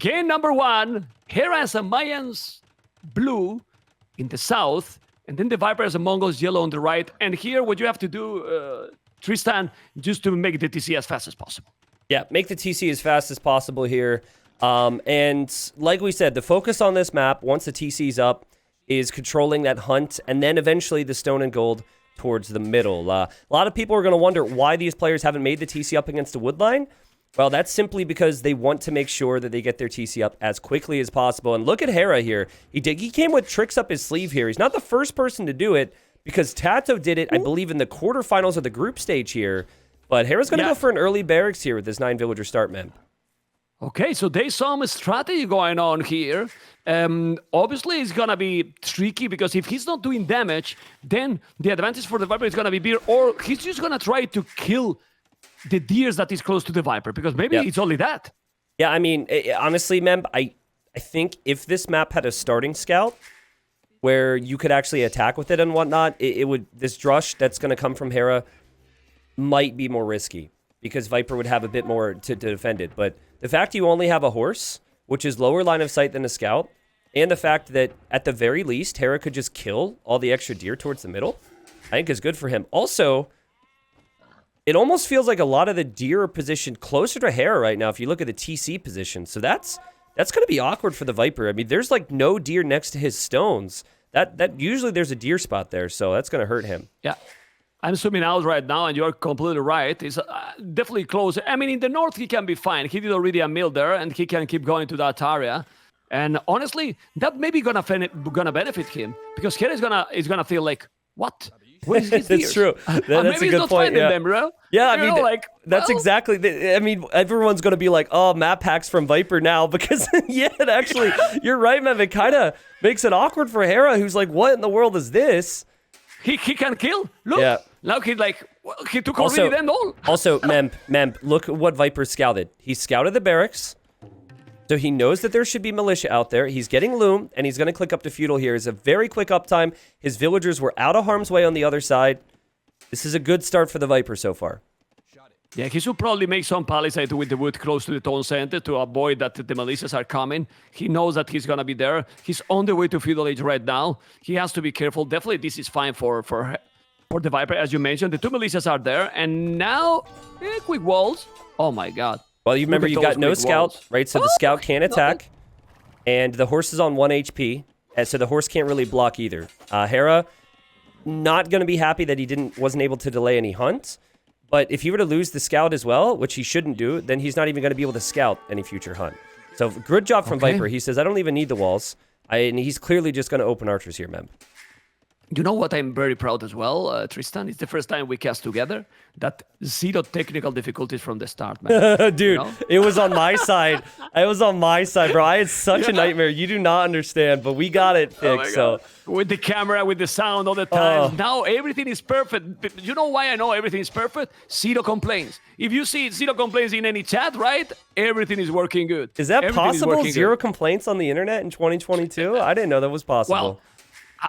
Game number 1, Hera has a Mayans blue in the south, and then the Viper has a Mongols yellow on the right. And here, what you have to do, Tristan, just to make the TC as fast as possible. Yeah, make the TC as fast as possible here. And like we said, the focus on this map, once the TC's up, is controlling that hunt, and then eventually the stone and gold towards the middle. A lot of people are going to wonder why these players haven't made the TC up against the wood line. Well, that's simply because they want to make sure that they get their TC up as quickly as possible. And look at Hera here. He came with tricks up his sleeve here. He's not the first person to do it, because Tato did it, I believe, in the quarterfinals of the group stage here. But Hera's going to go for an early barracks here with this 9-villager start, man. Okay, so there's some strategy going on here. Obviously, it's going to be tricky, because if he's not doing damage, then the advantage for the Viper is going to be beer, or he's just going to try to kill the deers that is close to the Viper, because maybe it's only that. Yeah, I mean, honestly, Mem, I think if this map had a starting scout where you could actually attack with it and whatnot, it would, this drush that's going to come from Hera might be more risky, because Viper would have a bit more to defend it. But the fact you only have a horse, which is lower line of sight than a scout, and the fact that at the very least, Hera could just kill all the extra deer towards the middle, I think is good for him. Also, it almost feels like a lot of the deer are positioned closer to Hera right now if you look at the TC position. So that's going to be awkward for the Viper. I mean, there's like no deer next to his stones. That usually there's a deer spot there, so that's going to hurt him. Yeah. I'm zooming out right now, and you're completely right. It's definitely close. I mean, in the north, he can be fine. He did already a mill there, and he can keep going to that area. And honestly, that may be gonna benefit him, because Hera is gonna feel like, what? Where's his That's true. That's maybe a good point. Yeah. Them, bro. Yeah, I mean, that's exactly. I mean, everyone's going to be like, "Oh, map hacks from Viper now," because actually, you're right, man. It kind of makes it awkward for Hera, who's like, "What in the world is this?" He can kill. Look, now he took already them all. Also, Mem, look at what Viper scouted. He scouted the barracks, so he knows that there should be militia out there. He's getting loom, and he's going to click up to feudal here. It's a very quick uptime. His villagers were out of harm's way on the other side. This is a good start for the Viper so far. Yeah, he should probably make some palisade with the wood close to the town center to avoid that the militias are coming. He knows that he's going to be there. He's on the way to feudal age right now. He has to be careful. Definitely, this is fine for the Viper, as you mentioned. The 2 militias are there, and now quick walls. Oh my God. Well, you remember you got no scout, right? So the scout can't attack, and the horse is on 1 HP, and so the horse can't really block either. Hera, not going to be happy that he wasn't able to delay any hunt. But if he were to lose the scout as well, which he shouldn't do, then he's not even going to be able to scout any future hunt. So good job from Viper. He says, I don't even need the walls. And he's clearly just going to open archers here, Mem. You know what I'm very proud as well, Tristan? It's the first time we cast together. That 0 technical difficulties from the start, man. Dude, you know? It was on my side. It was on my side, bro. I had such a nightmare. You do not understand, but we got it fixed. So with the camera, with the sound all the time. Now everything is perfect. You know why I know everything is perfect? 0 complaints. If you see 0 complaints in any chat, right? Everything is working good. Is that possible? 0 complaints on the internet in 2022? I didn't know that was possible. Well,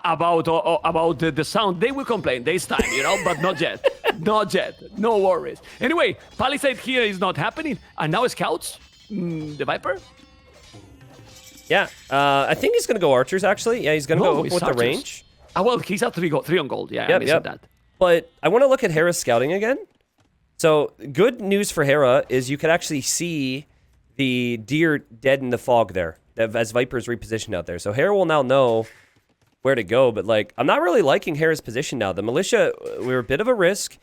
about the sound, they will complain this time, but not yet. Not yet. No worries. Anyway, palisade here is not happening, and now scouts. The Viper. Yeah, I think he's gonna go archers actually. Yeah, he's gonna go with the range. Well, he's at 3 on gold. Yeah, I missed that. But I want to look at Hera's scouting again. So good news for Hera is you could actually see the deer dead in the fog there as Viper's repositioned out there. So Hera will now know where to go, but I'm not really liking Hera's position now. The militia were a bit of a risk.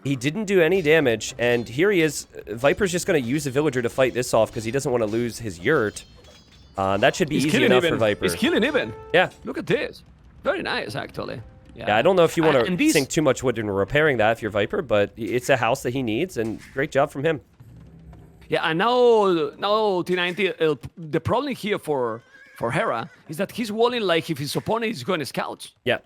He didn't do any damage, and here he is. Viper's just going to use the villager to fight this off because he doesn't want to lose his yurt. That should be easy enough for Viper. He's killing even. Yeah. Look at this. Very nice, actually. Yeah, I don't know if you want to sink too much wood in repairing that if you're Viper, but it's a house that he needs, and great job from him. Yeah, and now T90, the problem here for Hera is that he's walling like if his opponent is going to scout. Yeah.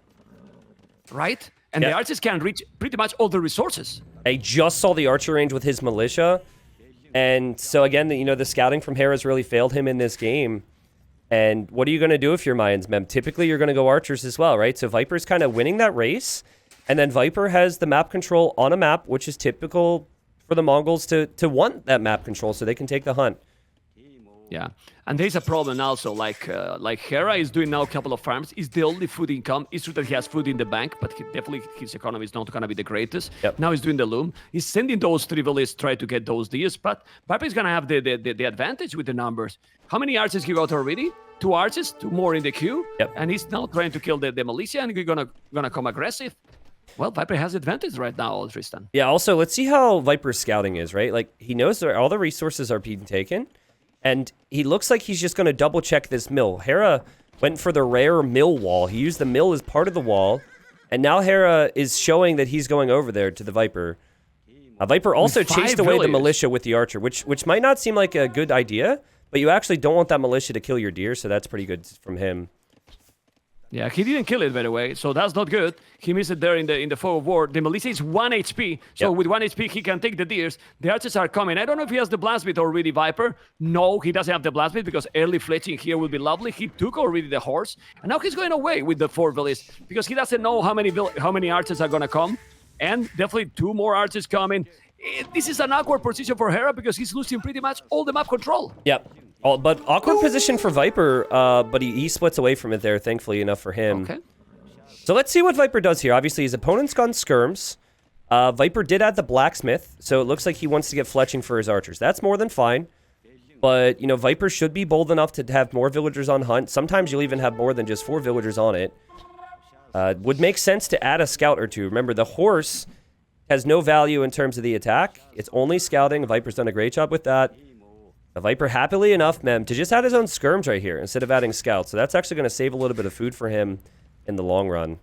Right? And the archers can reach pretty much all the resources. I just saw the archer range with his militia. And so again, the scouting from Hera's really failed him in this game. And what are you going to do if you're Mayans, Mem? Typically, you're going to go archers as well, right? So Viper's kind of winning that race. And then Viper has the map control on a map, which is typical for the Mongols to want that map control so they can take the hunt. Yeah, and there's a problem also. Like Hera is doing now a couple of farms. Is the only food income. It's true that he has food in the bank, but definitely his economy is not going to be the greatest. Yep. Now he's doing the loom. He's sending those 3 villages try to get those deals, but Viper is going to have the advantage with the numbers. How many archers he got already? 2 archers, 2 more in the queue. Yep. And he's now trying to kill the militia, and he's gonna come aggressive. Well, Viper has advantage right now, Tristan. Yeah, also, let's see how Viper's scouting is, right? Like, he knows that all the resources are being taken, and he looks like he's just going to double-check this mill. Hera went for the rare mill wall. He used the mill as part of the wall, and now Hera is showing that he's going over there to the Viper. Viper also chased away the militia with the archer, which might not seem like a good idea, but you actually don't want that militia to kill your deer, so that's pretty good from him. Yeah, he didn't kill it, by the way, so that's not good. He missed it there in the fog of war. The militia is 1 HP, so with 1 HP, he can take the deers. The archers are coming. I don't know if he has the blast beat already, Viper. No, he doesn't have the blast beat because early fletching here will be lovely. He took already the horse, and now he's going away with the 4 villages because he doesn't know how many archers are going to come, and definitely 2 more archers coming. This is an awkward position for Hera because he's losing pretty much all the map control. Yep. But awkward position for Viper, but he splits away from it there, thankfully enough for him. Okay. So let's see what Viper does here. Obviously, his opponent's gone skirms. Viper did add the blacksmith, so it looks like he wants to get fletching for his archers. That's more than fine. But, you know, Viper should be bold enough to have more villagers on hunt. Sometimes you'll even have more than just 4 villagers on it. Would make sense to add a scout or 2. Remember, the horse has no value in terms of the attack. It's only scouting. Viper's done a great job with that. The Viper, happily enough, to just add his own skirms right here instead of adding scouts. So that's actually going to save a little bit of food for him in the long run.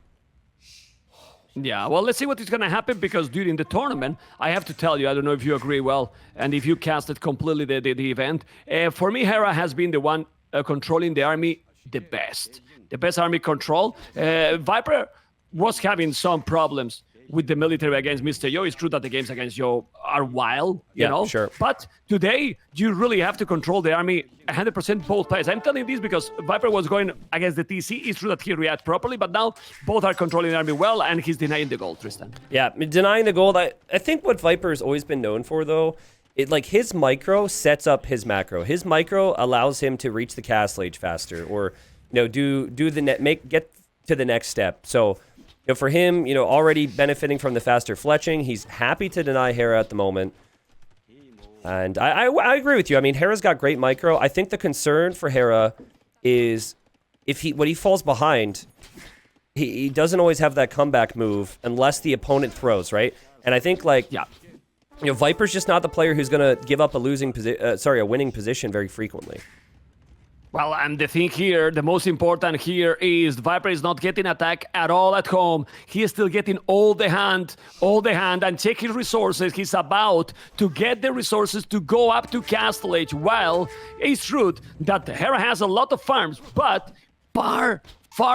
Yeah, well, let's see what is going to happen because during the tournament, I have to tell you, I don't know if you agree well, and if you casted completely the event. For me, Hera has been the one controlling the army the best. The best army control. Viper was having some problems with the military against Mr. Yo. It's true that the games against Yo are wild, you know? Sure. But today, you really have to control the army 100% both sides. I'm telling this because Viper was going against the TC. It's true that he reacted properly, but now both are controlling the army well, and he's denying the gold, Tristan. Yeah, denying the gold. I think what Viper's always been known for, though, like his micro sets up his macro. His micro allows him to reach the castle age faster, or get to the next step. So, for him, already benefiting from the faster fletching, he's happy to deny Hera at the moment. And I agree with you. I mean, Hera's got great micro. I think the concern for Hera is when he falls behind, he doesn't always have that comeback move unless the opponent throws, right? And I think Viper's just not the player who's going to give up a winning position very frequently. Well, and the thing here, the most important here is Viper is not getting attacked at all at home. He is still getting all the hand, and check his resources. He's about to get the resources to go up to Castle Age. Well, it's true that Hera has a lot of farms, but far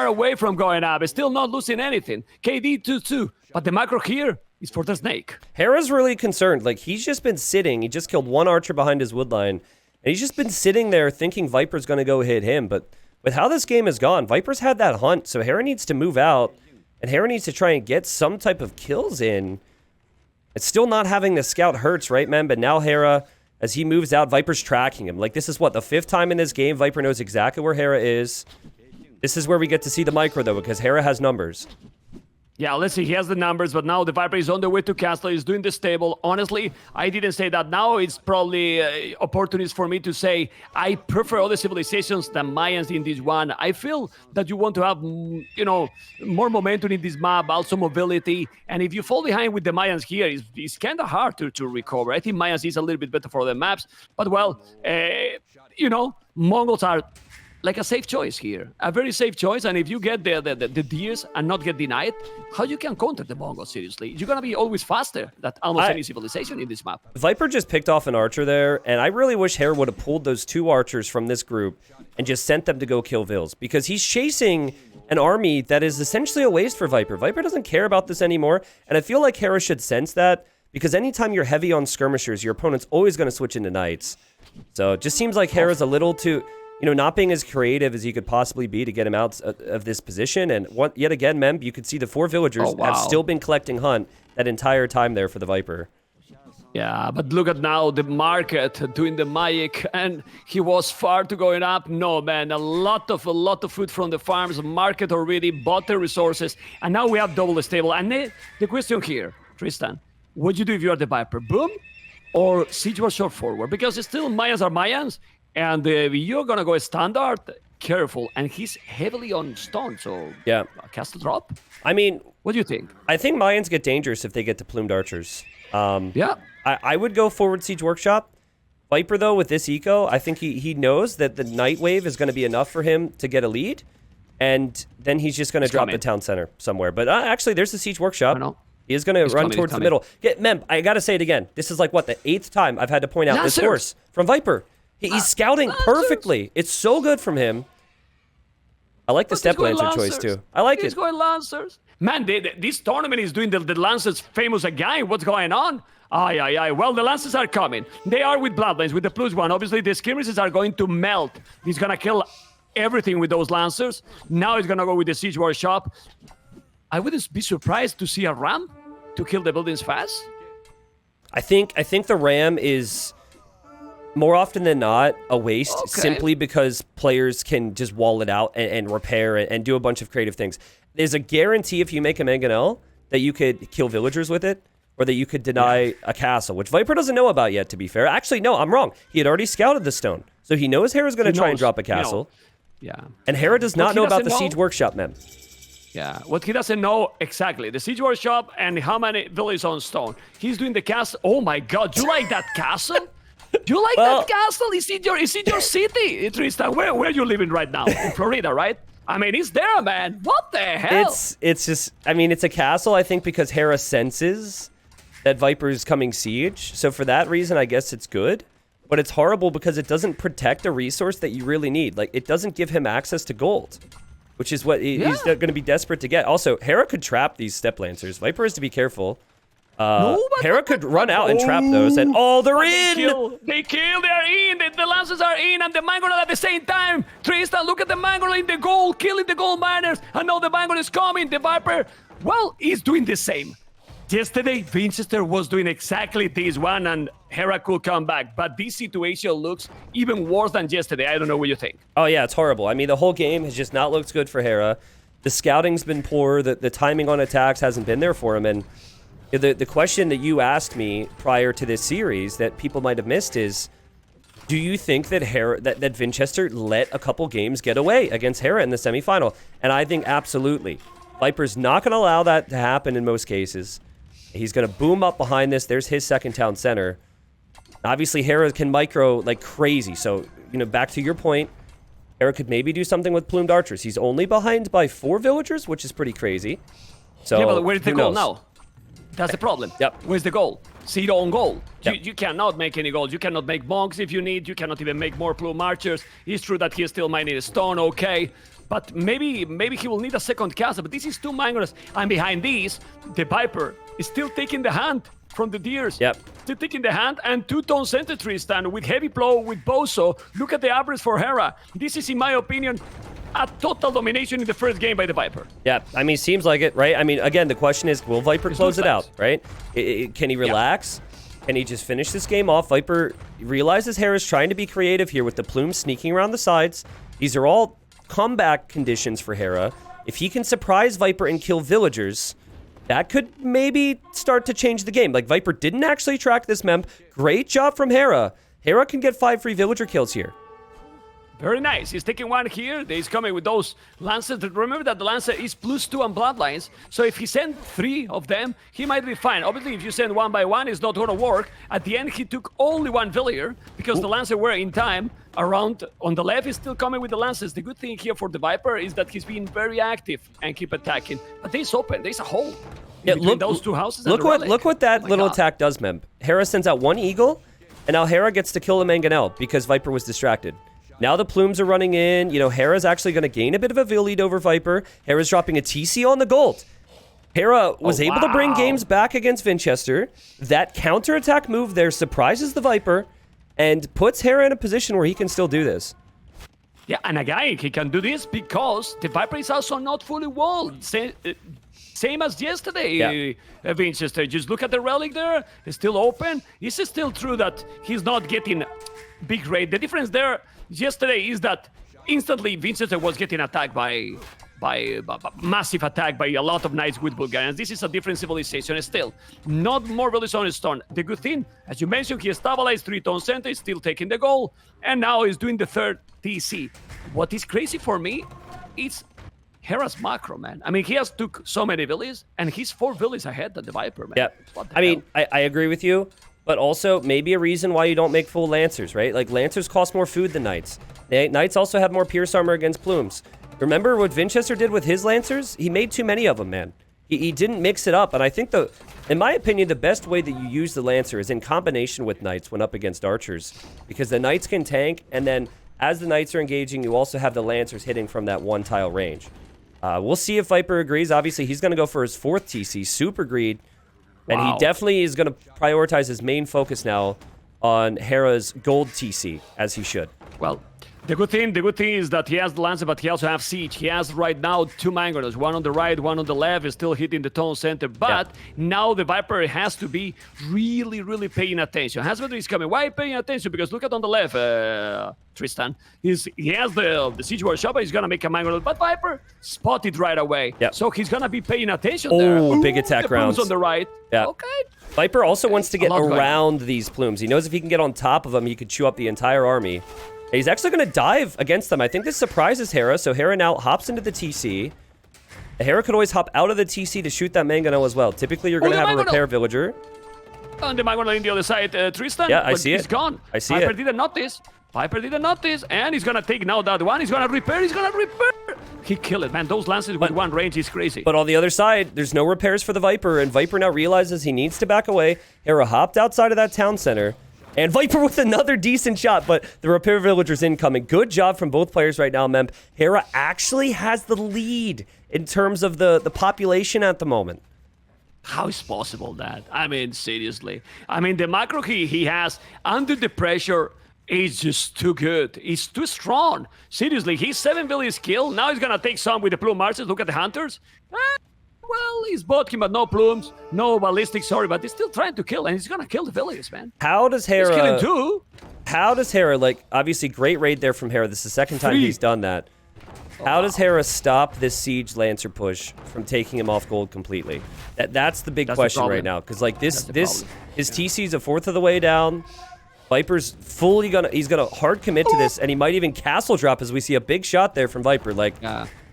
away from going up. He's still not losing anything. KD 2-2, but the macro here is for the snake. Hera's really concerned. Like, he's just been sitting. He just killed 1 archer behind his woodline. And he's just been sitting there thinking Viper's going to go hit him. But with how this game has gone, Viper's had that hunt. So Hera needs to move out. And Hera needs to try and get some type of kills in. It's still not having the scout hurts, right, man? But now Hera, as he moves out, Viper's tracking him. Like, this is what, the 5th time in this game? Viper knows exactly where Hera is. This is where we get to see the micro, though, because Hera has numbers. Yeah, let's see. He has the numbers, but now the Viper is on the way to Castle. He's doing the stable. Honestly, I didn't say that. Now it's probably opportunity for me to say I prefer other civilizations than Mayans in this one. I feel that you want to have, more momentum in this map, also mobility. And if you fall behind with the Mayans here, it's kind of hard to recover. I think Mayans is a little bit better for the maps. But, well, Mongols are like a safe choice here, a very safe choice. And if you get the deers and not get denied, how you can counter the Mongols, seriously? You're going to be always faster than almost any civilization in this map. Viper just picked off an archer there, and I really wish Hera would have pulled those 2 archers from this group and just sent them to go kill Vils, because he's chasing an army that is essentially a waste for Viper. Viper doesn't care about this anymore, and I feel like Hera should sense that, because anytime you're heavy on skirmishers, your opponent's always going to switch into knights. So it just seems like Hera's a little too... not being as creative as he could possibly be to get him out of this position. And yet again, you could see the 4 villagers have still been collecting hunt that entire time there for the Viper. Yeah, but look at now the market doing the magic, and he was far to going up. No, man, a lot of food from the farms. Market already bought the resources, and now we have double stable. And the question here, Tristan, what do you do if you are the Viper? Boom, or siege war short forward? Because still Mayans are Mayans, and if you're gonna go standard, careful. And he's heavily on stone, so Yeah. castle drop. I mean, What do you think? I think Mayans get dangerous if they get to plumed archers. Yeah. I would go forward siege workshop. Viper, though, with this eco, I think he knows that the night wave is going to be enough for him to get a lead. And then he's just going to drop the town center somewhere. But actually, there's the siege workshop. I know. He is going to run towards the middle. Mem, I got to say it again. This is like, what, the 8th time I've had to point out this horse from Viper. He's scouting perfectly. It's so good from him. I like the step lancer choice, too. I like it. He's going Lancers. Man, this tournament is doing the Lancers famous again. What's going on? Aye. Well, the Lancers are coming. They are with Bloodlines, with the +1. Obviously, the skirmishes are going to melt. He's going to kill everything with those Lancers. Now he's going to go with the Siege Workshop. I wouldn't be surprised to see a Ram to kill the buildings fast. I think the Ram is more often than not a waste, simply because players can just wall it out and repair and do a bunch of creative things. There's a guarantee if you make a mangonel that you could kill villagers with it, or that you could deny a castle, which Viper doesn't know about yet, to be fair. Actually, no, I'm wrong. He had already scouted the stone, so he knows Hera's going to try and drop a castle. Yeah. And Hera does not know about the siege workshop, Mem. Yeah, what he doesn't know exactly, the siege workshop and how many villages on stone. He's doing the castle. Oh my God, do you like that castle? Do you like that castle? Is it your city, Tristan? Where are you living right now? In Florida, right? I mean, it's there, man. What the hell? It's just, I mean, it's a castle, I think, because Hera senses that Viper is coming siege. So for that reason, I guess it's good. But it's horrible because it doesn't protect a resource that you really need. Like, it doesn't give him access to gold, which is what he's going to be desperate to get. Also, Hera could trap these step lancers. Viper has to be careful. Hera could run out and trap those, and they're in! They kill, they're in! The Lancers are in, and the Mangonel at the same time! Tristan, look at the Mangonel in the goal, killing the gold miners, and now the Mangonel is coming, the Viper, well, he's doing the same. Yesterday, Winchester was doing exactly this one, and Hera could come back, but this situation looks even worse than yesterday. I don't know what you think. Oh yeah, it's horrible. I mean, the whole game has just not looked good for Hera. The scouting's been poor, the timing on attacks hasn't been there for him, and the question that you asked me prior to this series that people might have missed is, do you think that that Winchester let a couple games get away against Hera in the semifinal? And I think absolutely. Viper's not going to allow that to happen in most cases. He's going to boom up behind this. There's his second town center. Obviously, Hera can micro like crazy. So, back to your point, Hera could maybe do something with plumed archers. He's only behind by 4 villagers, which is pretty crazy. So, yeah, but where's the goal now? That's the problem. Yep. Where's the goal? Zero on goal. Yep. You cannot make any goals. You cannot make monks if you need. You cannot even make more plume archers. It's true that he still might need a stone, okay. But maybe he will need a second castle. But this is 2 Mangonels. And behind these, the Viper is still taking the hand from the Deers. Yep. Still taking the hand, and 2-tone center Tristan with heavy blow with Bozo. Look at the average for Hera. This is, in my opinion, a total domination in the first game by the Viper. Yeah, I mean, seems like it, right? I mean, again, the question is, will Viper close it out, right? Can he relax? Yep. Can he just finish this game off? Viper realizes Hera's trying to be creative here with the plumes sneaking around the sides. These are all comeback conditions for Hera. If he can surprise Viper and kill villagers, that could maybe start to change the game. Like, Viper didn't actually track this mem. Great job from Hera. Hera can get 5 free villager kills here. Very nice. He's taking one here. He's coming with those Lancers. Remember that the Lancer is +2 on Bloodlines. So if he sends 3 of them, he might be fine. Obviously, if you send 1 by 1, it's not going to work. At the end, he took only 1 villager because the Lancer were in time. Around on the left, he's still coming with the Lancers. The good thing here for the Viper is that he's been very active and keep attacking. But there's open. There's a hole between those 2 houses. Look what that little attack does, Mem. Hera sends out 1 eagle, and now Hera gets to kill the Mangonel because Viper was distracted. Now the plumes are running in. Hera's actually going to gain a bit of a lead over Viper. Hera's dropping a TC on the gold. Hera was able to bring games back against Winchester. That counterattack move there surprises the Viper and puts Hera in a position where he can still do this. Yeah, and again, he can do this because the Viper is also not fully walled. Same as yesterday, Winchester. Just look at the relic there. It's still open. This is still true that he's not getting big raid. The difference there yesterday is that instantly Winchester was getting attacked by massive attack by a lot of knights with Bulgarians. This is a different civilization still. Not more village on stone. The good thing, as you mentioned, he stabilized 3-tone center, is still taking the goal, and now he's doing the third TC. What is crazy for me, it's Hera's macro, man. I mean, he has took so many villages, and he's 4 villages ahead of the Viper, man. Yeah, I mean, I agree with you, but also maybe a reason why you don't make full Lancers, right? Like, Lancers cost more food than Knights. Knights also have more Pierce armor against Plumes. Remember what Winchester did with his Lancers? He made too many of them, man. He didn't mix it up, and I think in my opinion, the best way that you use the Lancer is in combination with Knights when up against Archers, because the Knights can tank, and then as the Knights are engaging, you also have the Lancers hitting from that 1-tile range. We'll see if Viper agrees. Obviously, he's going to go for his 4th TC, super greed, and he definitely is going to prioritize his main focus now on Hera's gold TC, as he should. Well, the good thing is that he has the Lancer, but he also has Siege. He has right now 2 Mangonels, one on the right, one on the left, is still hitting the tone center. But now the Viper has to be really, really paying attention. Hasbro is coming. Why paying attention? Because look at on the left, Tristan. He has the Siege Workshop, he's gonna make a Mangonel, but Viper spotted right away. So he's gonna be paying attention there. Oh, big attack rounds on the right. Yeah. Okay. Viper also wants to get around these Plumes. He knows if he can get on top of them, he could chew up the entire army. He's actually going to dive against them. I think this surprises Hera, so Hera now hops into the TC. Hera could always hop out of the TC to shoot that Mangonel as well. Typically, you're going to have a repair villager. And the Mangonel on the other side, Tristan. Yeah, I see it. He's gone. I see Viper it. didn't notice. Viper didn't notice, and he's going to take now that one. He's going to repair. He killed it, man. Those lances with one range is crazy. But on the other side, there's no repairs for the Viper, and Viper now realizes he needs to back away. Hera hopped outside of that town center. And Viper with another decent shot, but the repair villager's incoming. Good job from both players right now, Memp. Hera actually has the lead in terms of the population at the moment. How is possible that? I mean, seriously. I mean, the macro he has under the pressure is just too good. He's too strong. Seriously, he's 7 villages killed. Now he's going to take some with the Plume Marches. Look at the Hunters. Well, he's bought him, but no plumes, no ballistic, sorry, but he's still trying to kill, and he's gonna kill the villages, man. How does Hera... He's killing 2. How does Hera, like, obviously great raid there from Hera. This is the second time he's done that. How does Hera stop this Siege Lancer push from taking him off gold completely? That's the big question right now, because, like, his TC's a 4th of the way down. Viper's fully he's gonna hard commit to this, and he might even castle drop as we see a big shot there from Viper. Like,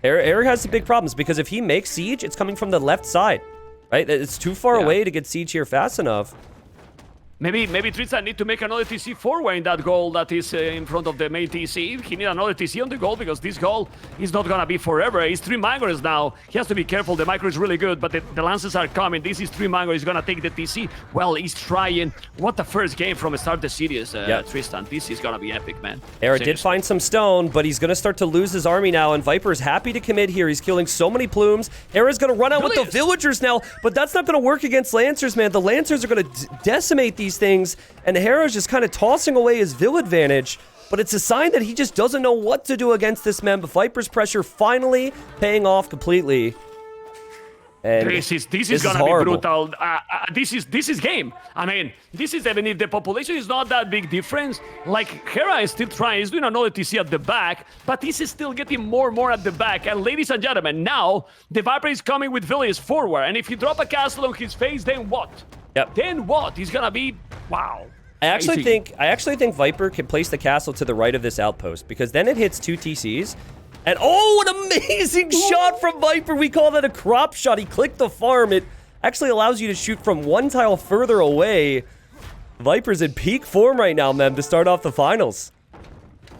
Hera has some big problems, because if he makes Siege, it's coming from the left side, right? It's too far away to get Siege here fast enough. Maybe Tristan need to make another TC forward in that goal that is in front of the main TC. He need another TC on the goal because this goal is not gonna be forever. He's 3 Mangoles now. He has to be careful. The micro is really good, but the lances are coming. This is 3 Mangoles. He's gonna take the TC. Well, he's trying. What the first game from the start of the series, Tristan. This is gonna be epic, man. Hera did find some stone, but he's gonna start to lose his army now, and Viper's happy to commit here. He's killing so many plumes. Hera's gonna run out with the villagers now, but that's not gonna work against Lancers, man. The Lancers are gonna decimate these things, and Hera's just kind of tossing away his vill advantage, but it's a sign that he just doesn't know what to do against this man. But Viper's pressure finally paying off completely. And this is gonna be brutal. This is game. I mean, this is even if the population is not that big difference. Like, Hera is still trying. He's doing another TC at the back, but this is still getting more and more at the back. And ladies and gentlemen, now the Viper is coming with villages forward. And if he drop a castle on his face, then what? Then what? He's gonna be wow. I actually think Viper can place the castle to the right of this outpost, because then it hits 2 TCs. And oh, an amazing shot from Viper. We call that a crop shot. He clicked the farm. It actually allows you to shoot from 1 tile further away. Viper's in peak form right now, man, to start off the finals.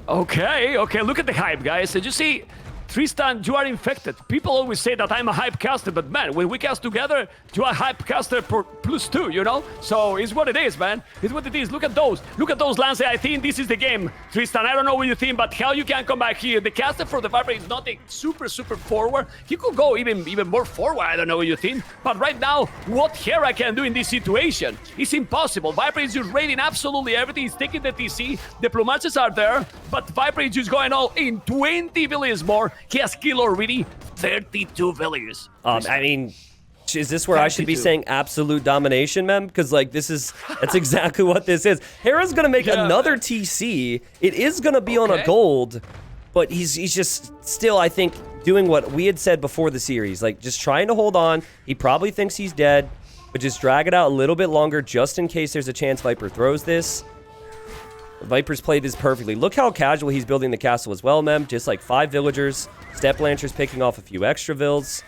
Okay, look at the hype, guys. Did you see Tristan, you are infected. People always say that I'm a hype caster, but man, when we cast together, you are hype caster for +2, you know? So it's what it is, man. It's what it is. Look at those. Look at those, Lance. I think this is the game. Tristan, I don't know what you think, but how you can come back here. The caster for the Viper is not a super forward. He could go even more forward, I don't know what you think. But right now, what Hera can do in this situation is impossible. Viper is just raiding absolutely everything. He's taking the TC. Diplomats are there, but Viper is just going all in. 20 villages more. He has killed already 32 villages. I mean, is this where I should be saying absolute domination, mem? Because that's exactly what this is. Hera's gonna make another TC. It is gonna be on a gold, but he's just still, I think, doing what we had said before the series, like just trying to hold on. He probably thinks he's dead, but just drag it out a little bit longer just in case there's a chance Viper throws this. Viper's played this perfectly. Look how casual he's building the castle as well, mem. Just like 5 villagers. Step Lancers picking off a few extra vills.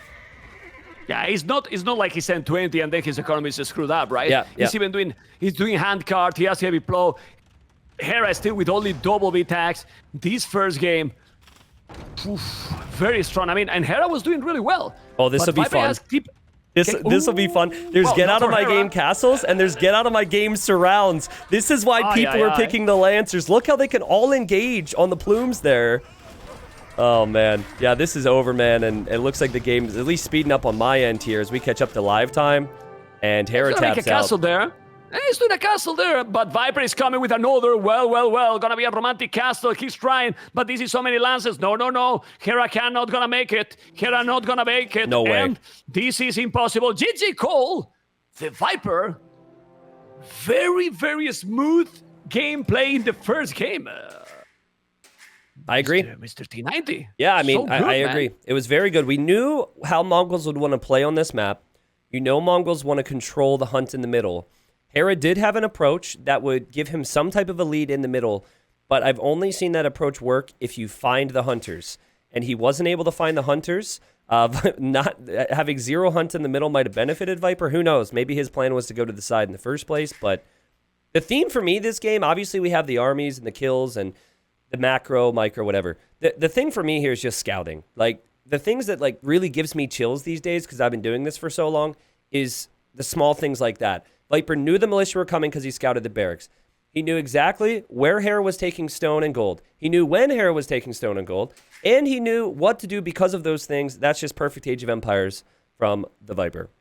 Yeah, it's not like he sent 20 and then his economy is screwed up, right? Yeah, He's doing hand card, he has heavy plow. Hera is still with only double V tags. This first game, very strong. I mean, and Hera was doing really well. Oh, this will be fun. This will be fun. There's get out of my game castles, and there's get out of my game surrounds. This is why people are picking the Lancers. Look how they can all engage on the plumes there. Oh, man. Yeah, this is over, man, and it looks like the game is at least speeding up on my end here as we catch up to live time, and Hera taps make a castle there. He's doing a castle there, but Viper is coming with another. Well. Gonna be a romantic castle. He's trying, but this is so many lances. No. Hera cannot gonna make it. Hera not gonna make it. No way. And this is impossible. GG Cole, the Viper. Very smooth gameplay in the first game. I agree. Mr. T90. Yeah, I mean, so good, I agree. It was very good. We knew how Mongols would want to play on this map. You know Mongols want to control the hunt in the middle. Hera did have an approach that would give him some type of a lead in the middle, but I've only seen that approach work if you find the hunters. And he wasn't able to find the hunters. Not having 0 hunt in the middle might have benefited Viper. Who knows? Maybe his plan was to go to the side in the first place. But the theme for me this game, obviously we have the armies and the kills and the macro, micro, whatever. The thing for me here is just scouting. Like, the things that like really gives me chills these days, because I've been doing this for so long, is the small things like that. Viper knew the militia were coming because he scouted the barracks. He knew exactly where Hera was taking stone and gold. He knew when Hera was taking stone and gold. And he knew what to do because of those things. That's just perfect Age of Empires from the Viper.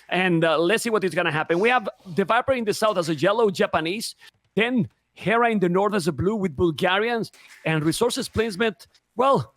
And let's see what is going to happen. We have the Viper in the south as a yellow Japanese. Then Hera in the north as a blue with Bulgarians. And resources placement, well,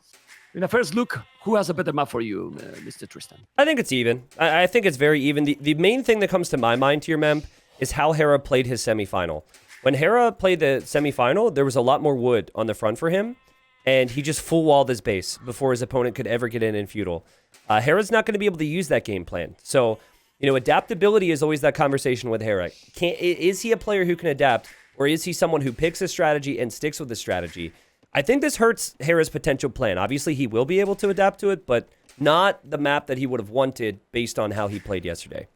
in the first look, who has a better map for you, Mr. Tristan? I think it's even. I think it's very even. The main thing that comes to my mind here, Mem, is how Hera played his semifinal. When Hera played the semifinal, there was a lot more wood on the front for him, and he just full-walled his base before his opponent could ever get in feudal. Hera's not going to be able to use that game plan. So, you know, adaptability is always that conversation with Hera. Is he a player who can adapt, or is he someone who picks a strategy and sticks with the strategy? I think this hurts Hera's potential plan. Obviously, he will be able to adapt to it, but not the map that he would have wanted based on how he played yesterday.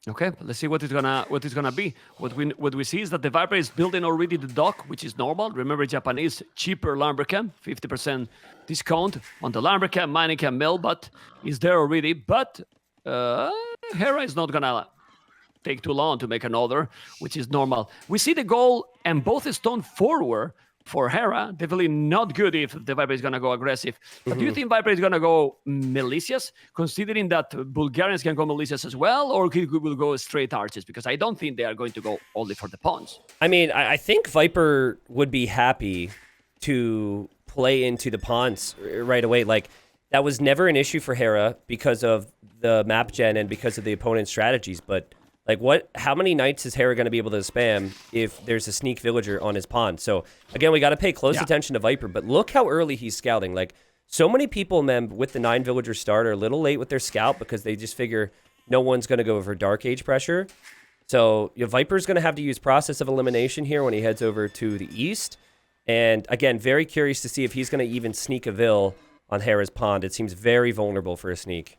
Okay, let's see what it's gonna be. What we see is that the Viper is building already the dock, which is normal. Remember, Japanese cheaper lumbercamp, 50% discount on the lumbercamp, mining camp mill, but is there already. But Hera is not gonna take too long to make another, which is normal. We see the goal and both stone forward for Hera. Definitely not good if the Viper is going to go aggressive. But do you think Viper is going to go militias, considering that Bulgarians can go militias as well, or he will go straight archers? Because I don't think they are going to go only for the pawns. I mean, I think Viper would be happy to play into the pawns right away. Like, that was never an issue for Hera because of the map gen and because of the opponent's strategies. But like, how many knights is Hera going to be able to spam if there's a sneak villager on his pawn? So, again, we got to pay close attention to Viper, but look how early he's scouting. Like, so many people, with the 9 villager start are a little late with their scout because they just figure no one's going to go for Dark Age pressure. So, Viper's going to have to use process of elimination here when he heads over to the east. And, again, very curious to see if he's going to even sneak a vill on Hera's pond. It seems very vulnerable for a sneak.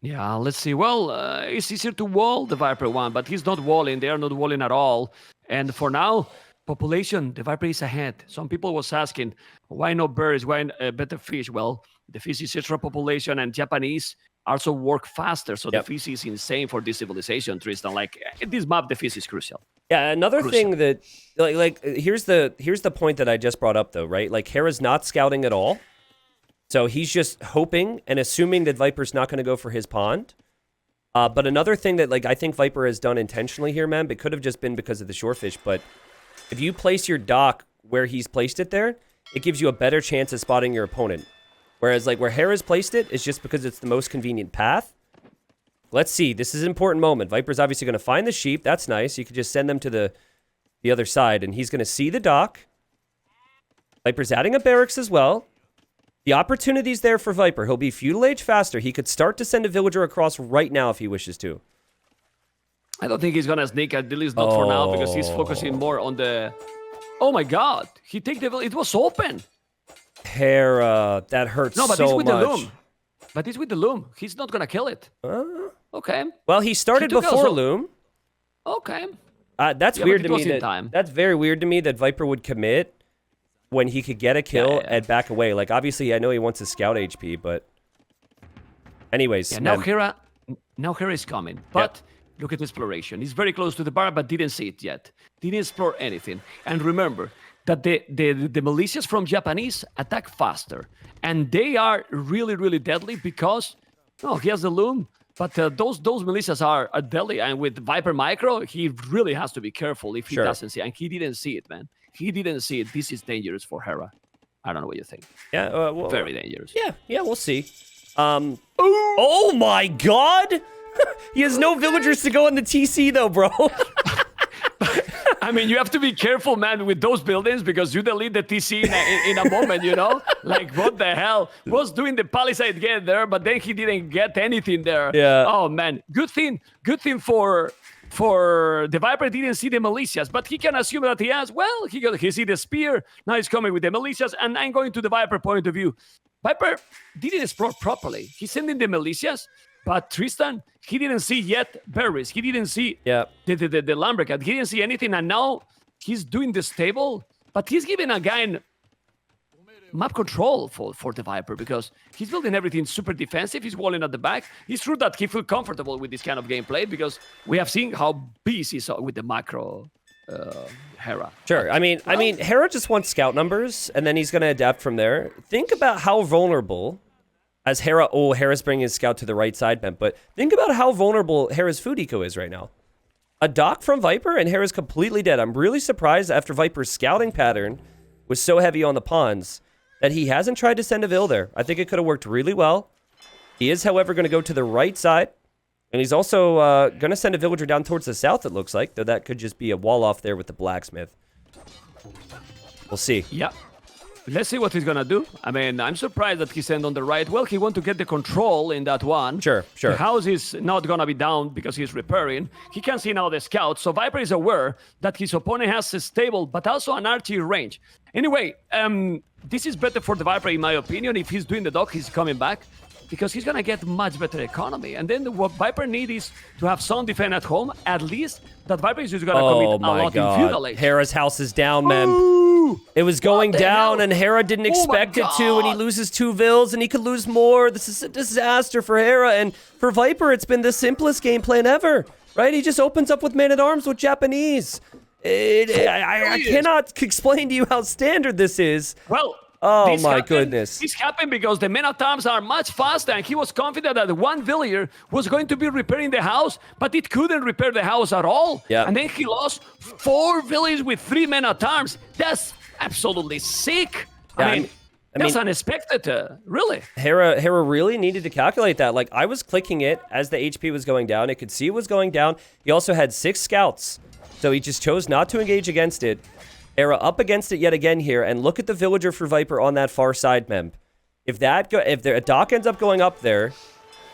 Yeah, let's see. Well, it's easier to wall the Viper one, but he's not walling. They are not walling at all. And for now, population, the Viper is ahead. Some people was asking, why no birds, why better fish? Well, the fish is extra population, and Japanese also work faster. So the fish is insane for this civilization, Tristan. Like, in this map, the fish is crucial. Yeah, another thing that, here's the point that I just brought up, though, right? Like, Hera's not scouting at all. So he's just hoping and assuming that Viper's not going to go for his pond. But another thing that, like, I think Viper has done intentionally here, man, it could have just been because of the shorefish, but if you place your dock where he's placed it there, it gives you a better chance of spotting your opponent. Whereas, like, where Hera's placed it is just because it's the most convenient path. Let's see. This is an important moment. Viper's obviously going to find the sheep. That's nice. You could just send them to the other side, and he's going to see the dock. Viper's adding a barracks as well. The opportunity's there for Viper. He'll be feudal age faster. He could start to send a villager across right now if he wishes to. I don't think he's gonna sneak, at least not for now, because he's focusing more on the... Oh my god! He take the... It was open! Hera, that hurts so much. No, but he's with the loom. But he's with the loom. He's not gonna kill it. Okay. Well, he started before loom. Okay. That's weird to me. That's very weird to me that Viper would commit when he could get a kill and back away. Like, obviously, I know he wants his scout HP, but... Anyways. Yeah, now Hera is coming. But look at the exploration. He's very close to the bar, but didn't see it yet. Didn't explore anything. And remember that the militias from Japanese attack faster. And they are really, really deadly because... Oh, he has the loom. But those militias are deadly. And with Viper Micro, he really has to be careful if he doesn't see it. And he didn't see it, man. He didn't see it. This is dangerous for Hera. I don't know what you think. Yeah, very dangerous. Yeah, we'll see. Oh my god! He has no villagers to go in the TC though, bro. I mean, you have to be careful, man, with those buildings because you delete the TC in a moment, you know? Like, what the hell? Was doing the palisade get there, but then he didn't get anything there. Yeah. Oh, man. Good thing for the Viper didn't see the militias, but he can assume that he has. Well, he see the spear. Now he's coming with the militias, and I'm going to the Viper point of view. Viper didn't explore properly. He's sending the militias, but Tristan, he didn't see yet berries. He didn't see the Lambercat. He didn't see anything, and now he's doing the stable, but he's giving a guy map control for the Viper because he's building everything super defensive. He's walling at the back. It's true that he feels comfortable with this kind of gameplay because we have seen how busy he's with the macro Hera. Sure. I mean, Hera just wants scout numbers, and then he's going to adapt from there. Think about how vulnerable, as Hera... Oh, Hera's bringing his scout to the right side, Ben, but think about how vulnerable Hera's food eco is right now. A dock from Viper, and Hera's completely dead. I'm really surprised after Viper's scouting pattern was so heavy on the pawns that he hasn't tried to send a Vil there. I think it could have worked really well. He is, however, going to go to the right side. And he's also going to send a villager down towards the south, it looks like. Though that could just be a wall off there with the blacksmith. We'll see. Yeah. Let's see what he's going to do. I mean, I'm surprised that he sent on the right. Well, he want to get the control in that one. Sure. The house is not going to be down because he's repairing. He can see now the scout. So Viper is aware that his opponent has a stable, but also an archery range. Anyway, this is better for the Viper, in my opinion. If he's doing the dock, he's coming back because he's going to get much better economy. And then what Viper needs is to have some defense at home. At least that Viper is just going to commit a lot in feudal age. Hera's house is down, man. It was going down, and Hera didn't expect it to, and he loses 2 Vils, and he could lose more. This is a disaster for Hera, and for Viper, it's been the simplest game plan ever, right? He just opens up with man-at-arms with Japanese. I cannot explain to you how standard this is. Well, oh my goodness. This happened because the men-at-arms are much faster, and he was confident that one villager was going to be repairing the house, but it couldn't repair the house at all. Yeah. And then he lost 4 villagers with 3 men-at-arms. That's absolutely sick. Yeah, I mean, that's unexpected, really. Hera really needed to calculate that. Like, I was clicking it as the HP was going down. It could see it was going down. He also had 6 scouts, so he just chose not to engage against it. Hera up against it yet again here, and look at the villager for Viper on that far side, Mem. If a dock ends up going up there,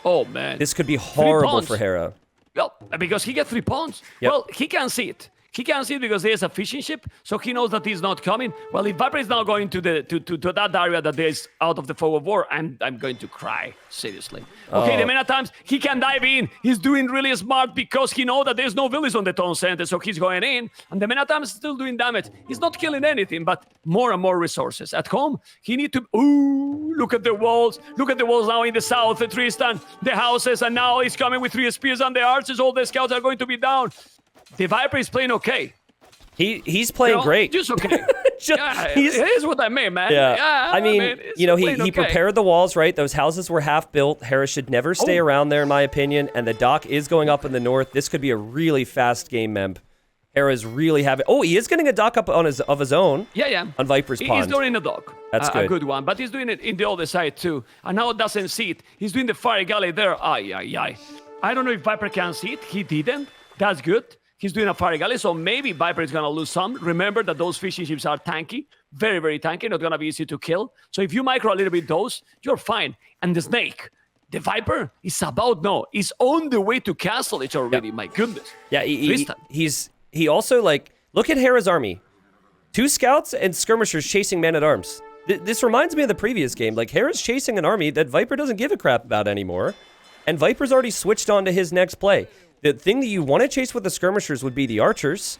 oh man, this could be horrible for Hera. Well, because he gets 3 pawns. Yep. Well, he can see it. He can't see it because there's a fishing ship, so he knows that he's not coming. Well, if Viper is now going to that area that is out of the fog of war, I'm going to cry, seriously. Okay, the many times he can dive in, he's doing really smart because he knows that there's no village on the town center, so he's going in, and the many times still doing damage. He's not killing anything, but more and more resources. At home, he need to, look at the walls. Look at the walls now in the south, Tristan, the houses, and now he's coming with 3 spears and the archers. All the scouts are going to be down. The Viper is playing okay. He's playing great. Just okay. Here's what I mean, man. Yeah. I mean, he prepared the walls, right? Those houses were half built. Hera should never stay around there, in my opinion. And the dock is going up in the north. This could be a really fast game, Memb. Hera's really having... Oh, he is getting a dock up of his own. Yeah. On Viper's Pond. He's doing a dock. That's good. A good one. But he's doing it in the other side, too. And now it doesn't see it. He's doing the fire galley there. I don't know if Viper can see it. He didn't. That's good. He's doing a fire galley, so maybe Viper is going to lose some. Remember that those fishing ships are tanky. Very, very tanky. Not going to be easy to kill. So if you micro a little bit those, you're fine. And the snake, the Viper, is he's on the way to Castle Edge already. My goodness. Yeah, he also, look at Hera's army. 2 scouts and skirmishers chasing man-at-arms. This reminds me of the previous game. Hera's chasing an army that Viper doesn't give a crap about anymore. And Viper's already switched on to his next play. The thing that you want to chase with the skirmishers would be the archers.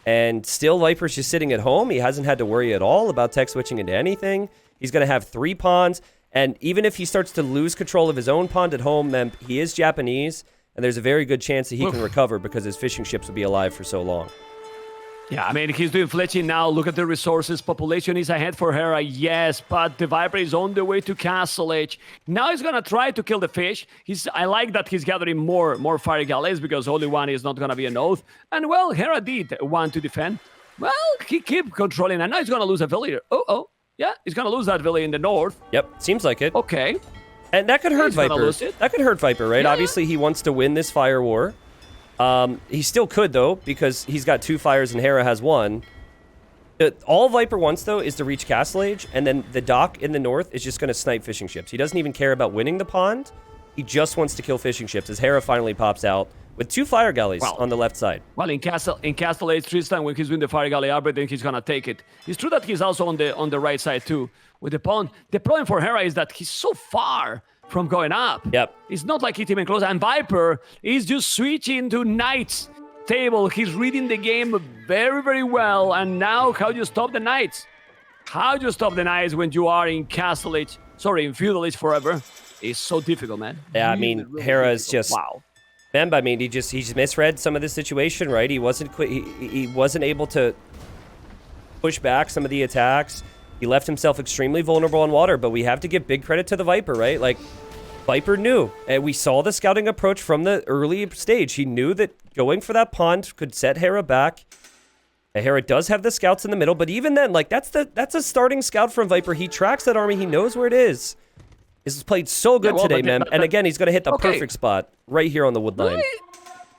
And still, Viper's just sitting at home. He hasn't had to worry at all about tech switching into anything. He's going to have 3 pawns. And even if he starts to lose control of his own pond at home, then he is Japanese. And there's a very good chance that he can recover because his fishing ships will be alive for so long. Yeah, I mean, he's doing fletching now. Look at the resources. Population is ahead for Hera, yes, but the Viper is on the way to Castle Edge. Now he's going to try to kill the fish. I like that he's gathering more fire galleys because only one is not going to be an oath. And, well, Hera did want to defend. Well, he keep controlling, and now he's going to lose a villager. Yeah, he's going to lose that village in the north. Yep, seems like it. Okay. And that could hurt Viper. That could hurt Viper, right? Yeah. Obviously, he wants to win this fire war. He still could, though, because he's got 2 fires and Hera has 1. All Viper wants, though, is to reach Castle Age, and then the dock in the north is just going to snipe fishing ships. He doesn't even care about winning the pond. He just wants to kill fishing ships as Hera finally pops out with 2 fire galleys on the left side. Well, in Castle Age, Tristan, when he's doing the fire galley arbor, then he's going to take it. It's true that he's also on the right side, too, with the pond. The problem for Hera is that he's so far from going up. Yep. It's not like he's even close. And Viper is just switching to Knights table. He's reading the game very, very well. And now, how do you stop the Knights? How do you stop the Knights when you are in Castle Age? Sorry, in Feudal Age forever? It's so difficult, man. Yeah, I mean, really Hera is just... Wow. Memb, I mean, he just misread some of the situation, right? He wasn't able to push back some of the attacks. He left himself extremely vulnerable on water, but we have to give big credit to the Viper, right? Viper knew, and we saw the scouting approach from the early stage. He knew that going for that pond could set Hera back. And Hera does have the scouts in the middle, but even then, that's a starting scout from Viper. He tracks that army. He knows where it is. This is played so good today, man. And again, he's going to hit the perfect spot right here on the wood line.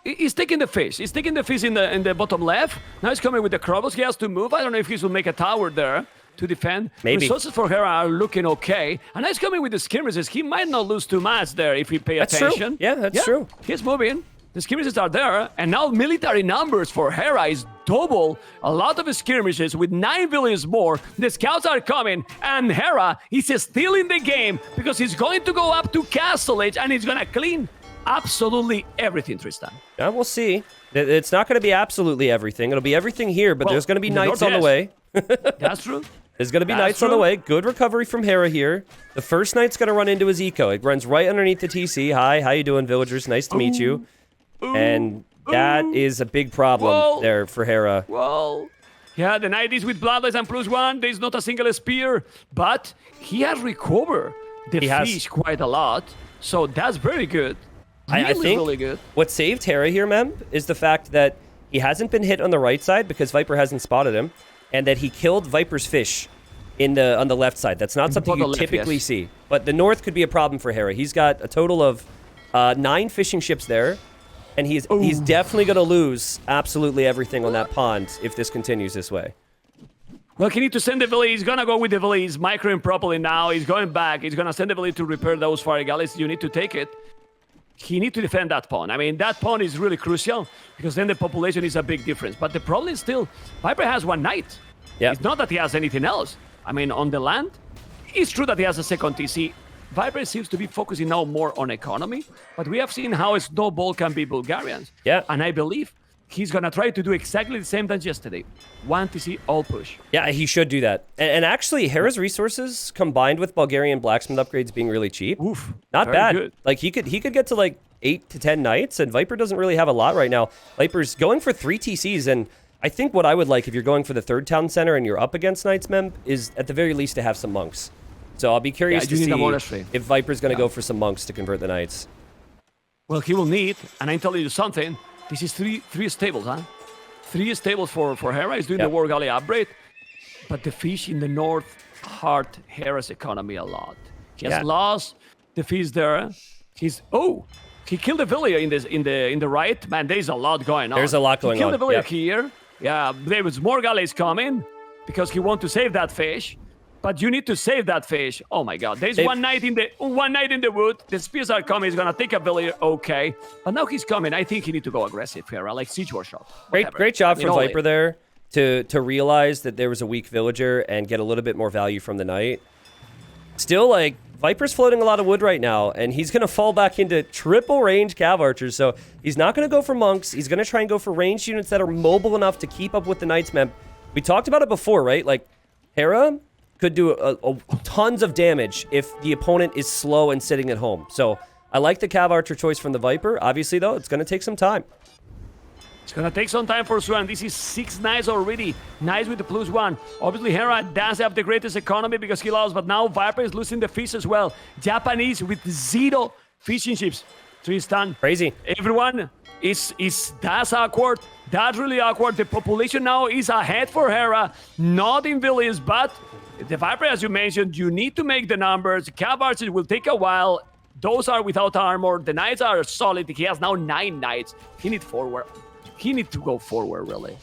He's taking the fish. He's taking the fish in the bottom left. Now he's coming with the crobbles. He has to move. I don't know if he will make a tower there to defend. Maybe. Resources for Hera are looking okay. And he's coming with the skirmishes. He might not lose too much there if he pay attention. True. Yeah, that's true. He's moving. The skirmishes are there. And now military numbers for Hera is double. A lot of skirmishes with 9 villages more. The scouts are coming. And Hera is still in the game because he's going to go up to Castle Edge and he's going to clean absolutely everything, Tristan. Yeah, we'll see. It's not going to be absolutely everything. It'll be everything here, but there's going to be Knights on the way. That's true. There's going to be Knights on the way. Good recovery from Hera here. The first Knight's going to run into his eco. It runs right underneath the TC. Hi, how you doing, villagers? Nice to meet you. And that is a big problem there for Hera. Well, yeah, the Knight is with Bloodlines and +1. There's not a single spear, but he has recovered the fish quite a lot. So that's very good. I think really good. What saved Hera here, Mem, is the fact that he hasn't been hit on the right side because Viper hasn't spotted him, and that he killed Viper's fish on the left side. That's not something you typically see. But the north could be a problem for Hera. He's got a total of 9 fishing ships there, and he's definitely going to lose absolutely everything on that pond if this continues this way. Well, he needs to send the village. He's going to go with the village. He's microing properly now. He's going back. He's going to send the village to repair those fire galleys. You need to take it. he needs to defend that pawn. I mean, that pawn is really crucial because then the population is a big difference. But the problem is still, Viper has one knight. Yeah. It's not that he has anything else. I mean, on the land, it's true that he has a second TC. Viper seems to be focusing now more on economy, but we have seen how a snowball can be Bulgarians. Yeah. And I believe he's going to try to do exactly the same as yesterday. One TC, all push. Yeah, he should do that. And actually, Hera's resources combined with Bulgarian blacksmith upgrades being really cheap, Oof, not very bad. good. Like he could get to like 8 to 10 knights, and Viper doesn't really have a lot right now. Viper's going for 3 TCs, and I think what I would like if you're going for the third town center and you're up against Knights, Mem, is at the very least to have some monks. So I'll be curious to see if Viper's going to go for some monks to convert the Knights. Well, he will need, and I'm telling you something, this is three stables, huh? 3 stables for Hera. He's doing the War Galley upgrade, but the fish in the north hurt Hera's economy a lot. He has lost the fish there. He killed the villager in the right. Man, there's a lot going on. There's a lot going on. He killed the villager here. Yeah, there was more galleys coming because he wants to save that fish. But you need to save that fish. Oh my God! There's one knight in the wood. The spears are coming. He's gonna take a villager. Okay, but now he's coming. I think he need to go aggressive here, like siege workshop. Great job for Viper there to realize that there was a weak villager and get a little bit more value from the knight. Still, like Viper's floating a lot of wood right now, and he's gonna fall back into triple range cav archers. So he's not gonna go for monks. He's gonna try and go for ranged units that are mobile enough to keep up with the knights. Man, we talked about it before, right? Like Hera could do tons of damage if the opponent is slow and sitting at home. So I like the Cav Archer choice from the Viper. Obviously, though, it's going to take some time. It's going to take some time for sure, and this is 6 knights already. Nice with the +1. Obviously, Hera does have the greatest economy because he lost, but now Viper is losing the fish as well. Japanese with 0 fishing ships. Tristan. Crazy. Everyone that's awkward. That's really awkward. The population now is ahead for Hera, not in villages, but the Viper, as you mentioned, you need to make the numbers. Cav archers will take a while. Those are without armor. The knights are solid. He has now 9 knights. He needs forward. He needs to go forward, really.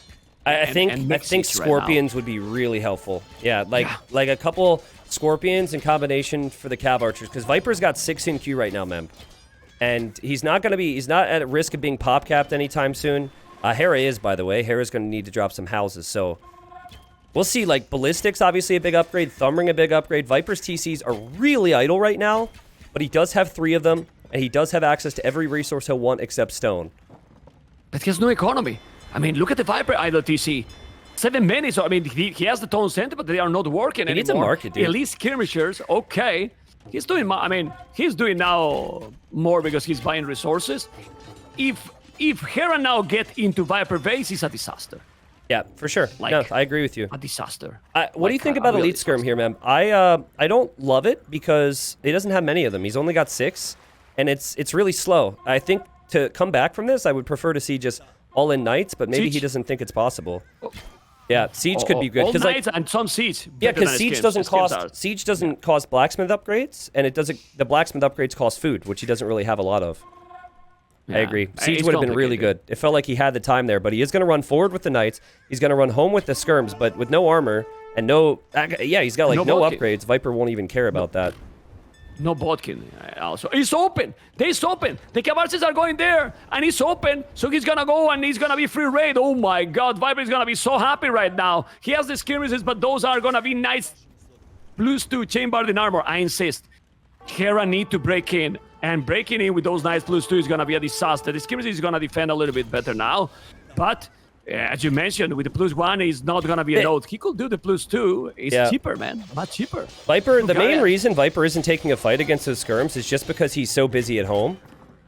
I think scorpions would be really helpful. Yeah, like a couple scorpions in combination for the Cav archers, because Viper's got 6 in queue right now, Mem. And he's not at risk of being pop capped anytime soon. Hera is, by the way. Hera's going to need to drop some houses, so we'll see. Like ballistics, obviously a big upgrade. Thumbring a big upgrade. Viper's TCs are really idle right now, but he does have 3 of them, and he does have access to every resource he'll want except stone. But he has no economy. I mean, look at the Viper idle TC. 7 minutes. So, I mean, he has the tone center, but they are not working anymore. He needs a market, dude. At least skirmishers. Okay. He's doing now more because he's buying resources. If Hera now get into Viper base, it's a disaster. Yeah, for sure. No, I agree with you. A disaster. What do you think about Elite Skirm here, man? I don't love it because he doesn't have many of them. He's only got 6, and it's really slow. I think to come back from this, I would prefer to see just all-in Knights, but maybe he doesn't think it's possible. Yeah, Siege could be good. All Knights and some Siege. Yeah, because Siege doesn't cost blacksmith upgrades, and the blacksmith upgrades cost food, which he doesn't really have a lot of. Yeah. I agree. Siege would have been really good. It felt like he had the time there, but he is going to run forward with the Knights. He's going to run home with the Skirms, but with no armor and no... Yeah, he's got like no upgrades. Viper won't even care about that. No Bodkin. Also, it's open. It's open. The Cavarces are going there, and it's open. So he's gonna go, and he's gonna be free raid. Oh my God, Viper is gonna be so happy right now. He has the skirmishes, but those are gonna be nice. +2 chambered in armor. I insist. Hera need to break in, and breaking in with those nice +2 is gonna be a disaster. The skirmishes is gonna defend a little bit better now, but as you mentioned, with the +1, he's not gonna be a node. He could do the +2. It's cheaper, man. Much cheaper. Viper, the main reason Viper isn't taking a fight against those skirms is just because he's so busy at home.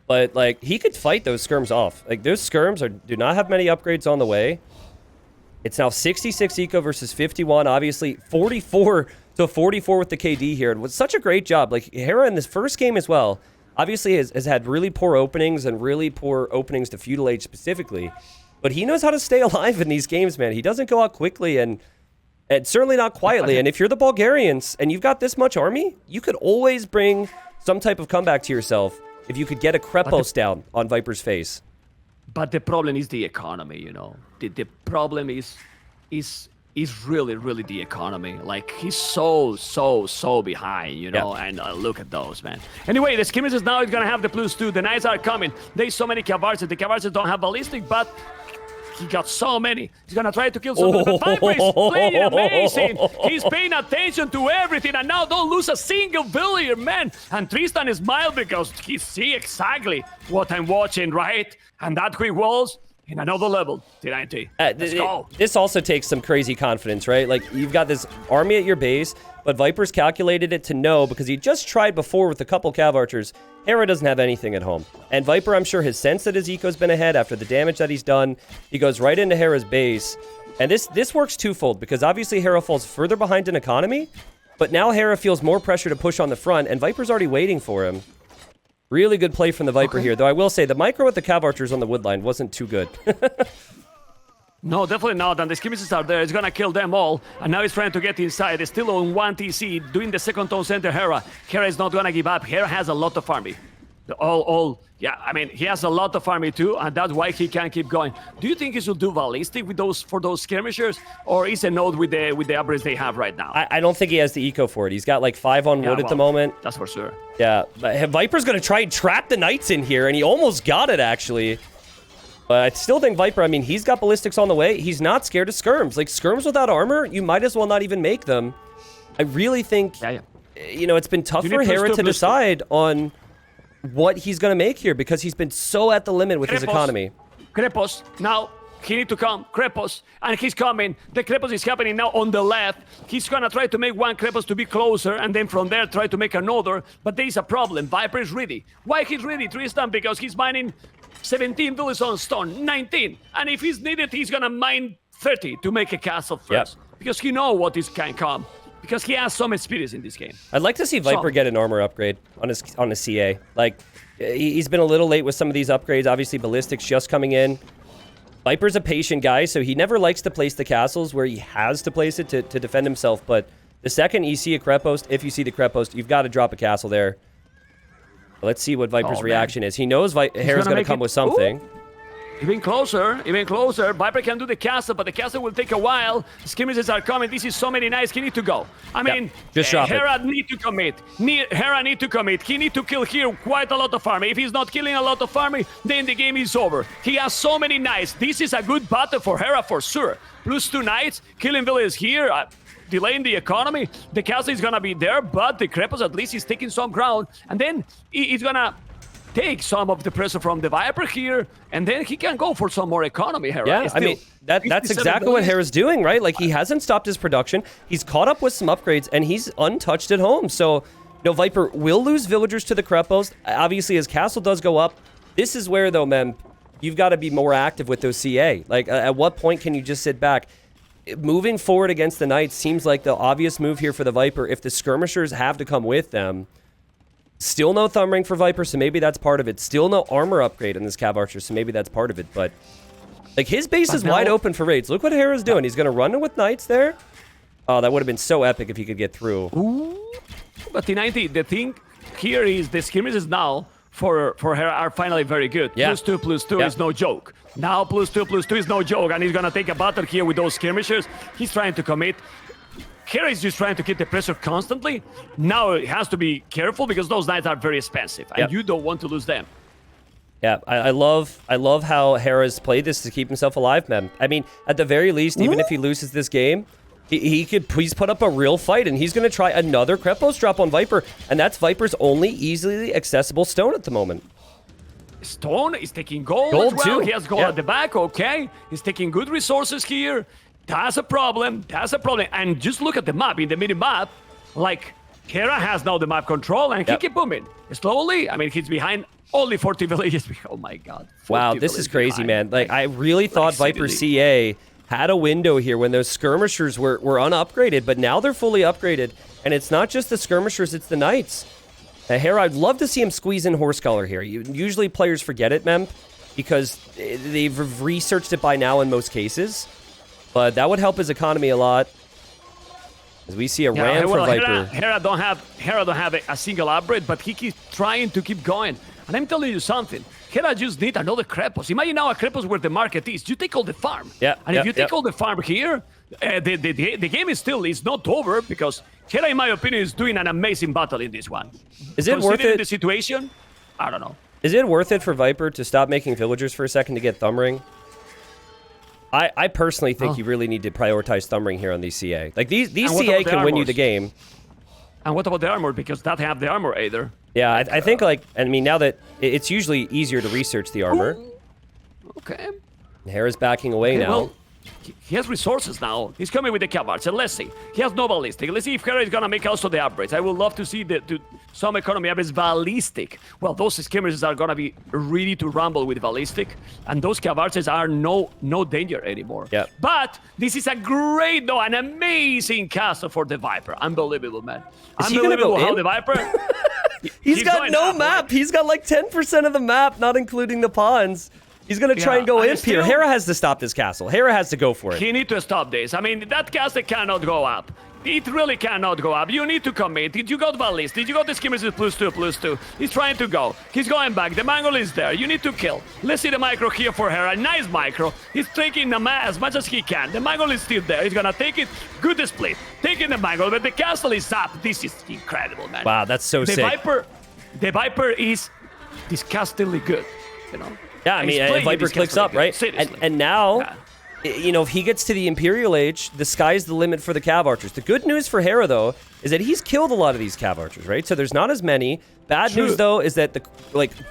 But like, he could fight those skirms off. Like, those skirms do not have many upgrades on the way. It's now 66 eco versus 51. Obviously, 44 to 44 with the KD here. It was such a great job. Like, Hera in this first game as well, obviously has had really poor openings and really poor openings to feudal age specifically. But he knows how to stay alive in these games, man. He doesn't go out quickly and certainly not quietly. And if you're the Bulgarians and you've got this much army, you could always bring some type of comeback to yourself if you could get a Krepos down on Viper's face. But the problem is the economy, you know. The problem is is really, really the economy. Like, he's so behind, you know? Yeah. And look at those, man. Anyway, the skirmishes now is gonna have the +2. The knights are coming. There's so many Cavarses. The Cavarses don't have ballistic, but he got so many. He's gonna try to kill somebody. But Viper is playing amazing. He's paying attention to everything, and now don't lose a single villager, man. And Tristan is mild because he see exactly what I'm watching, right? And that quick walls in another level. T90. Let's go. This also takes some crazy confidence, right? Like, you've got this army at your base, but Viper's calculated it to know because he just tried before with a couple Cav Archers. Hera doesn't have anything at home. And Viper, I'm sure, has sensed that his eco's been ahead after the damage that he's done. He goes right into Hera's base. And this works twofold because obviously Hera falls further behind in economy, but now Hera feels more pressure to push on the front, and Viper's already waiting for him. Really good play from the Viper here, though I will say the micro with the Cav Archers on the wood line wasn't too good. No, definitely not. And the skirmishes are there. It's gonna kill them all. And now he's trying to get inside. He's still on 1 TC, doing the second tone center Hera. Hera is not gonna give up. Hera has a lot of army. Yeah, I mean, he has a lot of army too, and that's why he can keep going. Do you think he should do ballistic with those skirmishers, or is a node with the upgrades they have right now? I don't think he has the eco for it. He's got like 5 on wood at the moment. That's for sure. Yeah, but Viper's gonna try and trap the Knights in here, and he almost got it actually. But I still think Viper, I mean, he's got ballistics on the way. He's not scared of skirms. Like, skirms without armor, you might as well not even make them. I really think, you know, it's been tough for Hera to decide on what he's going to make here because he's been so at the limit with his economy. Krepos, now he need to come. Krepos, and he's coming. The Krepos is happening now on the left. He's going to try to make one Krepos to be closer, and then from there try to make another. But there is a problem. Viper is ready. Why he's ready, Tristan? Because he's mining 17 villages on stone, 19. And if he's needed, he's going to mine 30 to make a castle first. Because he knows what is can come. Because he has some experience in this game. I'd like to see Viper get an armor upgrade on his CA. Like, he's been a little late with some of these upgrades. Obviously, ballistics just coming in. Viper's a patient guy, so he never likes to place the castles where he has to place it to defend himself. But the second you see a crep post, if you see the crep post, you've got to drop a castle there. Let's see what Viper's reaction is. He knows Hera's going to come with something. Ooh. Even closer, even closer. Viper can do the castle, but the castle will take a while. Skirmishes are coming. This is so many knights. He need to go. I mean, just drop Hera need to commit. Hera need to commit. He need to kill here quite a lot of army. If he's not killing a lot of army, then the game is over. He has so many knights. This is a good battle for Hera for sure. +2 knights, killing villages here. Delaying the economy. The castle is gonna be there, but the Krepos at least is taking some ground. And then he's gonna take some of the pressure from the Viper here, and then he can go for some more economy, Hera. Yeah, I mean, that's exactly what Hera's doing, right? Like, he hasn't stopped his production. He's caught up with some upgrades, and he's untouched at home. So, you know, Viper will lose villagers to the Krepos. Obviously, his castle does go up. This is where, though, Mem, you've got to be more active with those CA. Like, at what point can you just sit back? Moving forward against the Knights seems like the obvious move here for the Viper. If the skirmishers have to come with them, still no thumb ring for Viper, so maybe that's part of it. Still no armor upgrade in this Cav Archer, so maybe that's part of it. But, like, his base is wide open for raids. Look what Hera's doing. He's going to run in with Knights there. Oh, that would have been so epic if he could get through. Ooh. But T90, the thing here is the skirmishes now for Hera are finally very good. Yeah. +2 is no joke. Now +2 is no joke, and he's going to take a battle here with those skirmishers. He's trying to commit. Hera is just trying to keep the pressure constantly. Now he has to be careful because those knights are very expensive, and you don't want to lose them. Yeah, I love how Hera's played this to keep himself alive, man. I mean, at the very least, even if he loses this game, he could please put up a real fight, and he's going to try another Krepos drop on Viper, and that's Viper's only easily accessible stone at the moment. Stone is taking gold as well. Too. He has gold at the back, okay. He's taking good resources here. That's a problem. That's a problem. And just look at the map. In the mini-map, like, Hera has now the map control, and he keep booming. Slowly, I mean, he's behind only 40 villages. Oh, my God. Wow, this is crazy, man. Like, I really thought Viper CA had a window here when those skirmishers were unupgraded, but now they're fully upgraded. And it's not just the skirmishers, it's the Knights. Hera, I'd love to see him squeeze in Horse Color here. Usually players forget it, Mem, because they've researched it by now in most cases. But that would help his economy a lot. As we see a ram for Viper. Hera don't have a single upgrade, but he keeps trying to keep going. And I'm telling you something. Hera just need another Krepos. Imagine now a Krepos where the market is. You take all the farm. Yeah. And if you take all the farm here, The game is not over because Hera, in my opinion, is doing an amazing battle in this one. Is it worth Considering it? the situation? I don't know. Is it worth it for Viper to stop making villagers for a second to get Thumb Ring? I personally think you really need to prioritize Thumb Ring here on these CA. Like, these CA can win you the game. And what about the armor? Because that have the armor either. Yeah, I think, like, I mean, now that it's usually easier to research the armor. Okay. Hera's backing away now. Well, he has resources now. He's coming with the cavalry. So let's see. He has no ballistic. Let's see if Hera is gonna make also the upgrades. I would love to see some economy upgrades ballistic. Well, those skirmishers are gonna be ready to rumble with ballistic, and those cavalries are no danger anymore. Yeah. But this is a great, an amazing castle for the Viper. Unbelievable, man. Is he gonna go Unbelievable how in? the Viper. He's got going no up, map. right? He's got like 10% of the map, not including the pawns. He's going to try and go and in here. still- Hera has to stop this castle. Hera has to go for it. He need to stop this. I mean, that castle cannot go up. It really cannot go up. You need to commit. You got ballistic. You got the skimmers +2/+2. He's trying to go. He's going back. The mangle is there. You need to kill. Let's see the micro here for Hera. Nice micro. He's taking the as much as he can. The mangle is still there. He's gonna take it. Good split. Taking the mangle, but the castle is up. This is incredible, man. Wow, that's so The sick. Viper is disgustingly good. You know. Yeah, I He's mean, playing Viper clicks up, right? Seriously. And now, Yeah. you know, if he gets to the Imperial Age, the sky's the limit for the Cav Archers. The good news for Hera, though, is that he's killed a lot of these Cav Archers, right? So there's not as many. Bad news, though, is that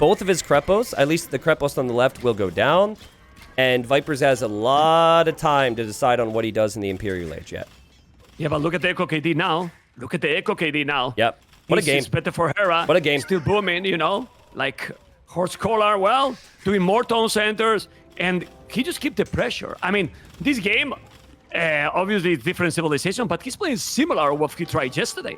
both of his Krepos, at least the Krepos on the left, will go down. And Vipers has a lot of time to decide on what he does in the Imperial Age yet. Yeah, but look at the Echo KD now. Look at the Echo KD now. Yep. What a This game. is better for Hera. What a game. Still booming, you know, like Horse Collar, well, doing more tone centers, and he just keep the pressure. I mean, this game, obviously it's different civilization, but he's playing similar to what he tried yesterday.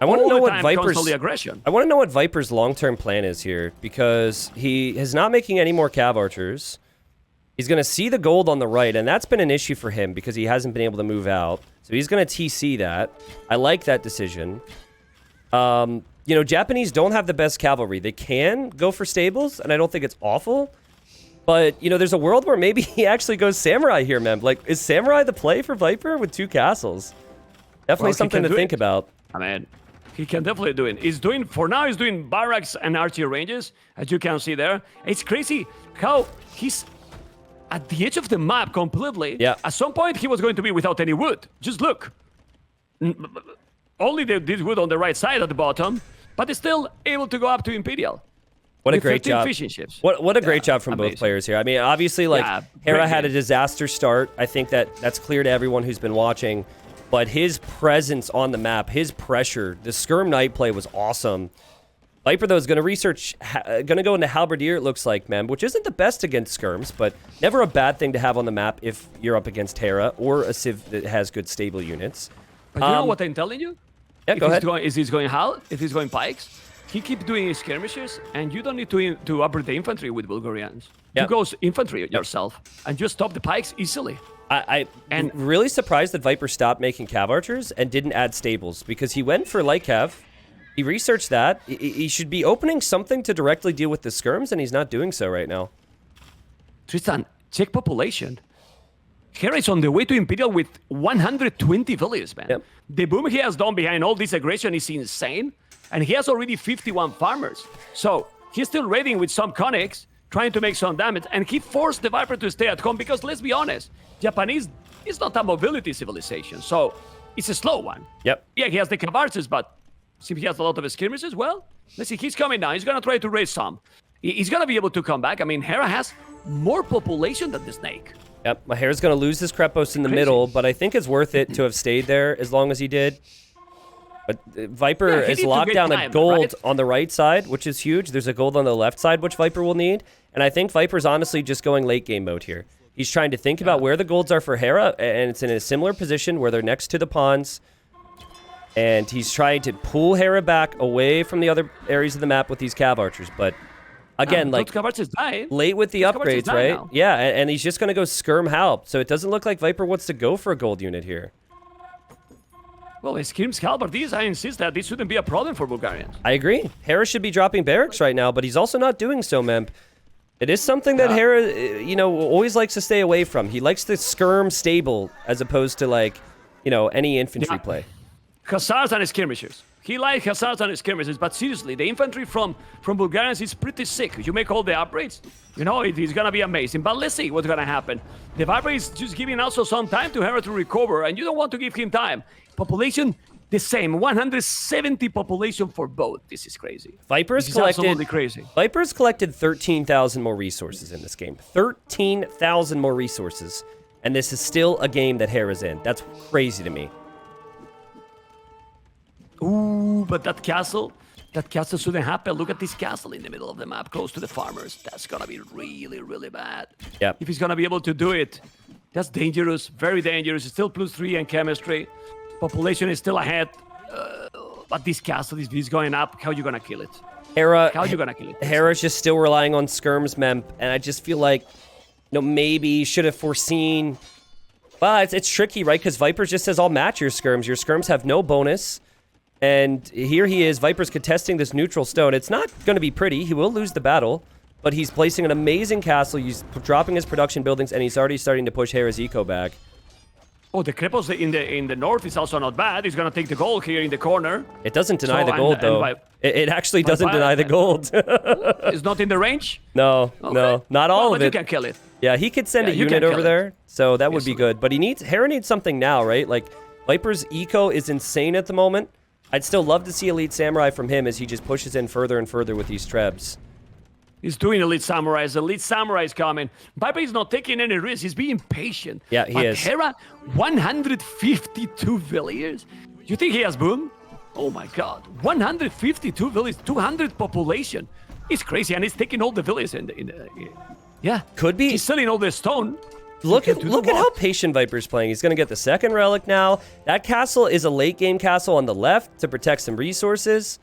I want to All know the what time, Viper's constantly aggression. I want to know what Viper's long-term plan is here, because he is not making any more Cav Archers. He's going to see the gold on the right, and that's been an issue for him because he hasn't been able to move out. So he's going to TC that. I like that decision. You know, Japanese don't have the best cavalry. They can go for stables, and I don't think it's awful. But, you know, there's a world where maybe he actually goes Samurai here, man. Like, is Samurai the play for Viper with 2 castles? Definitely Well, something to think about. I mean, he can definitely do it. For now, he's doing barracks and archery ranges, as you can see there. It's crazy how he's at the edge of the map completely. Yeah. At some point, he was going to be without any wood. Just look. Only this wood on the right side at the bottom, but he's still able to go up to Imperial. What a with great 13 job. fishing ships. What a great job from both amazing. players here. I mean, obviously, like, Yeah, Hera great had a game. disaster start. I think that's clear to everyone who's been watching. But his presence on the map, his pressure, the Skirm Knight play was awesome. Viper, though, is going to going to go into Halberdier, it looks like, man, which isn't the best against Skirms, but never a bad thing to have on the map if you're up against Hera or a Civ that has good stable units. But you know what I'm telling you? Yeah, go ahead. If he's going Hal, if he's going Pikes, he keep doing his skirmishes, and you don't need to upgrade the infantry with Bulgarians. Yep. You go infantry yourself, and just stop the Pikes easily. I'm really surprised that Viper stopped making Cav Archers and didn't add stables, because he went for Light Cav. He researched that. He should be opening something to directly deal with the skirms, and he's not doing so right now. Tristan, check population. Hera is on the way to Imperial with 120 villages, man. Yep. The boom he has done behind all this aggression is insane, and he has already 51 farmers. So he's still raiding with some conics, trying to make some damage, and he forced the Viper to stay at home because, let's be honest, Japanese is not a mobility civilization, so it's a slow one. Yep. Yeah, he has the Cavarces, but since he has a lot of skirmishes, well, let's see, he's coming down. He's going to try to raise some. He's going to be able to come back. I mean, Hera has more population than the Snake. Yep, my Hera's going to lose his Krepos in the middle, but I think it's worth it to have stayed there as long as he did. But Viper Yeah, he has needs to locked get down a time, gold right? on the right side, which is huge. There's a gold on the left side, which Viper will need. And I think Viper's honestly just going late game mode here. He's trying to think about where the golds are for Hera, and it's in a similar position where they're next to the pawns. And he's trying to pull Hera back away from the other areas of the map with these Cav Archers. But again, like, Cavarces died. late with the Those Cavarces upgrades, die right? now. Yeah, and he's just going to go Skirm Halp. So it doesn't look like Viper wants to go for a gold unit here. Well, it screams Halberdiers. I insist that this shouldn't be a problem for Bulgarians. I agree. Hera should be dropping barracks right now, but he's also not doing so, Memp. It is something that Hera, always likes to stay away from. He likes the skirm stable as opposed to, like, any infantry play. Hussars and skirmishers. He likes hussars and skirmishers, but seriously, the infantry from Bulgarians is pretty sick. You make all the upgrades, it is gonna be amazing. But let's see what's gonna happen. The Viper is just giving also some time to Hera to recover, and you don't want to give him time. Population, the same, 170 population for both. This is crazy. Viper's collected 13,000 more resources in this game. 13,000 more resources, and this is still a game that Hera's in. That's crazy to me. Ooh, but that castle shouldn't happen. Look at this castle in the middle of the map, close to the farmers. That's gonna be really, really bad. Yeah. If he's gonna be able to do it, that's dangerous, very dangerous. It's still +3 in chemistry. Population is still ahead. But this castle, he's going up. How are you gonna kill it? How are you gonna kill it? Hera's just still relying on skirms, Memp, and I just feel like, maybe should have foreseen. Well, it's tricky, right? Because Viper just says, I'll match your skirms. Your skirms have no bonus. And here he is, Viper's contesting this neutral stone. It's not going to be pretty. He will lose the battle, but he's placing an amazing castle. He's dropping his production buildings, and he's already starting to push Hera's eco back. Oh, the cripples in the north is also not bad. He's going to take the gold here in the corner. It doesn't deny the gold, though. It actually doesn't deny the gold. It's not in the range? No, no, not all of it. But you can kill it. Yeah, he could send a unit over there, so that would be good. But Hera needs something now, right? Like, Viper's eco is insane at the moment. I'd still love to see Elite Samurai from him as he just pushes in further and further with these trebs. He's doing Elite Samurai. Elite Samurai is coming. Viper is not taking any risks. He's being patient. Yeah, he is. Hera, 152 villagers. You think he has boom? Oh my god. 152 villagers, 200 population. It's crazy, and he's taking all the villages yeah. Could be. He's selling all the stone. Look at how patient Viper's playing. He's going to get the second relic now. That castle is a late game castle on the left to protect some resources.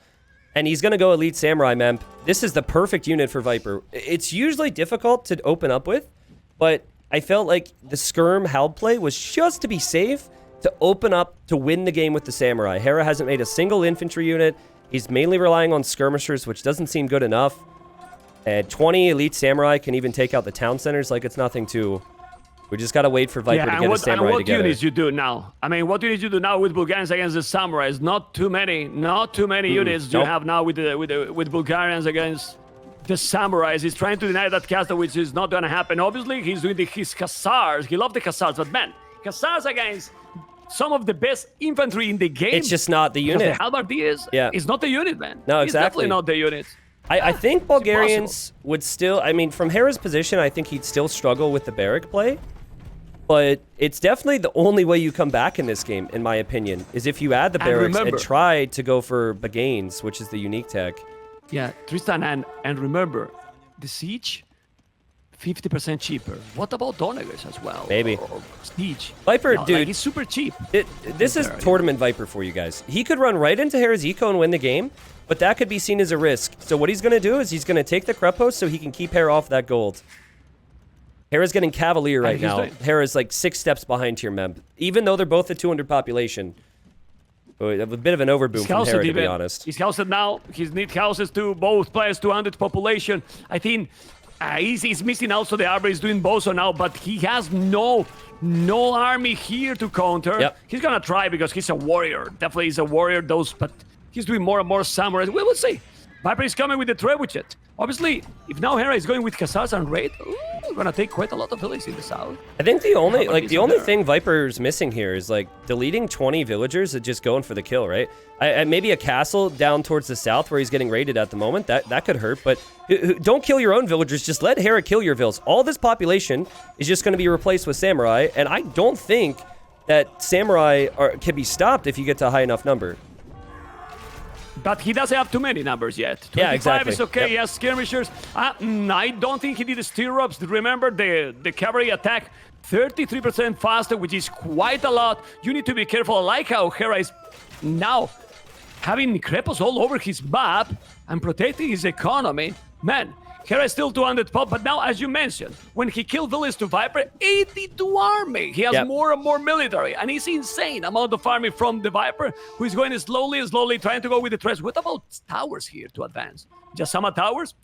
And he's going to go Elite Samurai, Memp. This is the perfect unit for Viper. It's usually difficult to open up with, but I felt like the skirm Hald play was just to be safe to open up to win the game with the Samurai. Hera hasn't made a single infantry unit. He's mainly relying on skirmishers, which doesn't seem good enough. And 20 Elite Samurai can even take out the town centers like it's nothing to... We just gotta wait for Viper to get a Samurai what together. What units you do now? I mean, what units you do now with Bulgarians against the Samurais? Not too many units you have now with Bulgarians against the Samurais. He's trying to deny that castle, which is not gonna happen. Obviously, he's doing his Hussars. He loves the Hussars, but man, Hussars against some of the best infantry in the game. It's just not the unit. The halberdiers, it's not the unit, man. No, It's exactly. definitely not the unit. I think Bulgarians would still... I mean, from Hera's position, I think he'd still struggle with the barrack play. But it's definitely the only way you come back in this game, in my opinion, is if you add the barracks and try to go for Bagains, which is the unique tech. Yeah, Tristan, and remember, the Siege, 50% cheaper. What about Donegers as well? Maybe. Or Siege. Viper, dude. Like, it's super cheap. This is Tournament Viper for you guys. He could run right into Hera's eco and win the game, but that could be seen as a risk. So what he's going to do is he's going to take the Crep Post so he can keep Hera off that gold. Hera's getting Cavalier right now. Hera's like 6 steps behind Tier Mem. Even though they're both at 200 population. A bit of an overboom from Hera, to be honest. He's housed now. He needs houses too. Both players, 200 population. I think he's missing also the Arbor. He's doing Bozo now, but he has no army here to counter. Yep. He's going to try because he's a warrior. Definitely he's a warrior, but he's doing more and more samurais. We will see. Viper is coming with the trebuchet. Obviously, if now Hera is going with Khazars and Raid, we're gonna take quite a lot of villages in the south. I think the only thing Viper's missing here is like deleting 20 villagers and just going for the kill, right? Maybe a castle down towards the south where he's getting raided at the moment. That could hurt, but don't kill your own villagers. Just let Hera kill your vills. All this population is just going to be replaced with samurai, and I don't think that samurai can be stopped if you get to a high enough number. But he doesn't have too many numbers yet. 25 yeah, exactly. is okay. Yep. He has skirmishers. I don't think he did the stirrups. Remember the cavalry attack, 33% faster, which is quite a lot. You need to be careful. I like how Hera is now having Krepos all over his map and protecting his economy. Man, Hera is still 200 pop, but now, as you mentioned, when he killed Villas to Viper, 82 army. He has more and more military, and it's insane amount of army from the Viper, who is going slowly, trying to go with the threats. What about towers here to advance? Just some towers?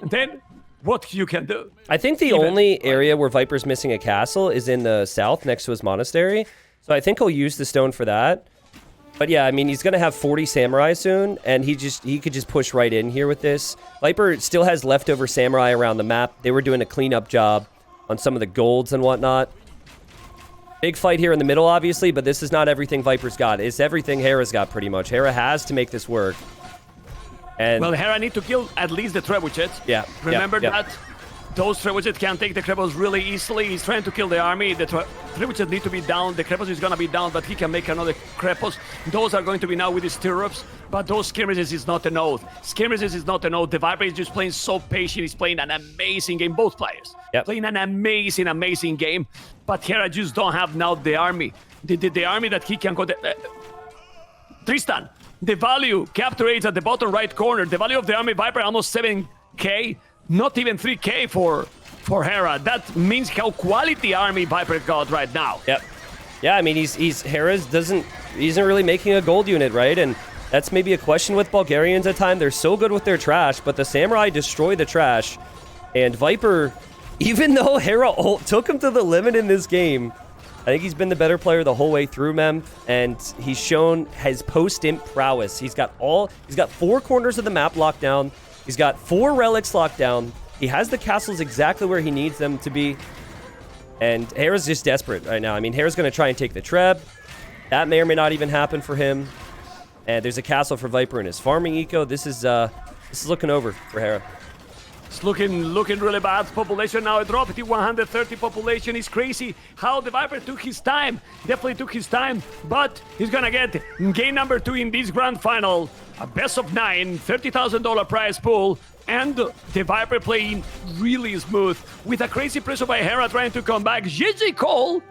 And then what you can do. I think the only area where Viper's missing a castle is in the south next to his monastery. So I think he'll use the stone for that. But yeah, I mean, he's going to have 40 samurai soon, and he could just push right in here with this. Viper still has leftover samurai around the map. They were doing a cleanup job on some of the golds and whatnot. Big fight here in the middle, obviously, but this is not everything Viper's got. It's everything Hera's got, pretty much. Hera has to make this work. And well, Hera need to kill at least the trebuchets. Yeah. Remember that? Those trebuchets can take the Krepos really easily. He's trying to kill the army. The trebuchets need to be down. The Krepos is going to be down, but he can make another Krepos. Those are going to be now with his stirrups, but those skirmishes is not an oath. Skirmishes is not an oath. The Viper is just playing so patient. He's playing an amazing game, both players. Yep. Playing an amazing, amazing game, but Hera just don't have now the army. The army that he can go... Tristan, the value, capture rates at the bottom right corner. The value of the army Viper, almost 7k. Not even 3k for Hera. That means how quality army Viper got right now. Yep. Yeah, I mean, Hera's isn't really making a gold unit, right? And that's maybe a question with Bulgarians at times. They're so good with their trash, but the Samurai destroy the trash. And Viper, even though Hera took him to the limit in this game, I think he's been the better player the whole way through, Mem. And he's shown his post-imp prowess. He's got 4 corners of the map locked down. He's got 4 relics locked down. He has the castles exactly where he needs them to be. And Hera's just desperate right now. I mean, Hera's going to try and take the Treb. That may or may not even happen for him. And there's a castle for Viper in his farming eco. This is looking over for Hera. It's looking really bad. Population now dropped to 130 population. Is crazy how the Viper took his time. Definitely took his time, but he's gonna get game number 2 in this grand final. A best of 9, $30,000 prize pool, and the Viper playing really smooth with a crazy pressure by Hera trying to come back. GG Cole.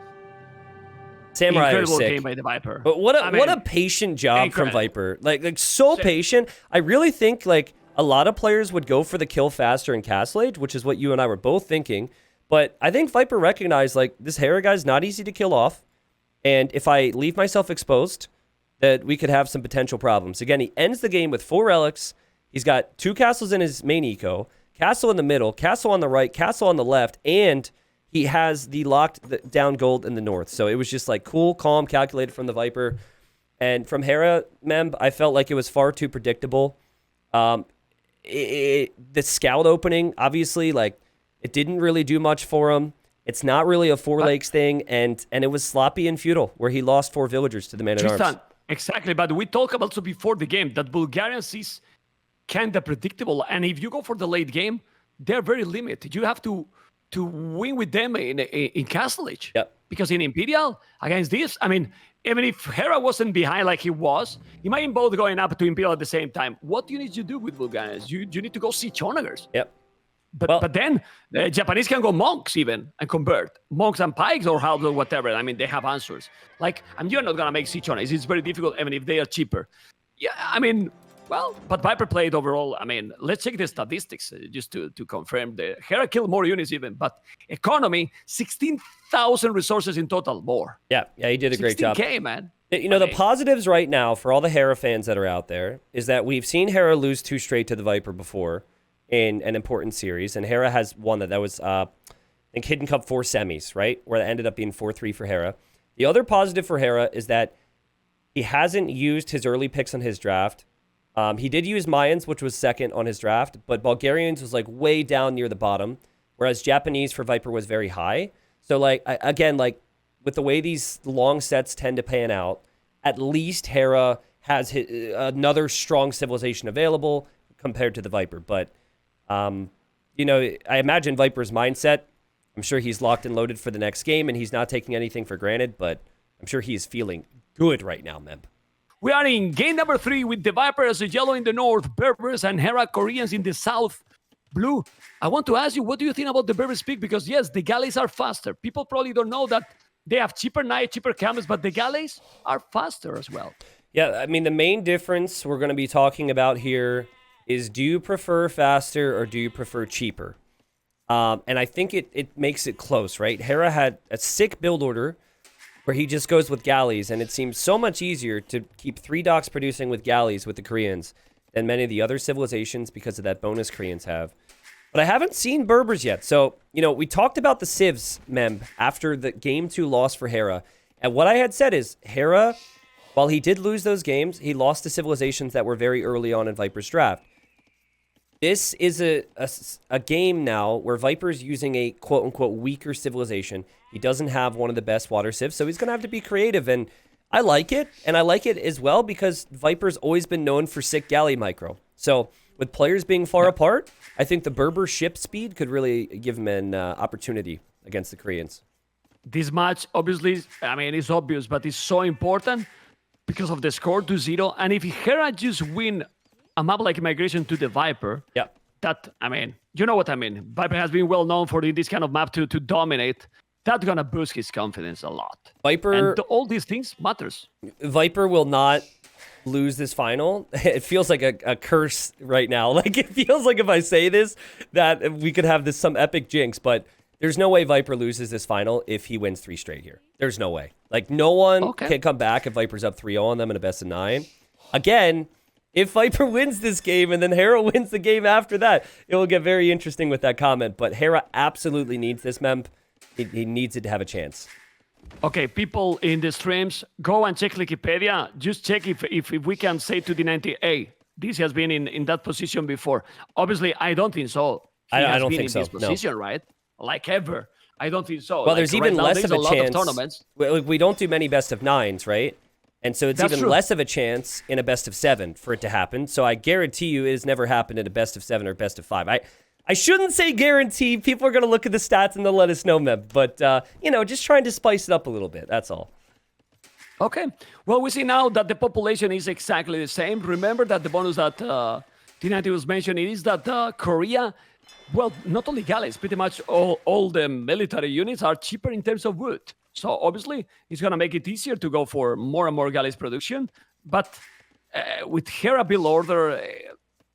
Samurai Incredible are sick. game by the Viper. But what a patient job from Viper. Like so patient. I really think like a lot of players would go for the kill faster in Castle Age, which is what you and I were both thinking. But I think Viper recognized, like, this Hera guy's not easy to kill off. And if I leave myself exposed, that we could have some potential problems. Again, he ends the game with 4 relics. He's got 2 castles in his main eco, castle in the middle, castle on the right, castle on the left, and he has the locked down gold in the north. So it was just like cool, calm, calculated from the Viper. And from Hera, Mem, I felt like it was far too predictable. The scout opening, obviously, like, it didn't really do much for him. It's not really a 4 lakes thing, and it was sloppy and futile, where he lost 4 villagers to the man-at-arms. Exactly, but we talked about also before the game that Bulgarians is kind of predictable, and if you go for the late game, they're very limited. You have to win with them in Castle Age. Yep. Because in Imperial, against this, I mean, even if Hera wasn't behind like he was, you might both going up to Imperial at the same time. What do you need to do with Bulgarians? You need to go see Chonagers. Yep. But then the Japanese can go monks even and convert. Monks and pikes or halves or whatever. I mean, they have answers. Like, you're not going to make Sichonas. It's very difficult even if they are cheaper. Yeah, I mean, well, but Viper played overall. I mean, let's check the statistics just to confirm. The Hera killed more units even, but economy, 16,000 resources in total more. Yeah, he did a great job. 16K, man. You know, the positives right now for all the Hera fans that are out there is that we've seen Hera lose 2 straight to the Viper before in an important series, and Hera has won that. That was, I think, Hidden Cup 4 semis, right? Where that ended up being 4-3 for Hera. The other positive for Hera is that he hasn't used his early picks on his draft. He did use Mayans, which was second on his draft, but Bulgarians was like way down near the bottom, whereas Japanese for Viper was very high. So like, again, like with the way these long sets tend to pan out, at least Hera has another strong civilization available compared to the Viper. But, you know, I imagine Viper's mindset, I'm sure he's locked and loaded for the next game and he's not taking anything for granted, but I'm sure he is feeling good right now, Mem. We are in game number 3 with the Viper as a yellow in the north, Berbers and Hera Koreans in the south. Blue, I want to ask you, what do you think about the Berbers pick? Because yes, the galleys are faster. People probably don't know that they have cheaper knights, cheaper camels, but the galleys are faster as well. Yeah, I mean, the main difference we're going to be talking about here is, do you prefer faster or do you prefer cheaper? And I think it makes it close, right? Hera had a sick build order where he just goes with galleys, and it seems so much easier to keep 3 docks producing with galleys with the Koreans than many of the other civilizations because of that bonus Koreans have. But I haven't seen Berbers yet. So, we talked about the civs, Mem, after the game 2 loss for Hera. And what I had said is, Hera, while he did lose those games, he lost to civilizations that were very early on in Viper's draft. This is a game now where Viper's using a quote-unquote weaker civilization. He doesn't have one of the best water civs, so he's going to have to be creative. And I like it, and I like it as well because Viper's always been known for sick galley micro. So with players being far apart, I think the Berber ship speed could really give him an opportunity against the Koreans. This match, obviously, I mean, it's obvious, but it's so important because of the score 2-0. And if Hera just win a map like Migration to the Viper, yeah, that, I mean, you know what I mean. Viper has been well known for this kind of map to dominate. That's going to boost his confidence a lot. Viper, and all these things matters. Viper will not lose this final. It feels like a curse right now. Like, it feels like if I say this, that we could have some epic jinx, but there's no way Viper loses this final if he wins 3 straight here. There's no way. Like, no one can come back if Viper's up 3-0 on them in a best of 9. Again, if Viper wins this game and then Hera wins the game after that, it will get very interesting with that comment. But Hera absolutely needs this, Mem. He needs it to have a chance. Okay, people in the streams, go and check Wikipedia. Just check if we can say to the 90A. This has been in that position before. Obviously, I don't think so. I don't think so. This position, right? Like ever. I don't think so. Well, like, there's even less of a chance. Of tournaments. We don't do many best of 9s, right? And so it's That's even true. less of a chance in a best of 7 for it to happen. So I guarantee you it has never happened in a best of 7 or best of 5. I shouldn't say guarantee. People are going to look at the stats and they'll let us know, Mem. But, just trying to spice it up a little bit. That's all. Okay. Well, we see now that the population is exactly the same. Remember that the bonus that T90 was mentioning is that Korea, well, not only galleys, pretty much all the military units are cheaper in terms of wood. So obviously, it's going to make it easier to go for more and more galleys production. But with Hera build order,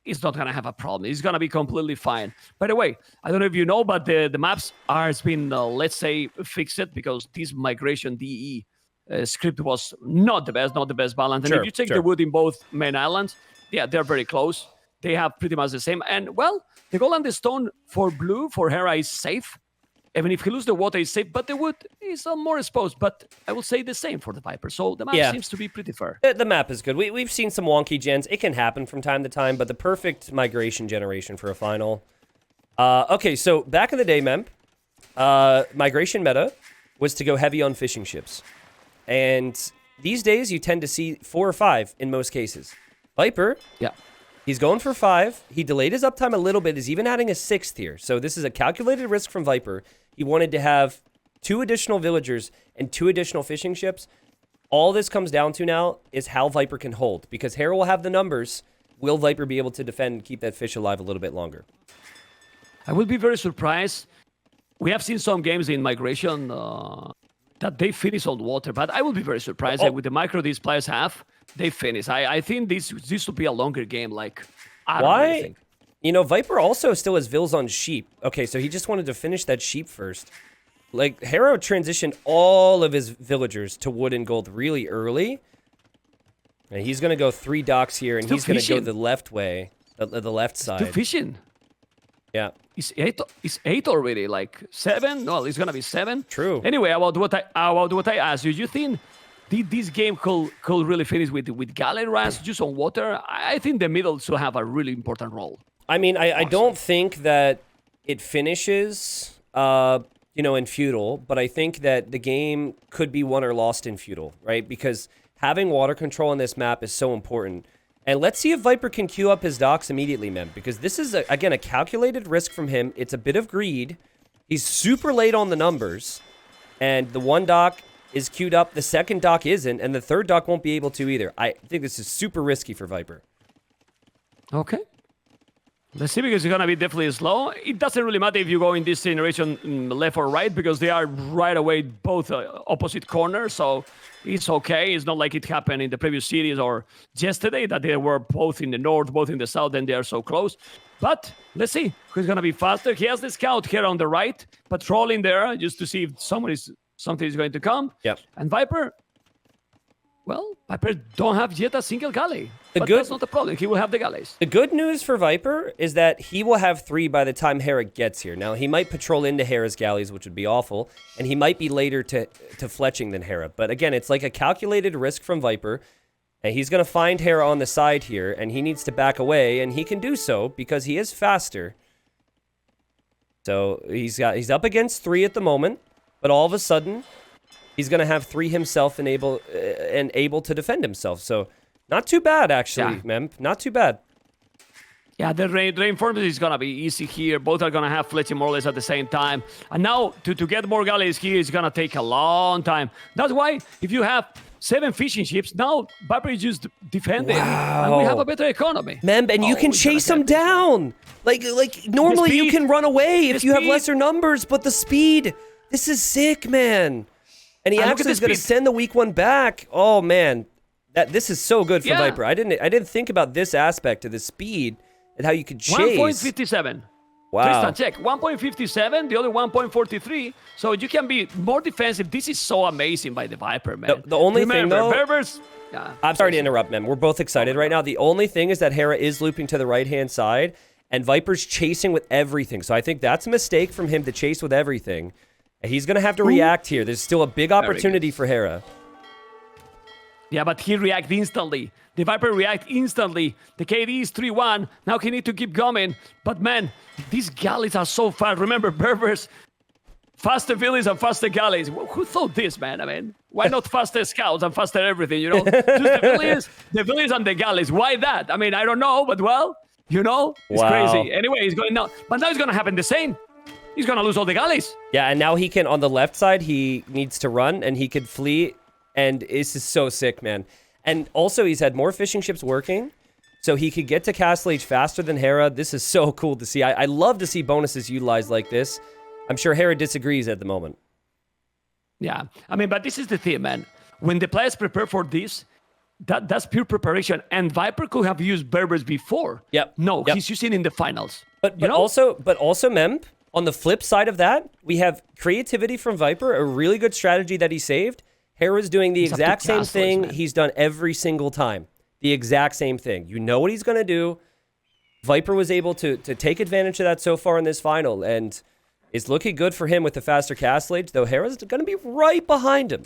it's not going to have a problem. It's going to be completely fine. By the way, I don't know if you know, but the maps has been, let's say, fixed because this migration DE script was not the best balance. And if you check the wood in both main islands, yeah, they're very close. They have pretty much the same. And, well, the gold and the stone for blue, for Hera, is safe. Even if he loses the water, is safe, but the wood is more exposed. But I will say the same for the Viper. So the map seems to be pretty fair. The map is good. We've seen some wonky gens. It can happen from time to time, but the perfect migration generation for a final. Okay, so back in the day, Mem, migration meta was to go heavy on fishing ships. And these days, you tend to see 4 or 5 in most cases. Viper, he's going for 5. He delayed his uptime a little bit. He's even adding a 6th here. So this is a calculated risk from Viper. He wanted to have 2 additional villagers and 2 additional fishing ships. All this comes down to now is how Viper can hold. Because Hera will have the numbers. Will Viper be able to defend and keep that fish alive a little bit longer? I will be very surprised. We have seen some games in migration that they finish on water. But I will be very surprised that with the micro these players have, they finish. I think this will be a longer game. Like, I don't really think. Viper also still has vills on sheep. Okay, so he just wanted to finish that sheep first. Like, Hera transitioned all of his villagers to wood and gold really early. And he's going to go 3 docks here, and he's going to go the left way, the left side. Still fishing. Yeah. It's 8 already, like 7? No, it's going to be 7. True. Anyway, about what I asked you, you think this game could really finish with galley runs just on water? I think the middle should have a really important role. I mean, I don't think that it finishes, in feudal, but I think that the game could be won or lost in feudal, right? Because having water control on this map is so important. And let's see if Viper can queue up his docks immediately, Mem, because this is, again, a calculated risk from him. It's a bit of greed. He's super late on the numbers, and the 1 dock is queued up, the 2nd dock isn't, and the 3rd dock won't be able to either. I think this is super risky for Viper. Okay. Let's see, because it's going to be definitely slow. It doesn't really matter if you go in this generation left or right, because they are right away both opposite corners, so it's okay. It's not like it happened in the previous series or yesterday that they were both in the north, both in the south, and they are so close. But let's see who's going to be faster. He has the scout here on the right, patrolling there just to see if something is going to come. Yep. And Viper, Well, Viper don't have yet a single galley. But good- that's not the problem. He will have the galleys. The good news for Viper is that he will have 3 by the time Hera gets here. Now, he might patrol into Hera's galleys, which would be awful, and he might be later to fletching than Hera. But again, it's like a calculated risk from Viper, and he's going to find Hera on the side here, and he needs to back away, and he can do so because he is faster. So he's up against 3 at the moment, but all of a sudden, he's going to have 3 himself and able to defend himself. So not too bad, actually, Mem. Not too bad. Yeah, the reinforcement is going to be easy here. Both are going to have fletching more or less at the same time. And now, to get more galleys here is going to take a long time. That's why, if you have 7 fishing ships, now Viper is just defending. Wow. And we have a better economy. Mem, and you can chase them down. Like normally you can run away if you have lesser numbers, but the speed, this is sick, man. And he actually is going to send the weak one back. Oh, man. This is so good for Viper. I didn't think about this aspect of the speed and how you could chase. 1.57. Wow. Tristan, check. 1.57, the other 1.43. So you can be more defensive. This is so amazing by the Viper, man. The only thing, though... Berbers, I'm sorry to interrupt, man. We're both excited right now. The only thing is that Hera is looping to the right-hand side, and Viper's chasing with everything. So I think that's a mistake from him to chase with everything. And he's going to have to react here. There's still a big opportunity for Hera. Yeah, but he reacts instantly. The Viper reacts instantly. The KD is 3-1. Now he needs to keep going. But man, these galleys are so fast. Remember, Berbers, faster villains and faster galleys. Who thought this, man? I mean, why not faster scouts and faster everything, you know? Just the villains and the galleys. Why that? I mean, I don't know, but well, you know, it's crazy. Anyway, he's going now. But now it's going to happen the same. He's going to lose all the galleys. Yeah, and now he can, on the left side, he needs to run, and he could flee. And this is so sick, man. And also, he's had more fishing ships working, so he could get to Castle Age faster than Hera. This is so cool to see. I love to see bonuses utilized like this. I'm sure Hera disagrees at the moment. Yeah, I mean, but this is the thing, man. When the players prepare for this, that's pure preparation. And Viper could have used Berbers before. Yep. No, he's using in the finals. But also, Mem, on the flip side of that, we have creativity from Viper, a really good strategy that he saved. Hera's doing the exact same thing he's done every single time. The exact same thing. You know what he's going to do. Viper was able to take advantage of that so far in this final, and it's looking good for him with the faster Castle Age, though Hera's going to be right behind him.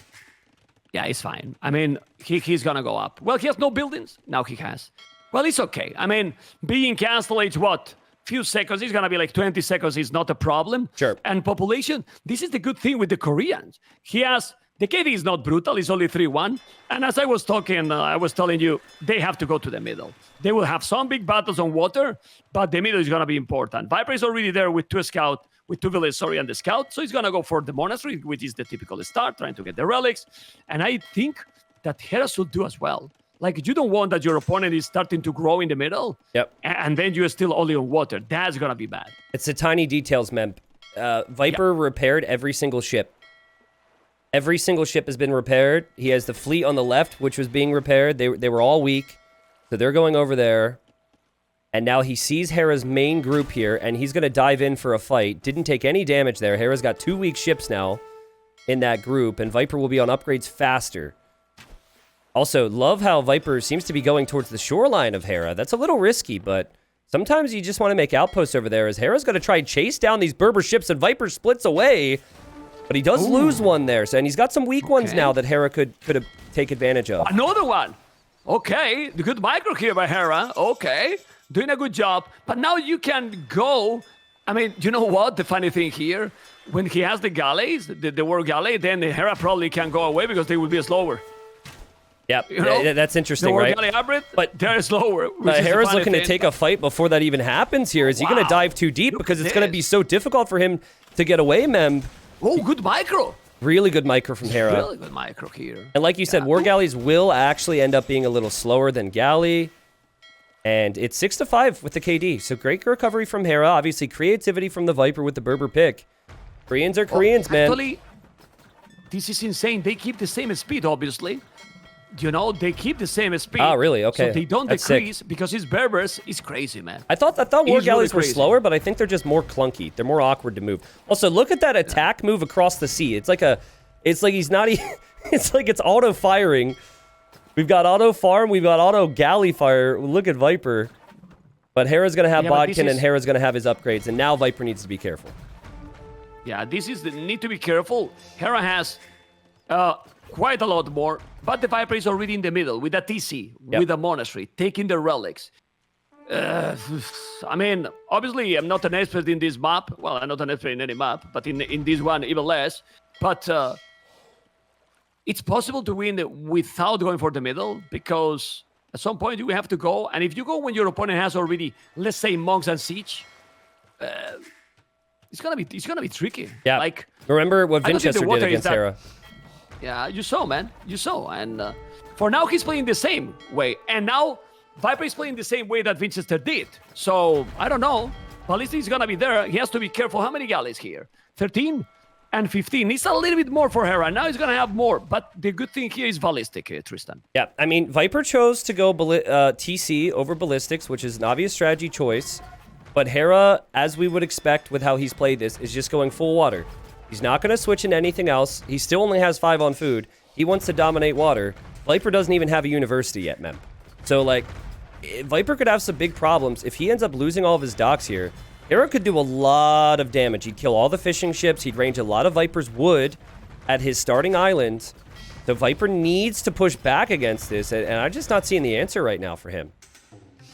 Yeah, he's fine. I mean, he's going to go up. Well, he has no buildings. Now he has. Well, it's okay. I mean, being Castle Age, what? Few seconds. It's going to be like 20 seconds. Is not a problem. Sure. And population, this is the good thing with the Koreans. He has... The KD is not brutal. It's only 3-1. And as I was talking, I was telling you, they have to go to the middle. They will have some big battles on water, but the middle is going to be important. Viper is already there with 2 scouts, with 2 villages, and the scout. So he's going to go for the monastery, which is the typical start, trying to get the relics. And I think that Hera should do as well. Like, you don't want that your opponent is starting to grow in the middle. Yep. And then you're still only on water. That's going to be bad. It's the tiny details, Mem. Viper repaired every single ship. Every single ship has been repaired. He has the fleet on the left, which was being repaired. They were all weak, so they're going over there. And now he sees Hera's main group here, and he's going to dive in for a fight. Didn't take any damage there. Hera's got 2 weak ships now in that group, and Viper will be on upgrades faster. Also, love how Viper seems to be going towards the shoreline of Hera. That's a little risky, but sometimes you just want to make outposts over there, as Hera's going to try and chase down these Berber ships, and Viper splits away. But he does lose one there, and he's got some weak ones now that Hera could take advantage of. Another one. Okay, the good micro here by Hera. Okay, doing a good job. But now you can go. I mean, you know what? The funny thing here, when he has the galleys, the war galley, then the Hera probably can go away because they will be slower. Yep, You know? that's interesting, the war right? galley hybrid, but they're slower. Hera's looking to take a fight before that even happens here. Is he going to dive too deep? Because it's going to be so difficult for him to get away, Mem. Oh, good micro. Really good micro from Hera. Really good micro here. And like you said, war galleys will actually end up being a little slower than galley. And it's 6-5 with the KD. So great recovery from Hera. Obviously, creativity from the Viper with the Berber pick. Koreans are Koreans, man. Actually, this is insane. They keep the same speed, obviously. You know, they keep the same speed. Oh, really? Okay. So they don't That's decrease sick. because his Berbers is crazy, man. I thought war He's galleys really were crazy. slower, but I think they're just more clunky. They're more awkward to move. Also, look at that attack move across the sea. It's like he's not. It's like it's auto firing. We've got auto farm. We've got auto galley fire. Look at Viper. But Hera's going to have Bodkin, and Hera's going to have his upgrades. And now Viper needs to be careful. Yeah, this is the need to be careful. Hera has quite a lot more. But the Viper is already in the middle with a TC, with a Monastery, taking the relics. I mean, obviously, I'm not an expert in this map. Well, I'm not an expert in any map, but in this one, even less. But it's possible to win without going for the middle, because at some point you have to go. And if you go when your opponent has already, let's say, monks and siege, it's gonna be tricky. Yeah. Like, remember what Winchester did against Hera. Yeah, you saw, man. You saw. And for now, he's playing the same way. And now, Viper is playing the same way that Winchester did. So, I don't know. Ballistic is going to be there. He has to be careful. How many galleys here? 13 and 15. It's a little bit more for Hera. Now he's going to have more. But the good thing here is Ballistic, Tristan. Yeah, I mean, Viper chose to go TC over Ballistics, which is an obvious strategy choice. But Hera, as we would expect with how he's played this, is just going full water. He's not going to switch into anything else. He still only has 5 on food. He wants to dominate water. Viper doesn't even have a university yet, Mem. So, like, Viper could have some big problems. If he ends up losing all of his docks here, Hera could do a lot of damage. He'd kill all the fishing ships. He'd range a lot of Viper's wood at his starting island. So Viper needs to push back against this, and I'm just not seeing the answer right now for him.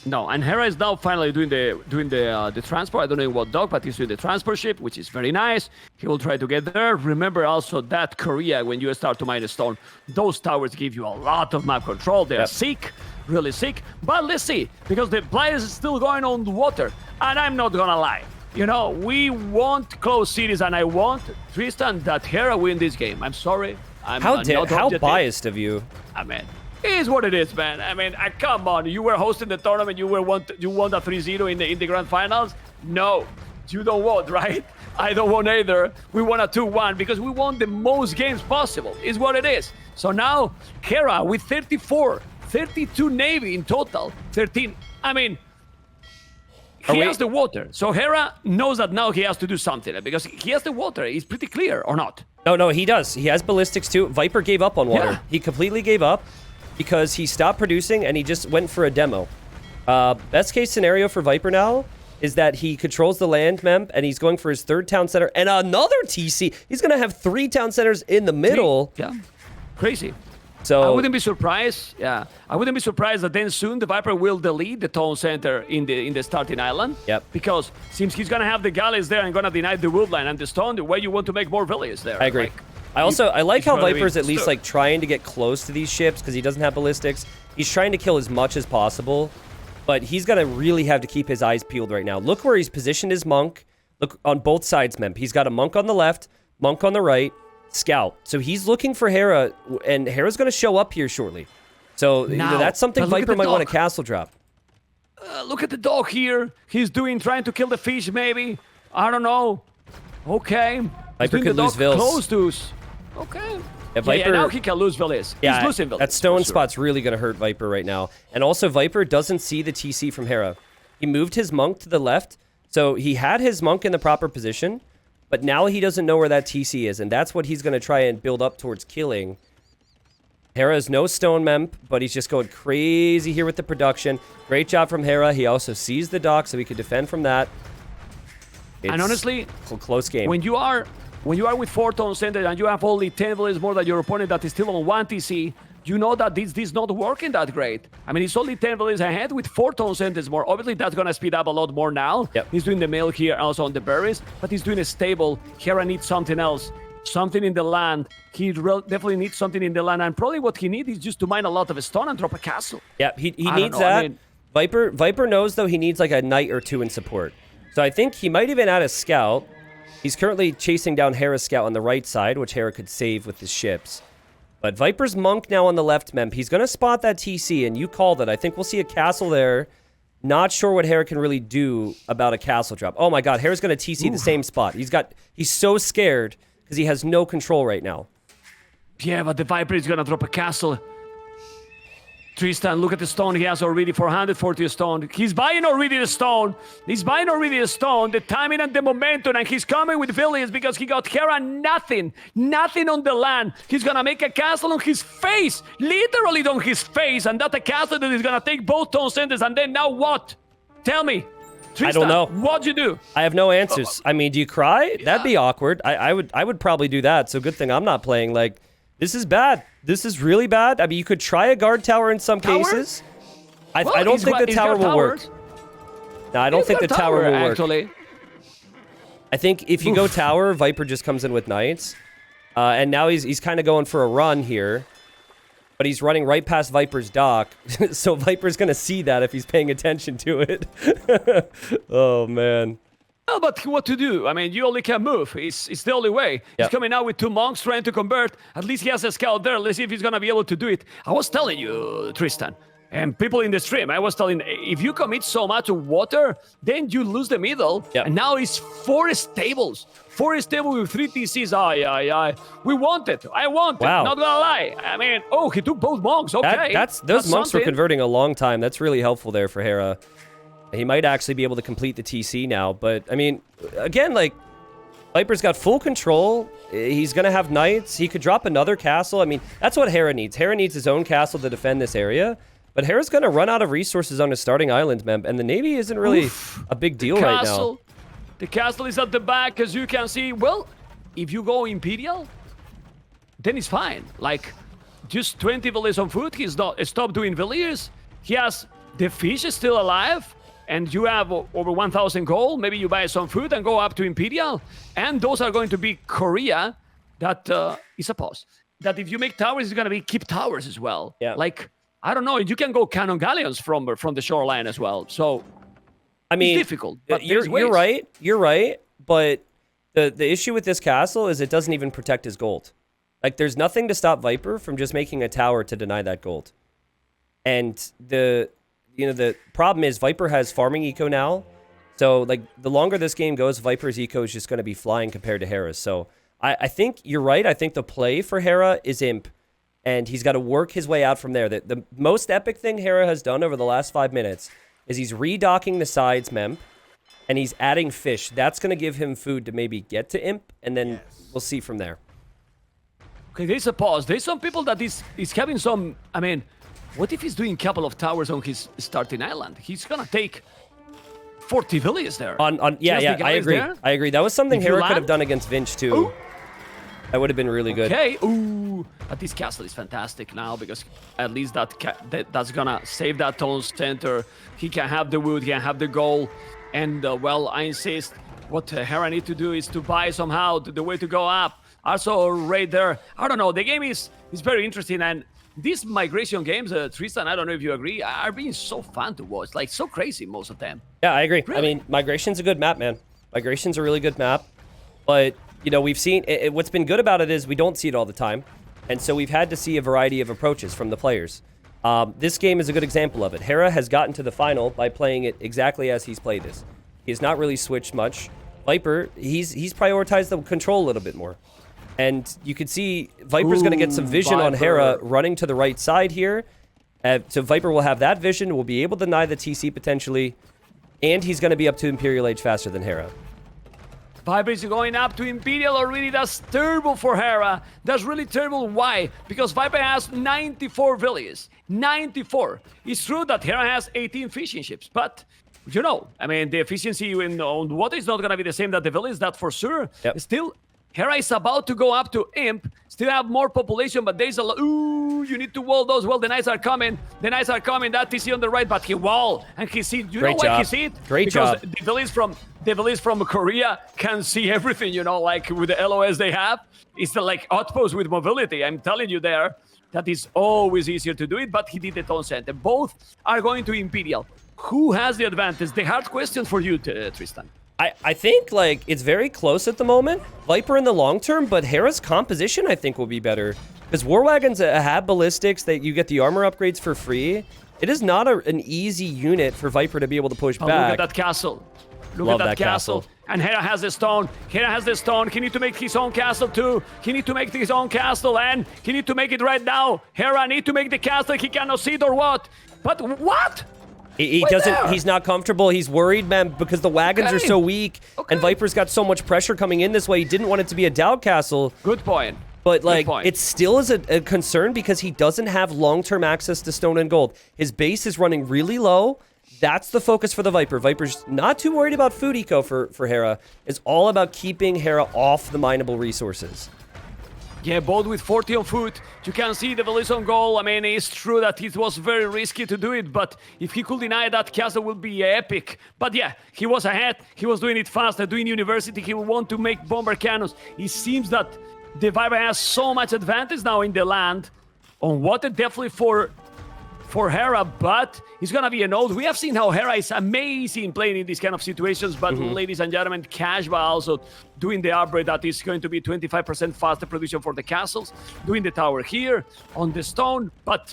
No, and Hera is now finally doing the transport. I don't know in what dock, but he's doing the transport ship, which is very nice. He will try to get there. Remember also that Korea, when you start to mine a stone, those towers give you a lot of map control. They're sick, really sick. But let's see, because the players is still going on the water, and I'm not gonna lie. You know, we want close cities, and I want, Tristan, that Hera win this game. I'm sorry. How biased of you. I mean, it is what it is, man. I mean, come on. You were hosting the tournament. You won the 3-0 in the grand finals. No, you don't want, right? I don't want either. We won a 2-1 because we won the most games possible. Is what it is. So now, Hera with 34, 32 Navy in total, 13. I mean, he has the water. So Hera knows that now he has to do something because he has the water. It's pretty clear, or not? No, he does. He has ballistics too. Viper gave up on water. Yeah. He completely gave up because he stopped producing and he just went for a demo. Best case scenario for Viper now is that he controls the land, Mem, and he's going for his 3rd town center and another TC. He's going to have 3 town centers in the middle. Yeah, crazy. So I wouldn't be surprised. Yeah, I wouldn't be surprised that then soon the Viper will delete the town center in the starting island. Yep. Because since he's gonna have the galleys there and gonna deny the woodline and the stone, the way you want to make more villages there. I agree. Like, I like how Viper's at least sure. like trying to get close to these ships because he doesn't have ballistics. He's trying to kill as much as possible, but he's gonna really have to keep his eyes peeled right now. Look where he's positioned his monk. Look on both sides, Mem. He's got a monk on the left, monk on the right. Scout. So he's looking for Hera, and Hera's going to show up here shortly. So that's something Viper might want to castle drop. Look at the dog here. He's trying to kill the fish, maybe. I don't know. Okay. Viper could lose Vils. Close to us. Okay. Yeah, Viper, now he can lose Vils. Yeah, he's losing Vils. That stone spot's really going to hurt Viper right now. And also, Viper doesn't see the TC from Hera. He moved his monk to the left, so he had his monk in the proper position. But now he doesn't know where that TC is, and that's what he's going to try and build up towards killing. Hera has no stone memp, but he's just going crazy here with the production. Great job from Hera. He also sees the dock, so he could defend from that. And honestly, close game. When you are with 4 town centers and you have only 10 villages more than your opponent that is still on 1 TC, you know that this not working that great. I mean, he's only 10 villages ahead with 4 town centers more. Obviously, that's going to speed up a lot more now. Yep. He's doing the mill here also on the berries, but he's doing a stable. Hera needs something else. Something in the land. He definitely needs something in the land, and probably what he needs is just to mine a lot of stone and drop a castle. Yeah, he needs that. I mean, Viper knows, though, he needs like a knight or 2 in support. So I think he might even add a scout. He's currently chasing down Hera's scout on the right side, which Hera could save with his ships. But Viper's monk now on the left, Memp. He's going to spot that TC, and you called it. I think we'll see a castle there. Not sure what Hera can really do about a castle drop. Oh my god, Hera's going to TC the same spot. He's so scared because he has no control right now. Yeah, but the Viper is going to drop a castle. Tristan, look at the stone. He has already 440 stone. He's buying already the stone. He's buying already the stone. The timing and the momentum. And he's coming with villains because he got Hera nothing. Nothing on the land. He's going to make a castle on his face. Literally on his face. And that's a castle that is going to take both tone centers. And then now what? Tell me. Tristan, I don't know. What'd you do? I have no answers. I mean, do you cry? Yeah. That'd be awkward. I would probably do that. So good thing I'm not playing. Like, this is bad. This is really bad. I mean, you could try a guard tower in some cases. I don't think the tower will work. No, I don't think the tower will work. Actually. I think if you go tower, Viper just comes in with knights. And now he's kind of going for a run here. But he's running right past Viper's dock. So Viper's going to see that if he's paying attention to it. Oh, man. No, but what to do? I mean, you only can move. It's the only way. Yep. He's coming out with 2 monks trying to convert. At least he has a scout there. Let's see if he's going to be able to do it. I was telling you, Tristan, and people in the stream, I was telling, if you commit so much to water, then you lose the middle. Yep. And now it's 4 stables. 4 stables with 3 TCs. Aye. We want it. I want it. Not going to lie. I mean, he took both monks. Okay. Those monks were converting a long time. That's really helpful there for Hera. He might actually be able to complete the TC now. But, I mean, again, like, Viper's got full control. He's going to have knights. He could drop another castle. I mean, that's what Hera needs. Hera needs his own castle to defend this area. But Hera's going to run out of resources on his starting island, man. And the Navy isn't really a big deal right now. The castle is at the back, as you can see. Well, if you go Imperial, then it's fine. Like, just 20 villages on foot. He's not stopped doing villages. He has the fish is still alive. And you have over 1,000 gold. Maybe you buy some food and go up to Imperial. And those are going to be Korea. That is a pause. That if you make towers, it's going to be keep towers as well. Yeah. Like, I don't know. You can go cannon galleons from the shoreline as well. So, I mean, it's difficult. But you're right. You're right. But the issue with this castle is it doesn't even protect his gold. Like, there's nothing to stop Viper from just making a tower to deny that gold. And the problem is Viper has farming eco now. So, like, the longer this game goes, Viper's eco is just going to be flying compared to Hera's. So, I think you're right. I think the play for Hera is Imp. And he's got to work his way out from there. The most epic thing Hera has done over the last 5 minutes is he's redocking the sides, Memp. And he's adding fish. That's going to give him food to maybe get to Imp. And then we'll see from there. Okay, there's a pause. There's some people that is having some... I mean... What if he's doing a couple of towers on his starting island? He's gonna take 40 villages there. Yeah, I agree. There. I agree. That was something Hera could have done against Vinch too. Ooh. That would have been really good. Okay. Ooh, but this castle is fantastic now because at least that's gonna save that tone center. He can have the wood. He can have the gold. And well, I insist. What Hera need to do is to buy somehow the way to go up. Also, right there. I don't know. The game is very interesting and. These migration games, Tristan, I don't know if you agree, are being so fun to watch. Like, so crazy, most of them. Yeah, I agree. Really? I mean, Migration's a good map, man. Migration's a really good map. But, you know, we've seen... what's been good about it is we don't see it all the time. And so we've had to see a variety of approaches from the players. This game is a good example of it. Hera has gotten to the final by playing it exactly as he's played this. He has not really switched much. Viper, he's prioritized the control a little bit more. And you can see Viper's going to get some vision on Hera running to the right side here. So Viper will have that vision, will be able to deny the TC potentially, and he's going to be up to Imperial Age faster than Hera. Viper is going up to Imperial already. That's terrible for Hera. That's really terrible. Why? Because Viper has 94 villages. 94. It's true that Hera has 18 fishing ships, but... You know, I mean, the efficiency on water is not going to be the same that the village, that for sure. Yep. Still... Hera is about to go up to Imp, still have more population, but there's a lot. Ooh, you need to wall those. Well, the knights are coming. The knights are coming. That TC on the right, but he wall and he see. You know why he see it? Great job. Because the village from Korea can see everything. You know, like with the LOS they have, it's like outpost with mobility. I'm telling you there, that is always easier to do it. But he did the tone center. Both are going to Imperial. Who has the advantage? The hard question for you, Tristan. I think, like, it's very close at the moment. Viper in the long term, but Hera's composition, I think, will be better. Because War Wagons have ballistics, that you get the armor upgrades for free. It is not an easy unit for Viper to be able to push back. Look at that castle. Look Love at that that castle. castle. And Hera has the stone. Hera has the stone. He need to make his own castle too. He need to make his own castle, and he need to make it right now. Hera need to make the castle. He cannot see it or what? But what? He Wait doesn't. there. He's not comfortable. He's worried, man, because the wagons are Okay. so weak, Okay. and Viper's got so much pressure coming in this way. He didn't want it to be a doubt castle, Good point. but Good like point. it still is a concern because he doesn't have long-term access to stone and gold. His base is running really low. That's the focus for the Viper. Viper's not too worried about food eco for Hera. It's all about keeping Hera off the mineable resources. Yeah, both with 40 on foot. You can see the Velis on goal. I mean, it's true that it was very risky to do it, but if he could deny that castle would be epic. But yeah, he was ahead. He was doing it fast. Doing university. He would want to make bomber cannons. It seems that the Viper has so much advantage now in the land. On water, definitely for Hera, but he's gonna be a node. We have seen how Hera is amazing playing in these kind of situations, but ladies and gentlemen, Kashba also doing the upgrade that is going to be 25% faster production for the castles, doing the tower here on the stone, but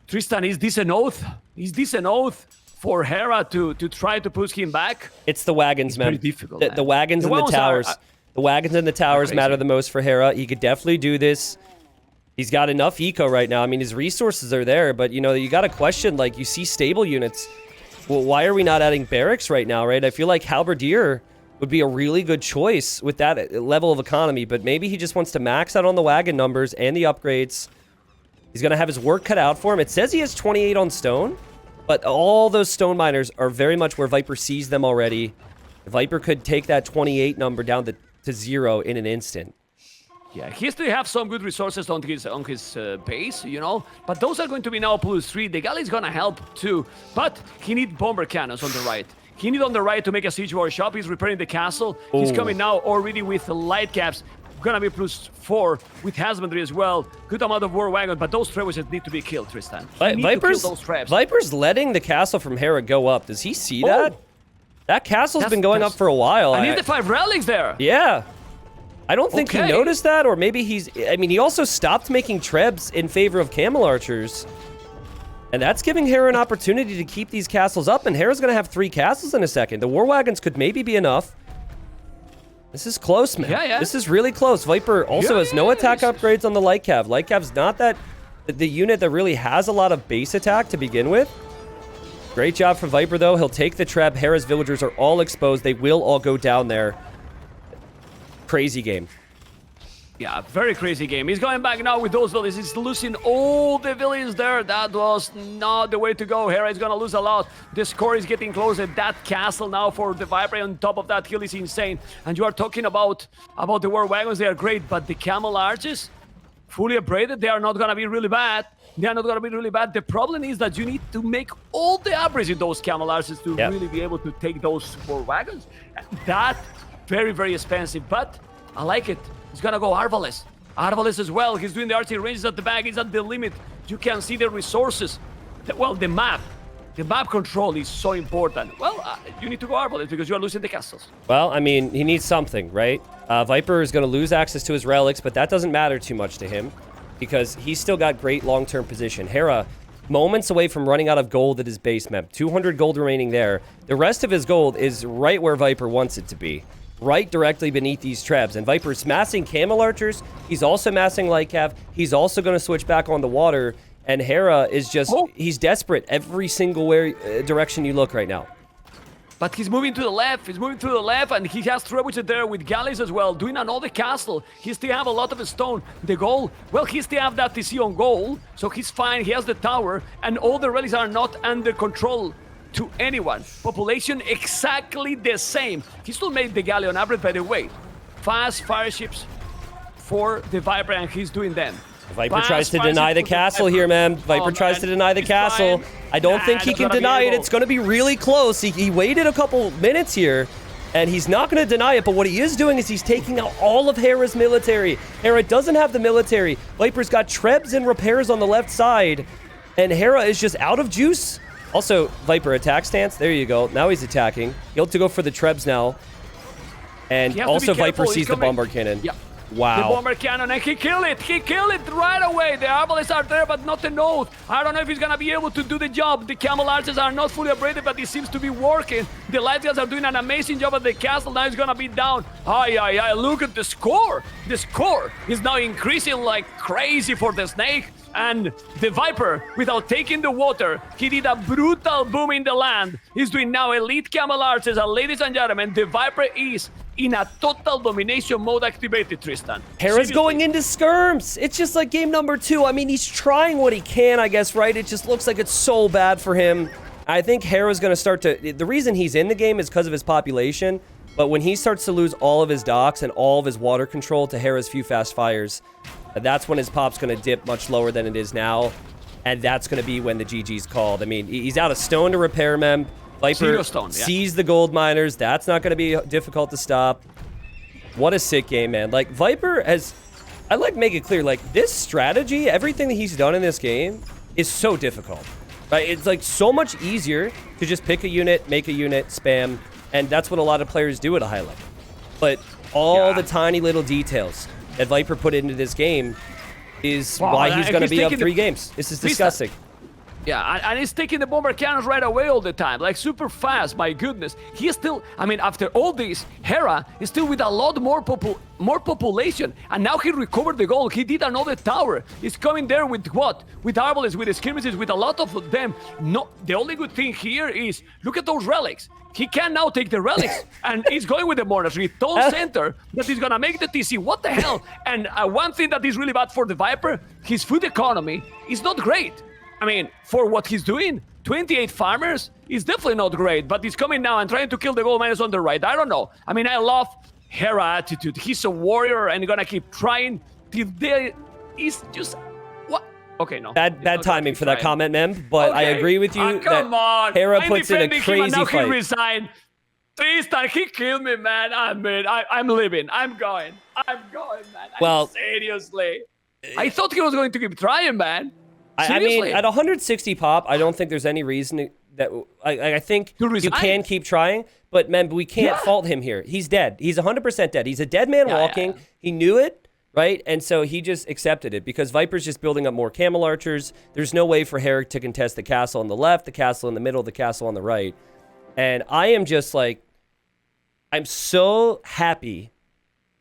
Tristan, is this an oath? Is this an oath for Hera to try to push him back? It's the wagons, man. pretty difficult, The man. wagons The and the wagons are- towers. The wagons and the towers crazy. matter the most for Hera. He could definitely do this. He's got enough eco right now. I mean, his resources are there, but you know, you got to question, like, you see stable units. Well, why are we not adding barracks right now, right? I feel like Halberdier would be a really good choice with that level of economy, but maybe he just wants to max out on the wagon numbers and the upgrades. He's going to have his work cut out for him. It says he has 28 on stone, but all those stone miners are very much where Viper sees them already. Viper could take that 28 number down to 0 in an instant. Yeah, he still have some good resources on his base, you know, but those are going to be now +3. The galley is gonna help too, but he need bomber cannons on the right. He need on the right to make a siege war shop. He's repairing the castle. He's coming now already with light caps. Gonna be +4 with husbandry as well. Good amount of war wagon, but those trebuchets need to be killed, Tristan. He need to kill those traps. Viper's letting the castle from Hera go up. Does he see that? That castle's been going up for a while. I need the 5 relics there. Yeah. I don't think he Okay. noticed that, or maybe I mean, he also stopped making trebs in favor of camel archers. And that's giving Hera an opportunity to keep these castles up, and Hera's going to have 3 castles in a second. The war wagons could maybe be enough. This is close, man. Yeah. This is really close. Viper also has no attack upgrades on the Light Cav. Light Cav's not the unit that really has a lot of base attack to begin with. Great job from Viper, though. He'll take the trap. Hera's villagers are all exposed. They will all go down there. Crazy game. Yeah, very crazy game. He's going back now with those villains. He's losing all the villains there. That was not the way to go. Hera is going to lose a lot. The score is getting closer. That castle now for the Viper on top of that hill is insane. And you are talking about the war wagons. They are great, but the camel arches, fully upgraded, they are not going to be really bad. They are not going to be really bad. The problem is that you need to make all the upgrades in those camel arches to really be able to take those war wagons. That very, very expensive, but I like it. He's gonna go Arbalest. Arbalest as well. He's doing the archery ranges at the back. He's at the limit. You can see the resources. The map. The map control is so important. Well, you need to go Arbalest because you are losing the castles. Well, I mean, he needs something, right? Viper is going to lose access to his relics, but that doesn't matter too much to him because he's still got great long-term position. Hera, moments away from running out of gold at his base map. 200 gold remaining there. The rest of his gold is right where Viper wants it to be. Right directly beneath these trebs. And Viper's massing camel archers. He's also massing light cav. He's also going to switch back on the water. And Hera is just, he's desperate every single direction you look right now. But he's moving to the left. He's moving to the left, and he has trebuchet there with galleys as well, doing another castle. He still have a lot of stone. The goal, well, he still have that TC on goal, so he's fine. He has the tower, and all the relics are not under control to anyone. Population exactly the same. He still made the galley on average, by the way. Fast fire ships for the Viper, and he's doing them. Viper tries to deny the castle here, man. Viper tries to deny the castle. fine. I don't think he can deny it. It's going to be really close. He waited a couple minutes here, and he's not going to deny it. But what he is doing is he's taking out all of Hera's military. Hera doesn't have the military. Viper's got trebs and repairs on the left side, and Hera is just out of juice. Also, Viper attack stance. There you go. Now he's attacking. He'll have to go for the trebs now. And also Viper sees the bombard cannon. Yeah. Wow. The bomber cannon, and he killed it. He killed it right away. The arbalists are there, but not the node. I don't know if he's gonna be able to do the job. The camel archers are not fully upgraded, but it seems to be working. The light guys are doing an amazing job at the castle. Now it's gonna be down. Ay, look at the score. The score is now increasing like crazy for the snake. And the Viper, without taking the water, he did a brutal boom in the land. He's doing now elite camel archers. And ladies and gentlemen, the Viper is in a total domination mode activated, Tristan. Hera's Seriously. going into skirms. It's just like game number 2. I mean, he's trying what he can, I guess, right? It just looks like it's so bad for him. I think Hera's going to start to... The reason he's in the game is because of his population. But when he starts to lose all of his docks and all of his water control to Hera's few fast fires, that's when his pop's going to dip much lower than it is now. And that's going to be when the GG's called. I mean, he's out of stone to repair, Mem. Viper sees the gold miners. That's not going to be difficult to stop. What a sick game, man. Like, Viper has... I like make it clear, like, this strategy, everything that he's done in this game is so difficult. Right? It's, like, so much easier to just pick a unit, make a unit, spam, and that's what a lot of players do at a high level. But all the tiny little details that Viper put into this game is why he's going to be up 3 games. This is disgusting. Yeah, and he's taking the bomber cannons right away all the time, like super fast, my goodness. He is still, I mean, after all this, Hera is still with a lot more population, and now he recovered the gold. He did another tower. He's coming there with what? With arbalists, with skirmishes, with a lot of them. No, the only good thing here is, look at those relics. He can now take the relics, and he's going with the monastery, Toll Center, that is gonna make the TC. What the hell? And one thing that is really bad for the Viper, his food economy is not great. I mean, for what he's doing, 28 farmers is definitely not great, but he's coming now and trying to kill the gold miners on the right. I don't know. I mean, I love Hera attitude. He's a warrior and gonna keep trying till there is just... What? Okay, no. Bad timing for that comment, Mem, but okay. I agree with you come on. Hera puts in a crazy now fight. He resigned. Tristan, he killed me, man. I'm living. I'm going, man. Well, seriously. I thought he was going to keep trying, man. I mean, at 160 pop, I don't think there's any reason that... I think you can keep trying, but, man, we can't fault him here. He's dead. He's 100% dead. He's a dead man walking. Yeah. He knew it, right? And so he just accepted it because Viper's just building up more camel archers. There's no way for Hera to contest the castle on the left, the castle in the middle, the castle on the right. And I am just like... I'm so happy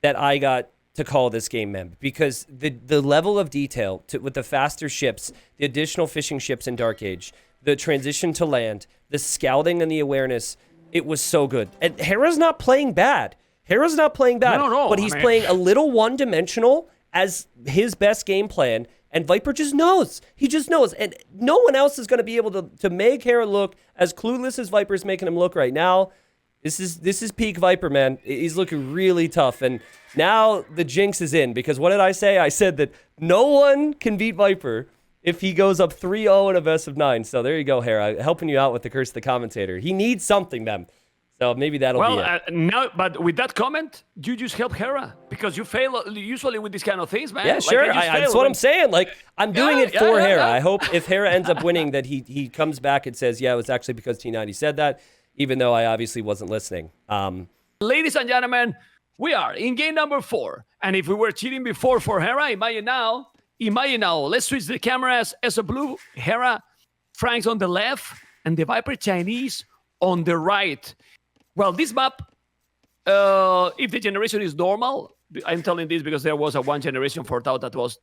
that I got to call this game, Mem, because the level of detail with the faster ships, the additional fishing ships in Dark Age, the transition to land, the scouting and the awareness, it was so good. And Hera's not playing bad. Hera's not playing bad, but he's playing a little one-dimensional as his best game plan, and Viper just knows. He just knows, and no one else is going to be able to make Hera look as clueless as Viper's making him look right now. This is peak Viper, man. He's looking really tough, and now the jinx is in, because what did I say? I said that no one can beat Viper if he goes up 3-0 in a best of 9. So there you go, Hera, helping you out with the curse of the commentator. He needs something, man. So maybe that'll be it. Now, but with that comment, you just help Hera, because you fail usually with these kind of things, man. Yeah, sure. That's what I'm saying. Like, I'm doing it for Hera. I hope if Hera ends up winning that he comes back and says, yeah, it was actually because T90 said that, even though I obviously wasn't listening. Ladies and gentlemen, we are in game number 4. And if we were cheating before for Hera, imagine now, let's switch the cameras. As a blue, Hera, Frank's on the left, and the Viper Chinese on the right. Well, this map, if the generation is normal, I'm telling this because there was a one generation for Tau that was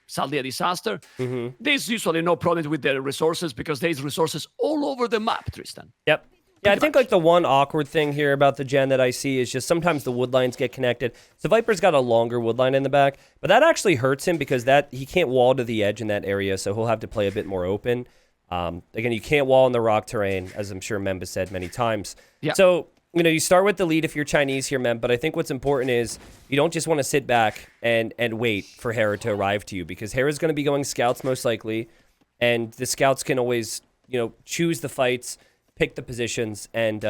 sadly a disaster. Mm-hmm. There's usually no problem with the resources because there's resources all over the map, Tristan. Yep. Yeah, I think like the one awkward thing here about the gen that I see is just sometimes the wood lines get connected. So Viper's got a longer wood line in the back, but that actually hurts him because he can't wall to the edge in that area, so he'll have to play a bit more open. Again, you can't wall in the rock terrain, as I'm sure Memba said many times. Yeah. So, you start with the lead if you're Chinese here, Mem, but I think what's important is you don't just want to sit back and wait for Hera to arrive to you, because Hera's going to be going scouts most likely, and the scouts can always, choose the fights, pick the positions, and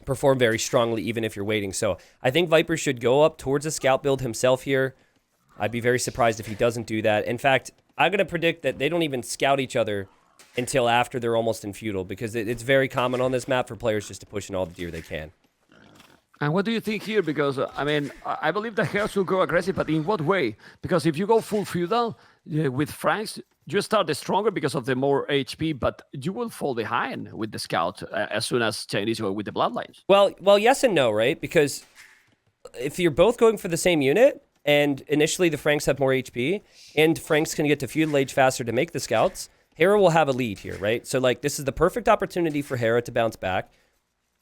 perform very strongly even if you're waiting. So I think Viper should go up towards a scout build himself here. I'd be very surprised if he doesn't do that. In fact, I'm going to predict that they don't even scout each other until after they're almost in feudal, because it's very common on this map for players just to push in all the gear they can. And what do you think here? Because I mean, I believe the Hera will go aggressive, but in what way? Because if you go full feudal with Franks, you start the stronger because of the more HP, but you will fall behind with the scout as soon as Chinese go with the bloodlines. Well, yes and no, right? Because if you're both going for the same unit, and initially the Franks have more HP, and Franks can get to feudal age faster to make the scouts, Hera will have a lead here, right? So like this is the perfect opportunity for Hera to bounce back.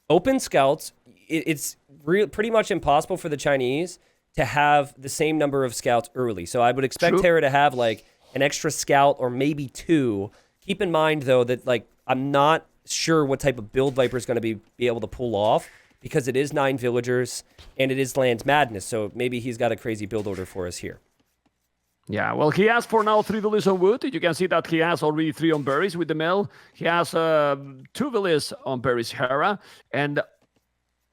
Open scouts, it's pretty much impossible for the Chinese to have the same number of scouts early. So I would expect Hera to have like an extra scout or maybe two. Keep in mind though that like I'm not sure what type of build Viper is going to be able to pull off because it is 9 villagers and it is Land's Madness. So maybe he's got a crazy build order for us here. Yeah, well, he has for now 3 villages on wood. You can see that he has already 3 on berries with the mill. He has 2 villages on berries Hera. And,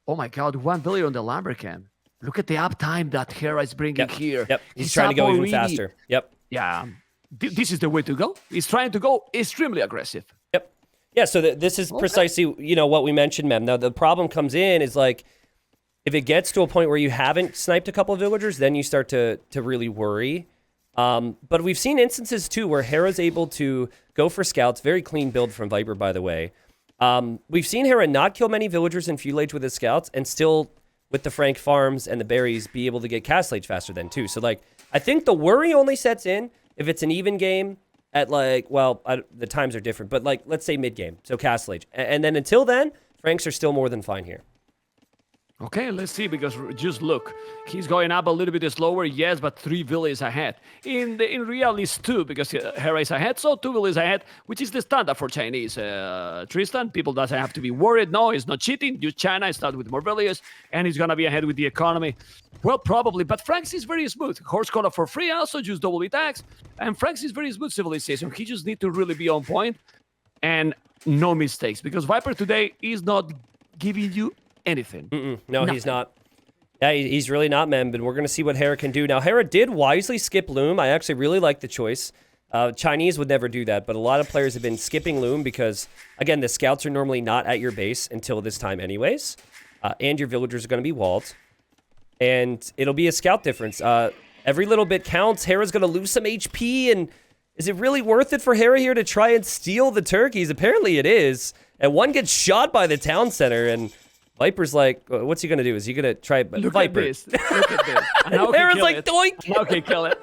oh my god, 1 village on the Lambercan. Look at the uptime that Hera is bringing here. Yep, he's trying to go even faster. Yep. Yeah, this is the way to go. He's trying to go extremely aggressive. Yep. Yeah, so this is precisely, you know, what we mentioned, Mem. Now, the problem comes in is like, if it gets to a point where you haven't sniped a couple of villagers, then you start to really worry. But we've seen instances, too, where Hera's able to go for scouts. Very clean build from Viper, by the way. We've seen Hera not kill many villagers in feudal age with his scouts and still, with the Frank farms and the berries, be able to get castle age faster than, too. So, like, I think the worry only sets in if it's an even game at, like, well, the times are different, but, like, let's say mid-game, so castle age. And then until then, Franks are still more than fine here. Okay, let's see, because just look. He's going up a little bit slower, yes, but 3 villages ahead. In real, it's 2, because Hera is ahead, so 2 villages ahead, which is the standard for Chinese. Tristan, people doesn't have to be worried. No, it's not cheating. Just China start with more villages, and he's going to be ahead with the economy. Well, probably, but Franks is very smooth. Horse collar for free, also just double attacks. And Franks is very smooth civilization. He just need to really be on point and no mistakes, because Viper today is not giving you anything. No, he's not. Yeah, he's really not, man. But we're going to see what Hera can do. Now, Hera did wisely skip Loom. I actually really like the choice. Chinese would never do that, but a lot of players have been skipping Loom because, again, the scouts are normally not at your base until this time anyways. And your villagers are going to be walled. And it'll be a scout difference. Every little bit counts. Hera's going to lose some HP. And is it really worth it for Hera here to try and steal the turkeys? Apparently it is. And one gets shot by the town center, and Viper's like, what's he going to do? Is he going to try... Look Viper. at this. Look at this. And Hera's like, doink! Now can kill it.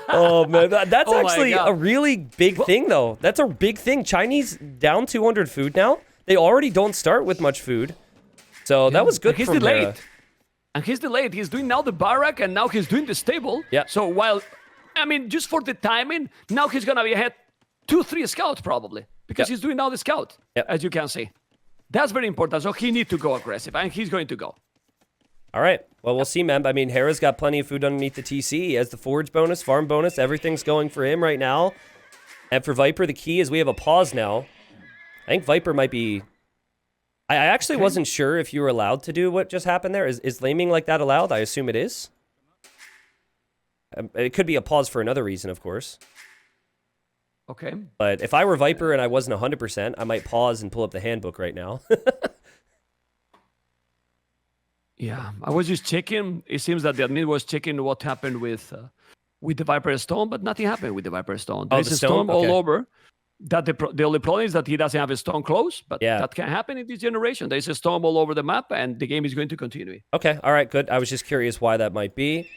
Oh, man. That's Oh my actually God. a really big thing, though. That's a big thing. Chinese down 200 food now. They already don't start with much food. So that was good He's from delayed. Hera. And he's delayed. He's doing now the barrack, and now he's doing the stable. Yeah. So while... I mean, just for the timing, now he's going to be ahead 2-3 scouts, probably. Because he's doing now the scout, as you can see. That's very important. So he needs to go aggressive, and he's going to go. All right. Well, we'll see, man. I mean, Hera's got plenty of food underneath the TC. He has the forage bonus, farm bonus. Everything's going for him right now. And for Viper, the key is we have a pause now. I think Viper might be... I actually wasn't sure if you were allowed to do what just happened there. Is laming like that allowed? I assume it is. It could be a pause for another reason, of course. Okay. But if I were Viper and I wasn't 100%, I might pause and pull up the handbook right now. Yeah, I was just checking. It seems that the admin was checking what happened with the Viper Stone, but nothing happened with the Viper Stone. There's the a storm stone? Okay. all over. That the only problem is that he doesn't have a stone close, but Yeah. that can happen in this generation. There's a storm all over the map, and the game is going to continue. Okay, all right, good. I was just curious why that might be.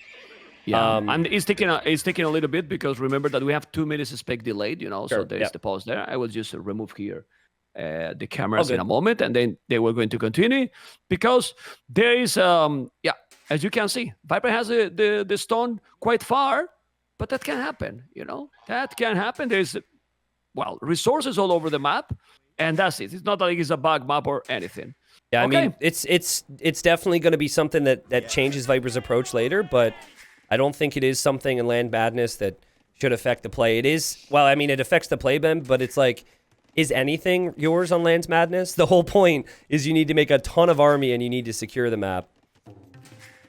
Yeah, and it's taking a little bit because remember that we have 2 minutes spec delayed, you know, Sure, so there's yeah. the pause there. I will just remove here the cameras good. in a moment, and then they were going to continue because there is, as you can see, Viper has the stone quite far, but that can happen, you know, that can happen. There's, well, resources all over the map, and that's it. It's not like it's a bug map or anything. Yeah, I Okay. mean, it's definitely going to be something that changes Viper's approach later, but I don't think it is something in Land Madness that should affect the play. It is, well, I mean, it affects the play, Ben, but it's like, is anything yours on Land's Madness? The whole point is you need to make a ton of army and you need to secure the map.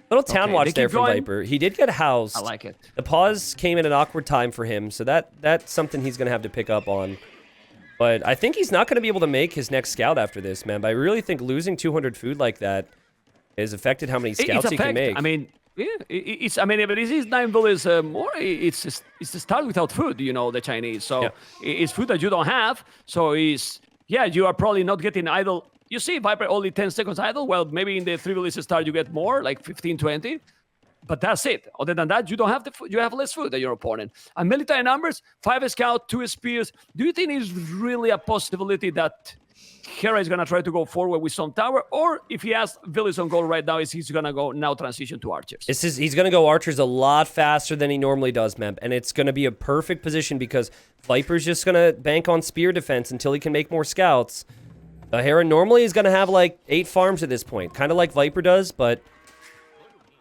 Little town Okay, watch they there keep from going. Viper. He did get housed. I like it. The pause came in an awkward time for him, so that's something he's going to have to pick up on. But I think he's not going to be able to make his next scout after this, man. But I really think losing 200 food like that has affected how many It's scouts a he can fact. make. I mean, yeah, it's. I mean, but this is 9 villages more. It's the start without food. You know, the Chinese. So Yeah. it's food that you don't have. So it's yeah, you are probably not getting idle. You see, Viper only 10 seconds idle. Well, maybe in the 3 villages start you get more, like 15, 20. But that's it. Other than that, you don't have the food. You have less food than your opponent. And military numbers: 5 scout, 2 spears. Do you think it's really a possibility that Hera is gonna try to go forward with some tower, or if he has villas on goal right now, is he's gonna go now transition to archers? He's going to go archers a lot faster than he normally does, Memp. And it's going to be a perfect position because Viper's just going to bank on spear defense until he can make more scouts. Hera normally is going to have like 8 farms at this point, kind of like Viper does, but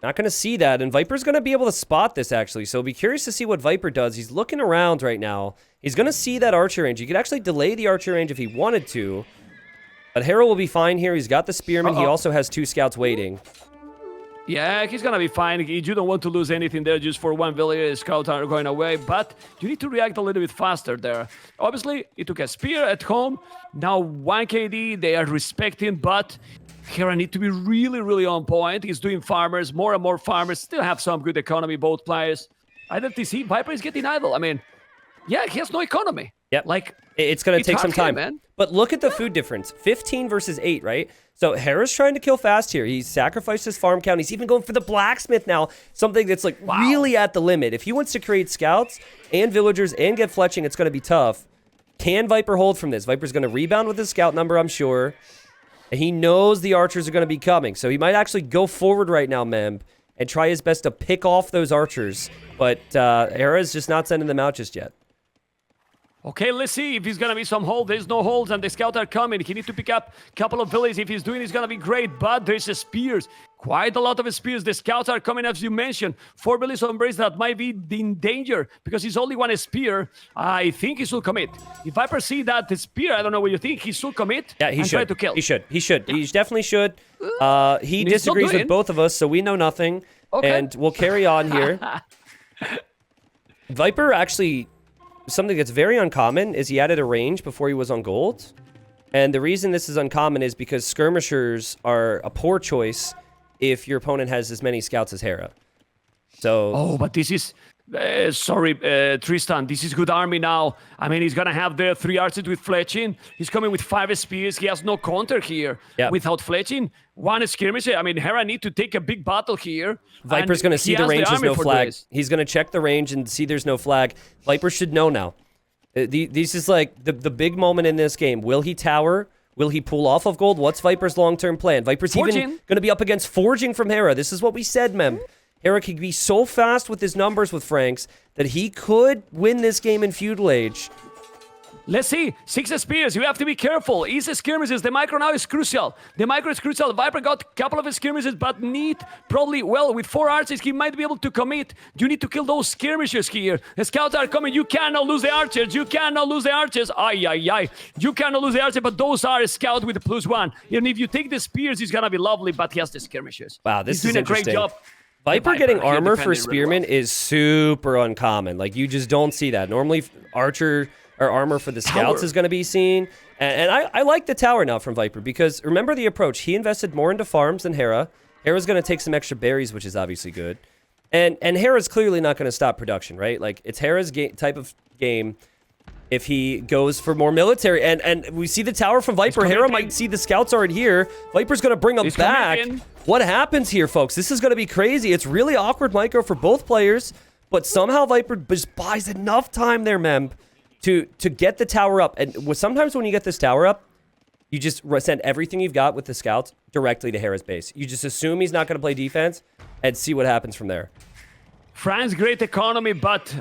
not going to see that. And Viper's going to be able to spot this, actually. So be curious to see what Viper does. He's looking around right now. He's going to see that archer range. He could actually delay the archer range if he wanted to. But Hera will be fine here. He's got the spearman. He also has 2 scouts waiting. Yeah, he's gonna be fine. You don't want to lose anything there just for 1 village. Scouts are going away, but you need to react a little bit faster there. Obviously, he took a spear at home. Now 1 KD, they are respecting, but Hera need to be really, really on point. He's doing farmers, more and more farmers. Still have some good economy, both players. I don't see Viper is getting idle. I mean, yeah, he has no economy. Yep. Like, it's going to take some time. man. But look at the food difference. 15 versus 8, right? So Hera's trying to kill fast here. He's sacrificed his farm count. He's even going for the blacksmith now. Something that's like really at the limit. If he wants to create scouts and villagers and get fletching, it's going to be tough. Can Viper hold from this? Viper's going to rebound with his scout number, I'm sure. And he knows the archers are going to be coming. So he might actually go forward right now, Memb, and try his best to pick off those archers. But Hera's just not sending them out just yet. Okay, let's see if he's gonna be some hold. There's no holds, and the scouts are coming. He needs to pick up a couple of villages. If he's doing, it's gonna be great. But there's a spears, quite a lot of spears. The scouts are coming, as you mentioned. 4 villages on base that might be in danger because he's only 1 spear. I think he should commit. If Viper see that the spear, I don't know what you think. He should commit. Yeah, he and should. Try to kill. He should. He definitely should. He He's disagrees not with doing. both of us, so we know nothing. Okay. And we'll carry on here. Viper actually, something that's very uncommon is he added a range before he was on gold. And the reason this is uncommon is because skirmishers are a poor choice if your opponent has as many scouts as Hera. So Oh, but this is... sorry, Tristan. This is good army now. I mean, he's gonna have the 3 archers with fletching. He's coming with 5 spears. He has no counter here. Yeah. Without fletching, 1 skirmish. I mean, Hera need to take a big battle here. Viper's going to see the range, there's no flag. He's going to check the range and see there's no flag. Viper should know now. This is like the big moment in this game. Will he tower? Will he pull off of gold? What's Viper's long-term plan? Viper's even Forging. going to be up against Forging from Hera. This is what we said, Mem. Hera could be so fast with his numbers with Franks that he could win this game in Feudal Age. Let's see. 6 spears. You have to be careful. Easy skirmishes. The micro now is crucial. The micro is crucial. Viper got a couple of skirmishes, but need probably, well, with 4 archers, he might be able to commit. You need to kill those skirmishes here. The scouts are coming. You cannot lose the archers. You cannot lose the archers. Ay, ay, ay. You cannot lose the archers, but those are scout with a +1. And if you take the spears, it's going to be lovely, but he has the skirmishes. Wow, this He's is doing a great interesting. job. Viper The getting Viper, he armor for defended really Spearman well. is super uncommon. Like, you just don't see that. Normally, archer or armor for the scouts Tower. is going to be seen. And I like the tower now from Viper because remember the approach. He invested more into farms than Hera. Hera's going to take some extra berries, which is obviously good. And Hera's clearly not going to stop production, right? Like, it's Hera's type of game if he goes for more military. And we see the tower from Viper. Hera might see the scouts aren't here. Viper's going to bring them He's back. coming in. What happens here, folks? This is going to be crazy. It's really awkward micro for both players, but somehow Viper just buys enough time there, Mem, to get the tower up. And sometimes when you get this tower up, you just send everything you've got with the scouts directly to Hera's base. You just assume he's not going to play defense and see what happens from there. France, great economy, but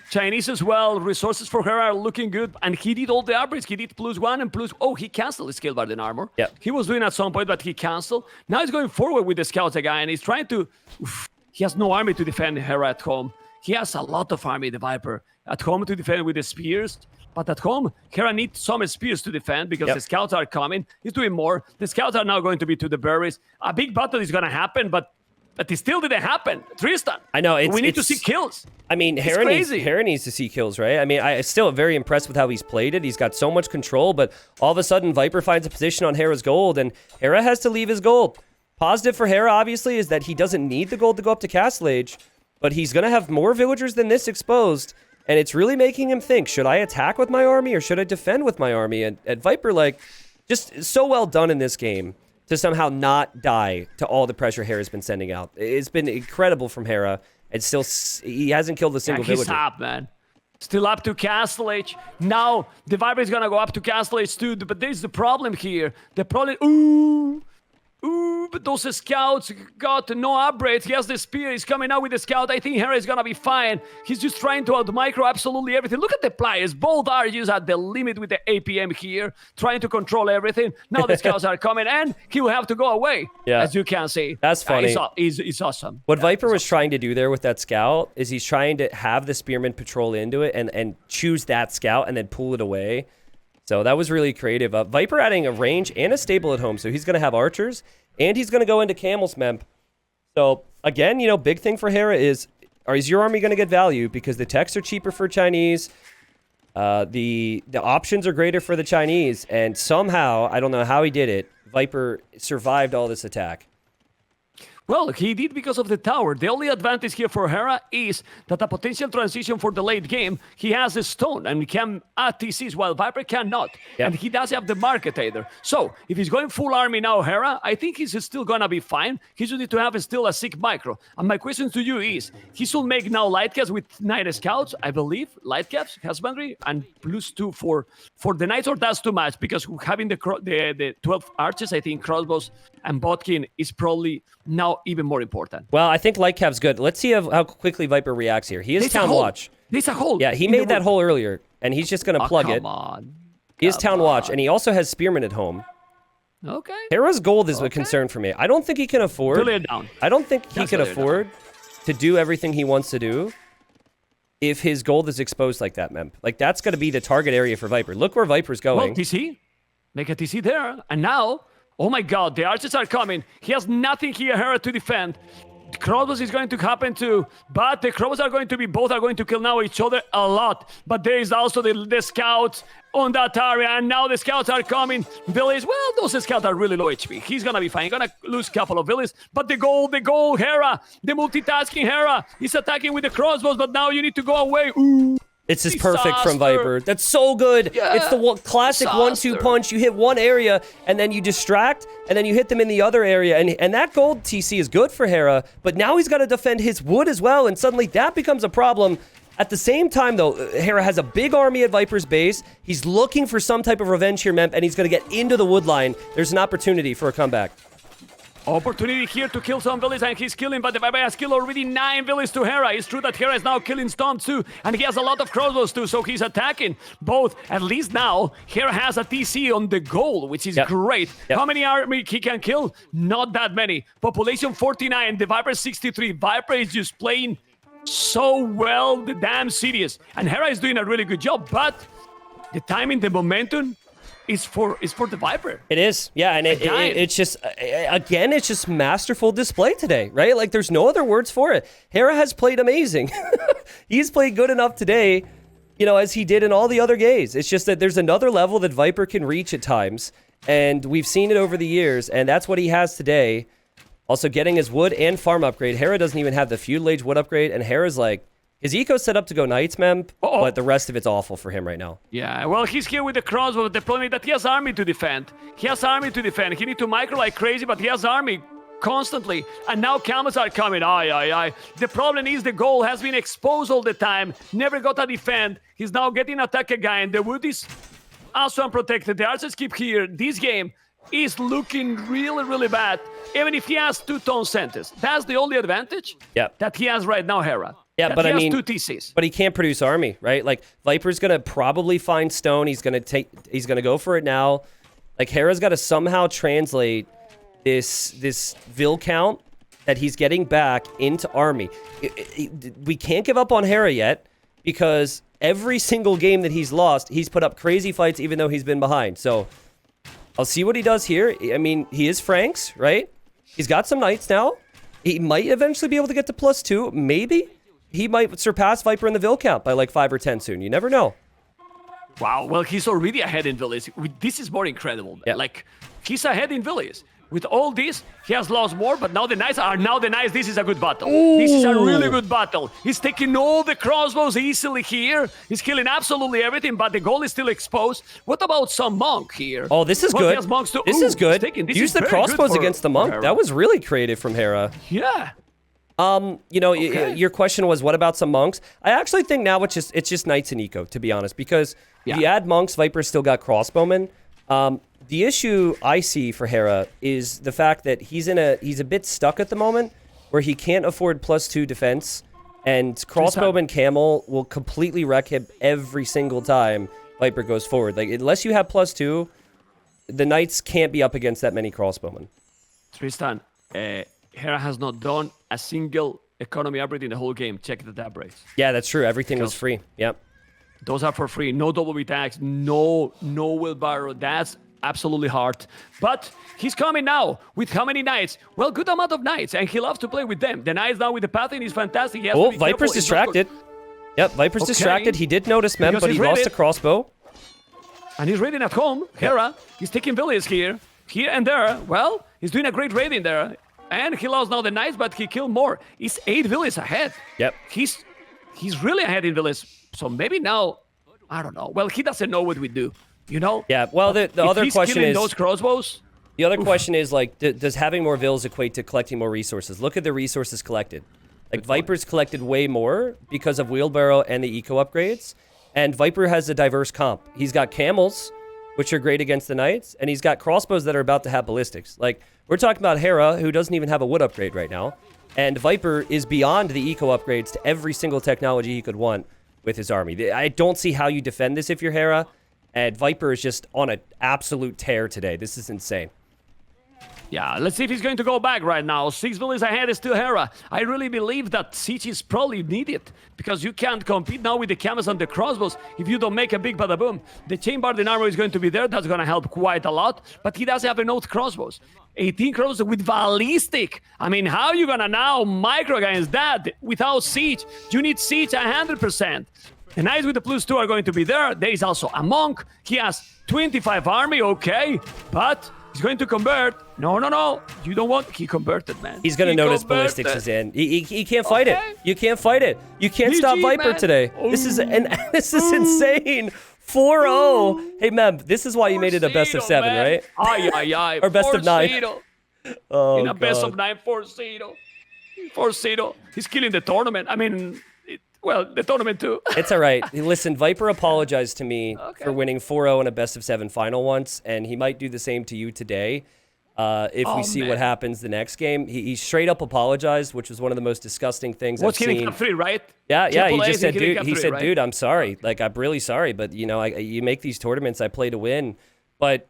Chinese as well. Resources for Hera are looking good. And he did all the upgrades. He did +1 and +... Oh, he canceled his skill barden armor. Yeah. He was doing at some point, but he canceled. Now he's going forward with the scouts again. And he's trying to... Oof, he has no army to defend Hera at home. He has a lot of army, the Viper. At home to defend with the spears. But at home, Hera needs some spears to defend because the scouts are coming. He's doing more. The scouts are now going to be to the berries. A big battle is going to happen, but it still didn't happen. Tristan, I know. we need to see kills. I mean, Hera needs to see kills, right? I mean, I'm still very impressed with how he's played it. He's got so much control, but all of a sudden, Viper finds a position on Hera's gold, and Hera has to leave his gold. Positive for Hera, obviously, is that he doesn't need the gold to go up to Castle Age, but he's going to have more villagers than this exposed, and it's really making him think, should I attack with my army or should I defend with my army? And Viper, like, just so well done in this game to somehow not die to all the pressure Hera's been sending out. It's been incredible from Hera, and still, he hasn't killed a single villager. He's up, man. Still up to Castle Age. Now, the Viper is gonna go up to Castle Age too, but there's the problem here. The problem... Ooh, but those scouts got no upgrades. He has the spear. He's coming out with the scout. I think Hera is gonna be fine. He's just trying to out-micro absolutely everything. Look at the players. Both are just at the limit with the APM here, trying to control everything. Now the scouts are coming, and he will have to go away, as you can see. That's funny. It's awesome. What Viper was trying to do there with that scout is he's trying to have the spearman patrol into it and choose that scout and then pull it away. So that was really creative. Viper adding a range and a stable at home. So he's going to have archers, and he's going to go into camels, Memp. So, again, you know, big thing for Hera is your army going to get value? Because the techs are cheaper for Chinese. The options are greater for the Chinese. And somehow, I don't know how he did it, Viper survived all this attack. Well, he did because of the tower. The only advantage here for Hera is that a potential transition for the late game, he has a stone and he can add TCs while Viper cannot. Yep. And he doesn't have the market either. So, if he's going full army now, Hera, I think he's still gonna be fine. He should need to have still a sick micro. And my question to you is, he should make now light caps with 9 scouts, I believe, light caps, husbandry, and +2 for the knights, or that's too much? Because having the 12 archers, I think crossbows and Botkin is probably now even more important. Well, I think light cap's good. Let's see how quickly Viper reacts here. He is Town Watch. There's a hole. Yeah, he made that hole earlier, and he's just going to plug it. Come on. He is Town Watch, and he also has Spearman at home. Okay. Hera's gold is a concern for me. I don't think he can afford... Fill it down. I don't think he can afford to do everything he wants to do if his gold is exposed like that, Memp. Like, that's going to be the target area for Viper. Look where Viper's going. Well, TC. Make a TC there. And now... Oh my god, the archers are coming. He has nothing here, Hera, to defend. The crossbows is going to happen too. But the crossbows are going to be, both are going to kill now each other a lot. But there is also the scouts on that area. And now the scouts are coming. Villies, well, those scouts are really low HP. He's going to be fine. He's going to lose a couple of villies. But the goal, Hera, the multitasking Hera. He's attacking with the crossbows, but now you need to go away. Ooh. It's just perfect from Viper. That's so good. Yeah. It's the classic 1-2 punch. You hit one area, and then you distract, and then you hit them in the other area. And that gold TC is good for Hera, but now he's got to defend his wood as well, and suddenly that becomes a problem. At the same time, though, Hera has a big army at Viper's base. He's looking for some type of revenge here, Memp, and he's going to get into the wood line. There's an opportunity for a comeback. Opportunity here to kill some villies, and he's killing, but the Viper has killed already 9 villies to Hera. It's true that Hera is now killing stomps too, and he has a lot of crossbows too, so he's attacking both. At least now, Hera has a TC on the goal, which is great. How many army he can kill? Not that many. Population 49, the Viper 63. Viper is just playing so well, the damn serious. And Hera is doing a really good job, but the timing, the momentum, is for the Viper. It is, yeah, and it's just, again, it's just masterful display today, right? Like, there's no other words for it. Hera has played amazing. He's played good enough today, you know, as he did in all the other games. It's just that there's another level that Viper can reach at times, and we've seen it over the years, and that's what he has today. Also, getting his wood and farm upgrade. Hera doesn't even have the feudal age wood upgrade, and Hera's like, his eco's set up to go Knights, Memp, but the rest of it's awful for him right now. Yeah, well, he's here with the crossbow. The problem is that he has army to defend. He needs to micro like crazy, but he has army constantly. And now camels are coming. The problem is the goal has been exposed all the time. Never got a defend. He's now getting attack again. The wood is also unprotected. The archers keep here. This game is looking really, really bad. Even if he has 2 tone centers. That's the only advantage that he has right now, Hera. Yeah, but I mean, 2 TCs. But he can't produce army, right? Like, Viper's gonna probably find stone. He's gonna go for it now. Like, Hera's got to somehow translate this Vil count that he's getting back into army. We can't give up on Hera yet, because every single game that he's lost, he's put up crazy fights even though he's been behind. So I'll see what he does here. I mean, he is Franks, right? He's got some knights now. He might eventually be able to get to +2, maybe. He might surpass Viper in the Vil count by like 5 or 10 soon. You never know. Wow, well, he's already ahead in villies. This is more incredible. Yeah. Like, he's ahead in villies. With all this, he has lost more, but now the Knights are This is a good battle. This is a really good battle. He's taking all the crossbows easily here. He's killing absolutely everything, but the goal is still exposed. What about some Monk here? Oh, this is Well, he good. has monks too. This Ooh, is good. this Use is the very good crossbows for- against the for monk. Hera. That was really creative from Hera. Yeah. You know, your question was, what about some monks? I actually think now it's just knights and eco, to be honest, because if you add monks, Viper's still got crossbowmen. The issue I see for Hera is the fact that he's a bit stuck at the moment, where he can't afford +2 defense, and crossbowman Camel will completely wreck him every single time Viper goes forward. Like, unless you have +2, the knights can't be up against that many crossbowmen. Tristan, Hera has not done a single economy upgrade in the whole game. Check the tab rates. Yeah, that's true. Everything was free. Yep. Those are for free. No double attacks. No wheelbarrow. That's absolutely hard. But he's coming now with how many knights? Well, good amount of knights, and he loves to play with them. The knights now with the pathing is fantastic. He has to be Viper's careful. It's not distracted. Yep, Viper's distracted. He did notice Mem, Because but he he's lost ready. a crossbow. And he's raiding at home. Hera, he's taking villages here and there. Well, he's doing a great raiding there. And he lost now the knights, but he killed more. He's 8 villages ahead. Yep. He's really ahead in villages. So maybe now, I don't know. Well, he doesn't know what we do, you know? Yeah, well, the other he's question killing is... those crossbows. The other question is, like, does having more vills equate to collecting more resources? Look at the resources collected. Like, Viper's collected way more because of Wheelbarrow and the eco upgrades. And Viper has a diverse comp. He's got camels, which are great against the knights, and he's got crossbows that are about to have ballistics. Like, we're talking about Hera, who doesn't even have a wood upgrade right now. And Viper is beyond the eco upgrades to every single technology he could want with his army. I don't see how you defend this if you're Hera. And Viper is just on an absolute tear today. This is insane. Yeah, let's see if he's going to go back right now. 6 villages ahead is still Hera. I really believe that siege is probably needed because you can't compete now with the camels and the crossbows if you don't make a big bada boom. The chain barding armor is going to be there. That's going to help quite a lot. But he does have enough crossbows. 18 crossbows with ballistic. I mean, how are you going to now micro against that without siege? You need siege 100%. The knights with the +2 are going to be there. There is also a monk. He has 25 army, okay. But he's going to convert. No. You don't want... He converted, man. He's going to notice ballistics is in. He can't fight it. You can't fight it. You can't stop Viper man. today. This is insane. 4-0. Hey, Mem, this is why you made it a best of 7, man. right? Aye. Or best of 9. Oh, in a best God. of 9, 4-0. He's killing the tournament. I mean, the tournament too. It's all right. Listen, Viper apologized to me for winning 4-0 in a best of 7 final once, and he might do the same to you today. If we see what happens the next game. He straight up apologized, which was one of the most disgusting things I've seen. Killing Cup 3, right? Yeah. He Triple A just is said, killing dude. Cup He 3, said, right? dude, I'm sorry. Like, I'm really sorry, but you know, you make these tournaments, I play to win. But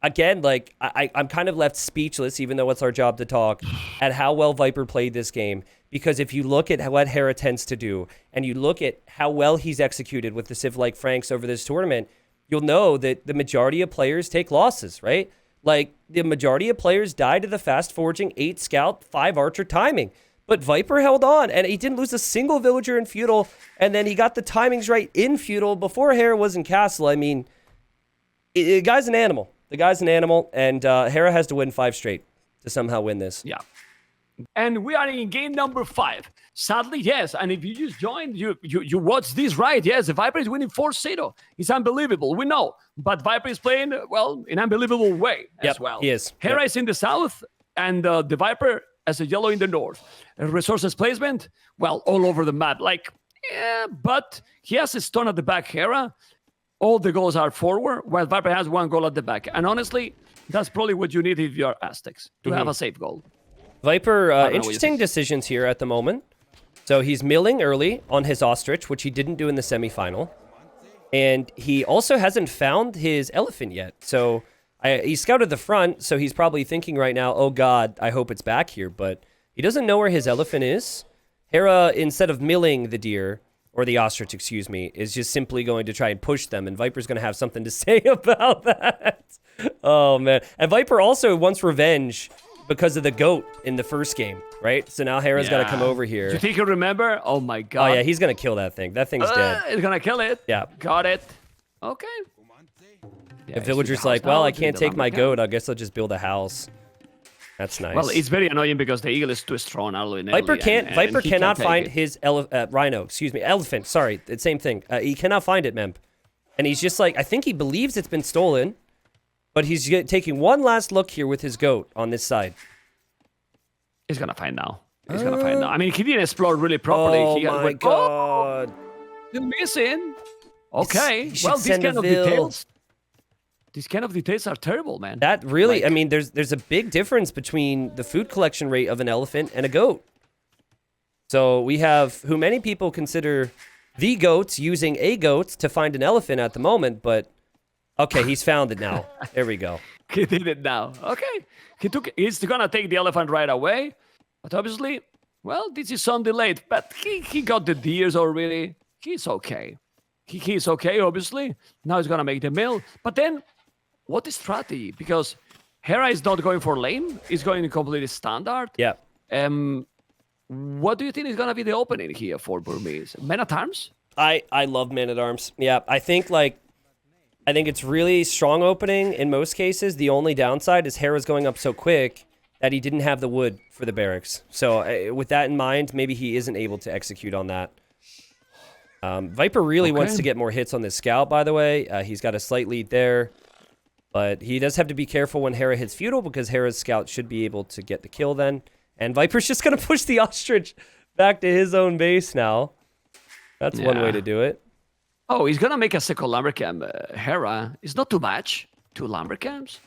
again, like, I'm kind of left speechless, even though it's our job to talk, at how well Viper played this game. Because if you look at what Hera tends to do, and you look at how well he's executed with the Civ-like Franks over this tournament, you'll know that the majority of players take losses, right? Like, the majority of players die to the fast forging 8 scout, 5 archer timing. But Viper held on, and he didn't lose a single villager in feudal, and then he got the timings right in feudal before Hera was in castle. I mean, the guy's an animal. The guy's an animal, and Hera has to win 5 straight to somehow win this. Yeah. And we are in game number 5. Sadly, yes. And if you just joined, you watch this right. Yes, the Viper is winning 4-0. It's unbelievable. We know. But Viper is playing, well, in an unbelievable way as well. He is. Hera is in the south, and the Viper as a yellow in the north. Resources placement, well, all over the map. Like, yeah, but he has a stone at the back, Hera. All the goals are forward, while Viper has 1 goal at the back. And honestly, that's probably what you need if you're Aztecs, to have a safe goal. Viper, interesting decisions here at the moment. So he's milling early on his ostrich, which he didn't do in the semifinal. And he also hasn't found his elephant yet. So he scouted the front, so he's probably thinking right now, oh God, I hope it's back here. But he doesn't know where his elephant is. Hera, instead of milling the deer, or the ostrich, excuse me, is just simply going to try and push them. And Viper's going to have something to say about that. Oh, man. And Viper also wants revenge because of the goat in the first game, right? So now Hera's got to come over here. Do you think he'll remember? Oh my God. Oh, yeah, he's going to kill that thing. That thing's dead. He's going to kill it. Yeah. Got it. Okay. The villager's like, well, I can't take my goat. I guess I'll just build a house. That's nice. Well, it's very annoying because the eagle is too strong early. Viper can't. Viper he cannot can't take find it. his rhino. Excuse me, elephant. Sorry, the same thing. He cannot find it, Memp. And he's just like, I think he believes it's been stolen, but he's taking one last look here with his goat on this side. He's gonna find now. He's gonna find now. I mean, he didn't explore really properly. Oh He my god! Still missing. Okay. You should Well, these send a kind of Vil. details. These kind of details are terrible, man. That really, Like- I mean, there's a big difference between the food collection rate of an elephant and a goat. So we have who many people consider the goats using a goat to find an elephant at the moment, but okay, he's found it now. There we go. He did it now. Okay. He's gonna take the elephant right away. But obviously, well, this is some delayed. But he got the deers already. He's okay. He's okay, obviously. Now he's gonna make the mill. But then, what is strategy? Because Hera is not going for lane. He's going completely standard. Yeah. What do you think is gonna be the opening here for Burmese? Men at Arms? I love Man at Arms. Yeah, I think it's really strong opening in most cases. The only downside is Hera's going up so quick that he didn't have the wood for the barracks. So with that in mind, maybe he isn't able to execute on that. Viper really wants to get more hits on this scout, by the way. He's got a slight lead there. But he does have to be careful when Hera hits feudal because Hera's scout should be able to get the kill then. And Viper's just going to push the ostrich back to his own base now. That's one way to do it. Oh, he's gonna make a second lumber camp. Hera is not too much. 2 lumber camps.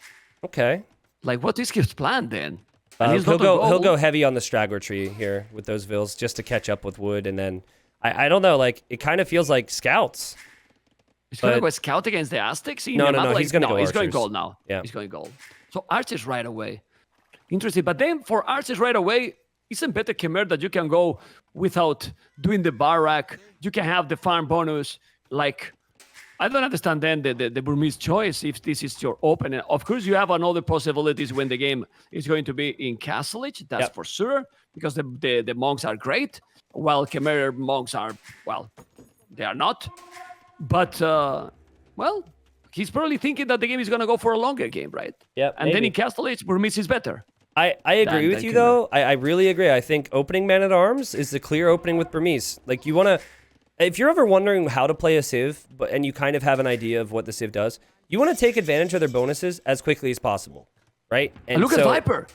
Okay. Like, what is his plan then? And he's He'll not a go goal. heavy on the straggler tree here with those vills just to catch up with wood, and then I don't know, like it kind of feels like scouts. He's gonna but- go scout against the Aztecs. No, he's gonna go He's going archers. gold now. Yeah. He's going gold. So archers right away. Interesting. But then for archers right away, isn't better Khmer that you can go without doing the barrack? You can have the farm bonus. Like, I don't understand then the Burmese choice if this is your opening. Of course, you have another possibilities when the game is going to be in Castlage. That's Yep. for sure, because the monks are great, while Khmer monks are, well, they are not. But, well, he's probably thinking that the game is going to go for a longer game, right? Yep, And then maybe. in Castlage, Burmese is better. I agree with than you Khmer. though. I really agree. I think opening Man at Arms is the clear opening with Burmese. Like you want to, if you're ever wondering how to play a Civ, and you kind of have an idea of what the Civ does, you want to take advantage of their bonuses as quickly as possible, right? And look at Viper.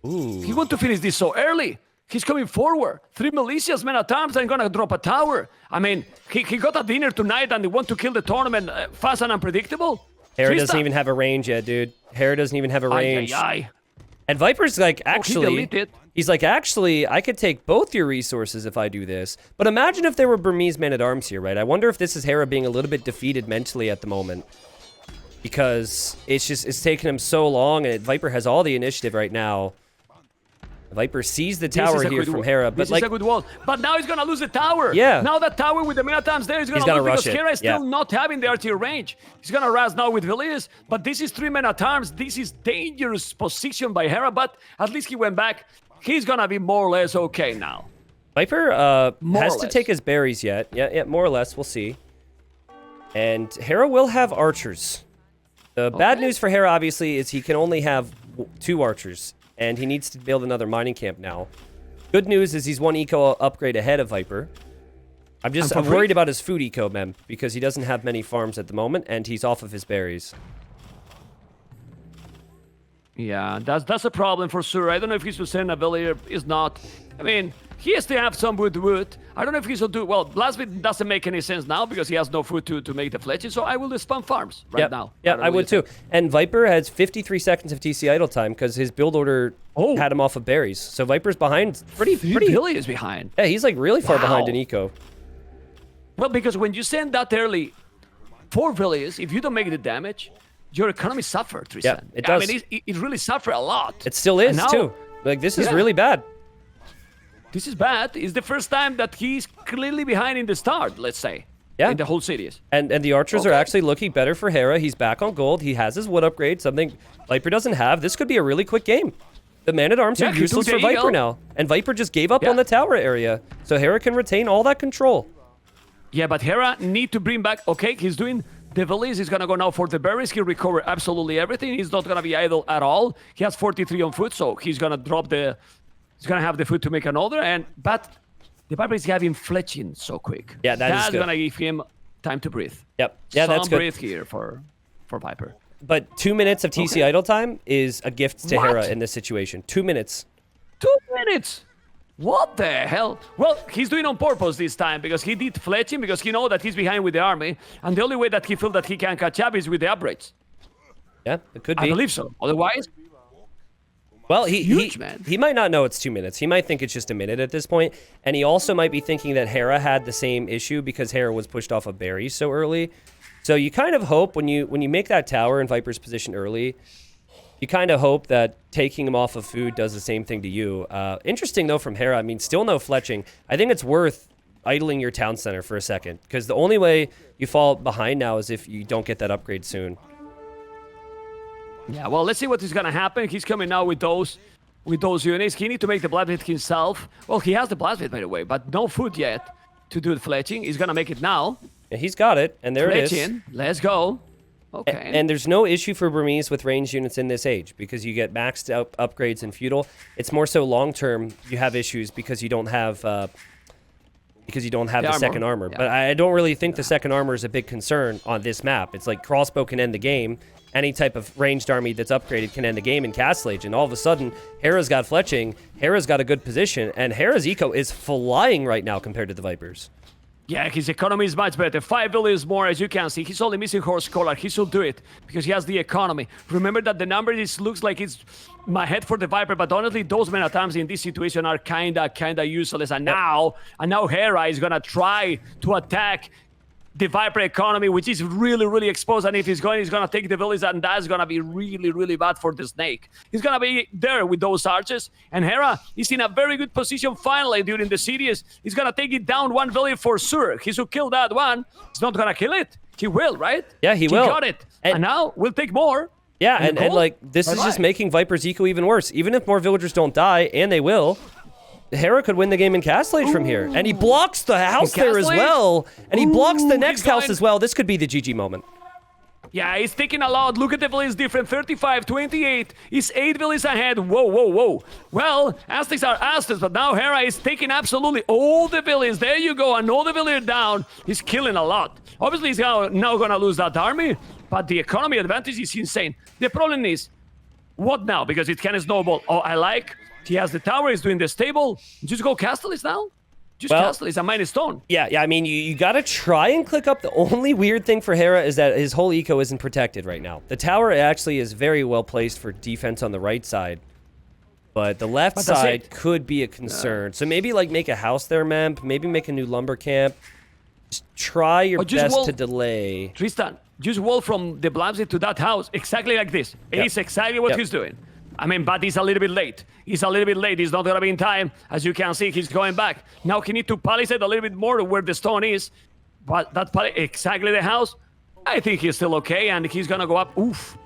Ooh. He want to finish this so early. He's coming forward. 3 militias, men at arms, and gonna drop a tower. I mean, he got a dinner tonight and they want to kill the tournament fast and unpredictable. Hera Trista. doesn't even have a range yet, dude. Hera doesn't even have a range. Ay. And Viper's like, He actually, deleted. he's like, actually, I could take both your resources if I do this. But imagine if there were Burmese men at arms here, right? I wonder if this is Hera being a little bit defeated mentally at the moment. Because it's taken him so long, and Viper has all the initiative right now. Viper sees the This is tower a here good from wall. Hera, but This like, is a good wall. But now he's gonna lose the tower. Yeah. Now that tower with the men at arms there is gonna He's gotta lose because rush it. Hera is still Yeah. not having the artillery range. He's gonna rush now with Villiers, but this is 3 men at arms. This is dangerous position by Hera, but at least he went back. He's gonna be more or less okay now. Viper More has or to less. take his berries yet. Yeah, more or less. We'll see. And Hera will have archers. The bad Okay. news for Hera, obviously, is he can only have 2 archers. And he needs to build another mining camp now. Good news is he's 1 eco upgrade ahead of Viper. I'm for free? worried about his food eco, Mem, because he doesn't have many farms at the moment, and he's off of his berries. Yeah, that's a problem for sure. I don't know if he's to send a Villier. Is not. I mean, he has to have some wood. I don't know if he's to do well. Blastbit doesn't make any sense now because he has no food to make the fletches. So I will just spam farms right Yep. now. Yeah, don't know I what would you too. And Viper has 53 seconds of TC idle time because his build order Oh. had him off of berries. So Viper's behind pretty. Billy is behind. Yeah, he's like really far behind Wow. in eco. Well, because when you send that early, 4 Villiers, if you don't make the damage, your economy suffers, Tristan. it does. I mean, it really suffers a lot. It still is And now- too. Like this is Yeah. really bad. This is bad. It's the first time that he's clearly behind in the start, let's say. Yeah. In the whole series. And the archers are Okay. actually looking better for Hera. He's back on gold. He has his wood upgrade, something Viper doesn't have. This could be a really quick game. The man-at-arms Yeah, are he useless took for the Viper eagle. now. And Viper just gave up Yeah. on the tower area. So Hera can retain all that control. Yeah, but Hera need to bring back. Okay, he's doing The Veliz is going to go now for the berries. He'll recover absolutely everything. He's not going to be idle at all. He has 43 on food, so he's going to drop the... He's going to have the food to make another. But the Viper is having fletching so quick. Yeah, that's going to give him time to breathe. Yep. Yeah, Some that's good. breathe here for Viper. But 2 minutes of TC idle time is a gift to Hera in this situation. 2 minutes. 2 minutes? What the hell? Well, he's doing on purpose this time because he did fletching because he knows that he's behind with the army. And the only way that he feels that he can catch up is with the upgrades. Yeah, it could be. I believe so. Otherwise... Well, man. he might not know it's 2 minutes. He might think it's just a minute at this point. And he also might be thinking that Hera had the same issue because Hera was pushed off of berries so early. So you kind of hope when you make that tower in Viper's position early, you kind of hope that taking him off of food does the same thing to you. Interesting, though, from Hera. I mean, still no fletching. I think it's worth idling your town center for a second because the only way you fall behind now is if you don't get that upgrade soon. Yeah, well, let's see what is going to happen. He's coming now with those units. He needs to make the blacksmith himself. Well, he has the blacksmith, by the way, but no food yet to do the fletching. He's going to make it now. Yeah, he's got it, and there it is. Let's go. Okay. And there's no issue for Burmese with ranged units in this age because you get maxed out upgrades in feudal. It's more so long term you have issues because you don't have the second armor. Yeah. But I don't really think the second armor is a big concern on this map. It's like crossbow can end the game. Any type of ranged army that's upgraded can end the game in Castle Age. And all of a sudden, Hera's got fletching, Hera's got a good position, and Hera's eco is flying right now compared to the Vipers. Yeah, his economy is much better. 5 billion more, as you can see. He's only missing Horse Collar. He should do it because he has the economy. Remember that the number looks like it's my head for the Viper, but honestly, those many times in this situation are kinda useless. And now Hera is gonna try to attack the Viper economy, which is really exposed. And if he's gonna take the village, and that's gonna be really bad for the Snake. He's gonna be there with those archers, and Hera is in a very good position finally during the series. He's gonna take it down one village for sure. He should kill that one. He's not gonna kill it. He will, right? Yeah, he will. He got it. And now we'll take more. Yeah, and like this is just making Viper's eco even worse. Even if more villagers don't die, and they will, Hera could win the game in Castle Age from here. And he blocks the house there as well. And he blocks the next house as well. This could be the GG moment. Yeah, he's taking a lot. Look at the village different. 35, 28. He's 8 villages ahead. Whoa. Well, Aztecs are Aztecs, but now Hera is taking absolutely all the villages. There you go. Another village down. He's killing a lot. Obviously, he's now going to lose that army, but the economy advantage is insane. The problem is, what now? Because it can snowball. Oh, I like... He has the tower, he's doing the stable. Just go Castellis now? Just Castellis, a minus stone. Yeah, I mean, you gotta try and click up. The only weird thing for Hera is that his whole eco isn't protected right now. The tower actually is very well placed for defense on the right side. But the left side could be a concern. So maybe like make a house there, Memp. Maybe make a new lumber camp. Just try your best to delay. Tristan, just wall from the blacksmith to that house. Exactly like this. It is exactly what he's doing. I mean, but he's a little bit late. He's not going to be in time. As you can see, he's going back. Now he needs to palisade a little bit more where the stone is. But that exactly the house. I think he's still okay, and he's going to go up. Oof.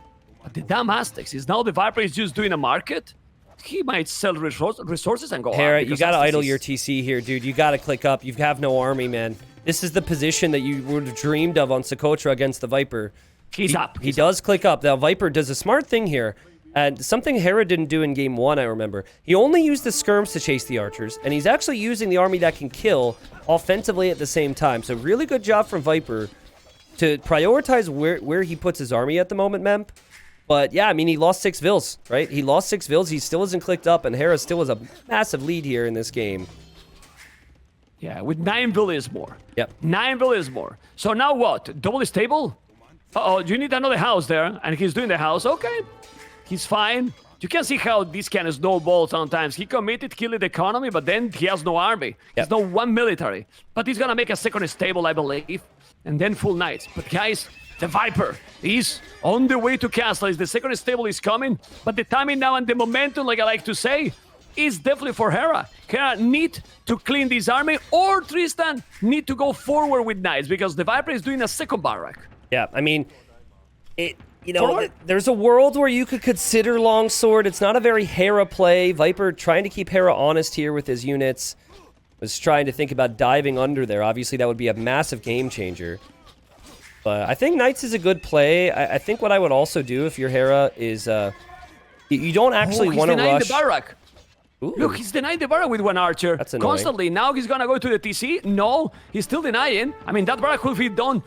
But the damn Aztecs is now the Viper is just doing a market. He might sell resources and go Hera, up. you got to idle your TC here, dude. You got to click up. You have no army, man. This is the position that you would have dreamed of on Socotra against the Viper. He's up. He does click up. Now, Viper does a smart thing here. And something Hera didn't do in game 1, I remember. He only used the skirms to chase the archers, and he's actually using the army that can kill offensively at the same time. So really good job from Viper to prioritize where he puts his army at the moment, Memp. But yeah, I mean, he lost 6 vills, right? He lost 6 vills. He still isn't clicked up, and Hera still has a massive lead here in this game. Yeah, with 9 villages more. Yep. 9 villages more. So now what? Double stable? Uh-oh, you need another house there, and he's doing the house. Okay. He's fine. You can see how this can snowball sometimes. He committed killing the economy, but then he has no army. He's no one military. But he's gonna make a second stable, I believe, and then full knights. But guys, the Viper is on the way to Castle. The second stable is coming, but the timing now and the momentum, like I like to say, is definitely for Hera. Hera need to clean this army, or Tristan need to go forward with knights, because the Viper is doing a second barrack. Yeah, I mean, there's a world where you could consider longsword. It's not a very Hera play. Viper trying to keep Hera honest here with his units. Was trying to think about diving under there. Obviously, that would be a massive game changer. But I think Knights is a good play. I think what I would also do if you're Hera is you don't actually want to rush. The barrack. Ooh. Look, he's denying the barrack with one archer. That's annoying. Constantly. Now he's gonna go to the TC. No, he's still denying. I mean, that barrack could be done,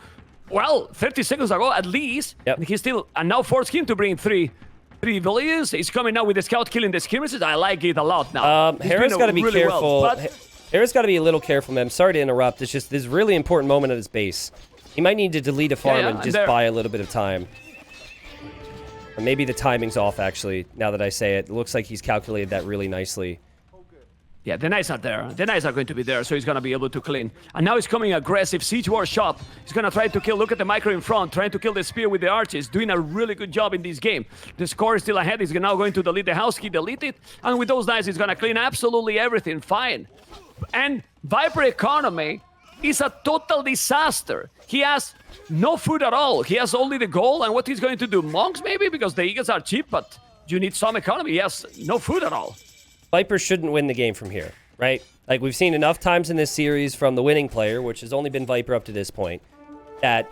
well, 30 seconds ago at least. Yep. And he's still, and now forced him to bring three villages. He's coming now with the scout killing the skirmishes. I like it a lot now. Hera's got to be really careful. Well, but Hera's got to be a little careful, man. I'm sorry to interrupt. It's just this really important moment at his base. He might need to delete a farm and just buy a little bit of time. Or maybe the timing's off, actually, now that I say it. It looks like he's calculated that really nicely. yeah, the Knights are there. The Knights are going to be there, so he's going to be able to clean. And now he's coming aggressive. Siege War Shop. He's going to try to kill. Look at the micro in front, trying to kill the spear with the arches. Doing a really good job in this game. The score is still ahead. He's now going to delete the house. He delete it. And with those Knights, he's going to clean absolutely everything. Fine. And Viper economy is a total disaster. He has no food at all. He has only the gold. And what he's going to do? Monks, maybe? Because the Eagles are cheap, but you need some economy. He has no food at all. Viper shouldn't win the game from here, right? Like, we've seen enough times in this series from the winning player, which has only been Viper up to this point, that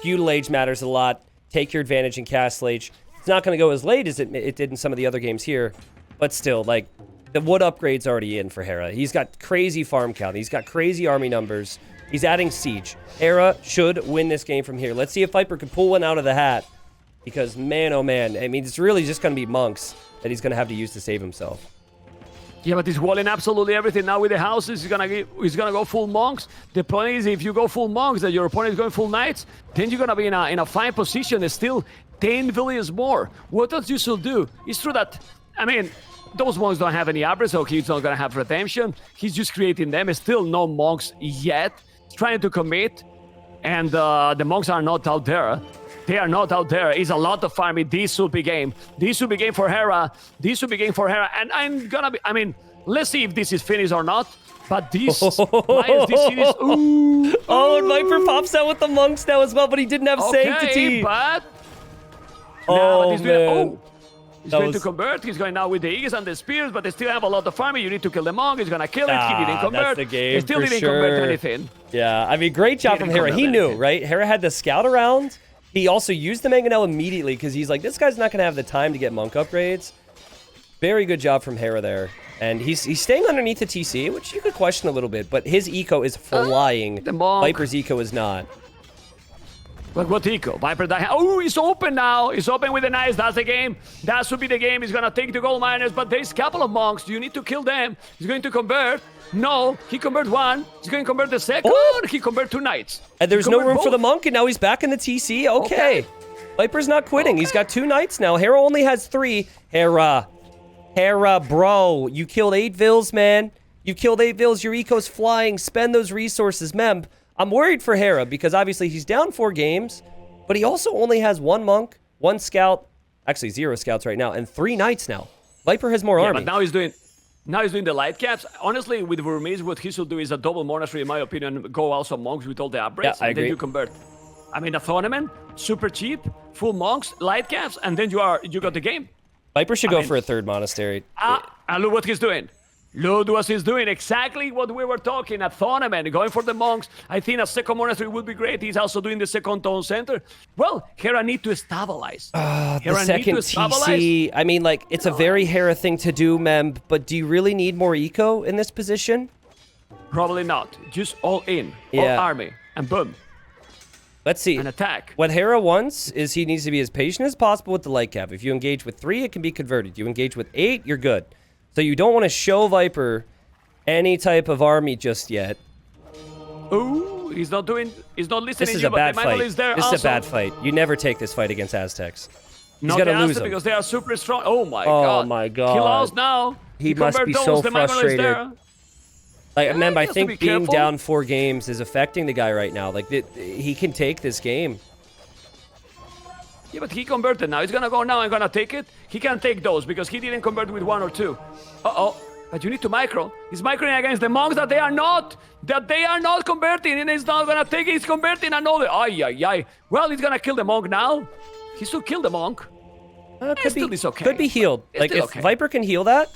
feudal age matters a lot. Take your advantage in castle age. It's not going to go as late as it did in some of the other games here, but still, like, the wood upgrade's already in for Hera. He's got crazy farm count. He's got crazy army numbers. He's adding siege. Hera should win this game from here. Let's see if Viper can pull one out of the hat, because, man, oh, man, I mean, it's really just going to be monks that he's going to have to use to save himself. Yeah, but he's walling absolutely everything now with the houses. He's gonna go full monks. The point is, if you go full monks, that your opponent is going full knights, then you're gonna be in a fine position. There's still 10 villages more. What else you should do? It's true that, I mean, those monks don't have any average, so he's not gonna have redemption. He's just creating them. There's still no monks yet. He's trying to commit, and the monks are not out there. They are not out there. It's a lot of farming. This should be game. This should be game for Hera. This should be game for Hera. And I'm gonna be, I mean, let's see if this is finished or not. But this Lions, this series, ooh. Oh, and Viper pops out with the monks now as well, but he didn't have sanctity. But oh, he's man. He's going to convert. He's going now with the Aegis and the spears, but they still have a lot of farming. You need to kill the monk. He's going to kill it. He didn't convert. That's the game. He still didn't convert anything. Yeah, I mean, great job from Hera. He knew, right? Hera had the scout around. He also used the mangonel immediately because he's like, this guy's not going to have the time to get monk upgrades. Very good job from Hera there. And he's staying underneath the TC, which you could question a little bit, but his eco is flying. The monk. Viper's eco is not. But what eco? Viper die. Oh, he's open now. He's open with the knights. That's the game. That should be the game. He's going to take the gold miners, but there's a couple of monks. You need to kill them. He's going to convert. No, he convert one. He's going to convert the second. Oh! He convert two knights. And there's no room for the monk, and now he's back in the TC. Okay. Viper's not quitting. He's got 2 knights now. Hera only has 3. Hera, bro. You killed 8 vills, man. You killed 8 vills. Your eco's flying. Spend those resources. Mem, I'm worried for Hera because obviously he's down 4 games, but he also only has 1 monk, 1 scout, actually 0 scouts right now, and 3 knights now. Viper has more army. But now he's doing the light caps. Honestly, with Vermees, what he should do is a double monastery, in my opinion. Go also monks with all the upgrades, Yeah, I and agree. then you convert. I mean, a tournament, super cheap, full monks, light caps, and then you got the game. Viper should go for a 3rd monastery. And look what he's doing. Look what he's doing. Exactly what we were talking. A tournament, going for the monks. I think a 2nd monastery would be great. He's also doing the 2nd town center. Well, Hera need to stabilize. The 2nd TC. I mean, like, it's a very Hera thing to do, Mem, but do you really need more eco in this position? Probably not. Just all in. Yeah. All army. And boom. Let's see. An attack. What Hera wants is he needs to be as patient as possible with the light cap. If you engage with 3, it can be converted. You engage with 8, you're good. So you don't want to show Viper any type of army just yet. Ooh, he's not listening. This is a bad fight. This is a bad fight. You never take this fight against Aztecs. He's Not gonna the lose Aztec them. because they are super strong. Oh my Oh god. my god. He lost now. He must be so The Magno is frustrated. there. Like, remember, I he has to be think being careful. down 4 games is affecting the guy right now. Like, he can take this game. Yeah, but he converted now. He's gonna go now and gonna take it. He can take those because he didn't convert with 1 or 2. But you need to micro. He's microing against the monks that they are not converting, and he's not gonna take it. He's converting another. Ay. Well, he's gonna kill the monk now. He should kill the monk. Could be healed. It's Like, still if okay. Viper can heal that,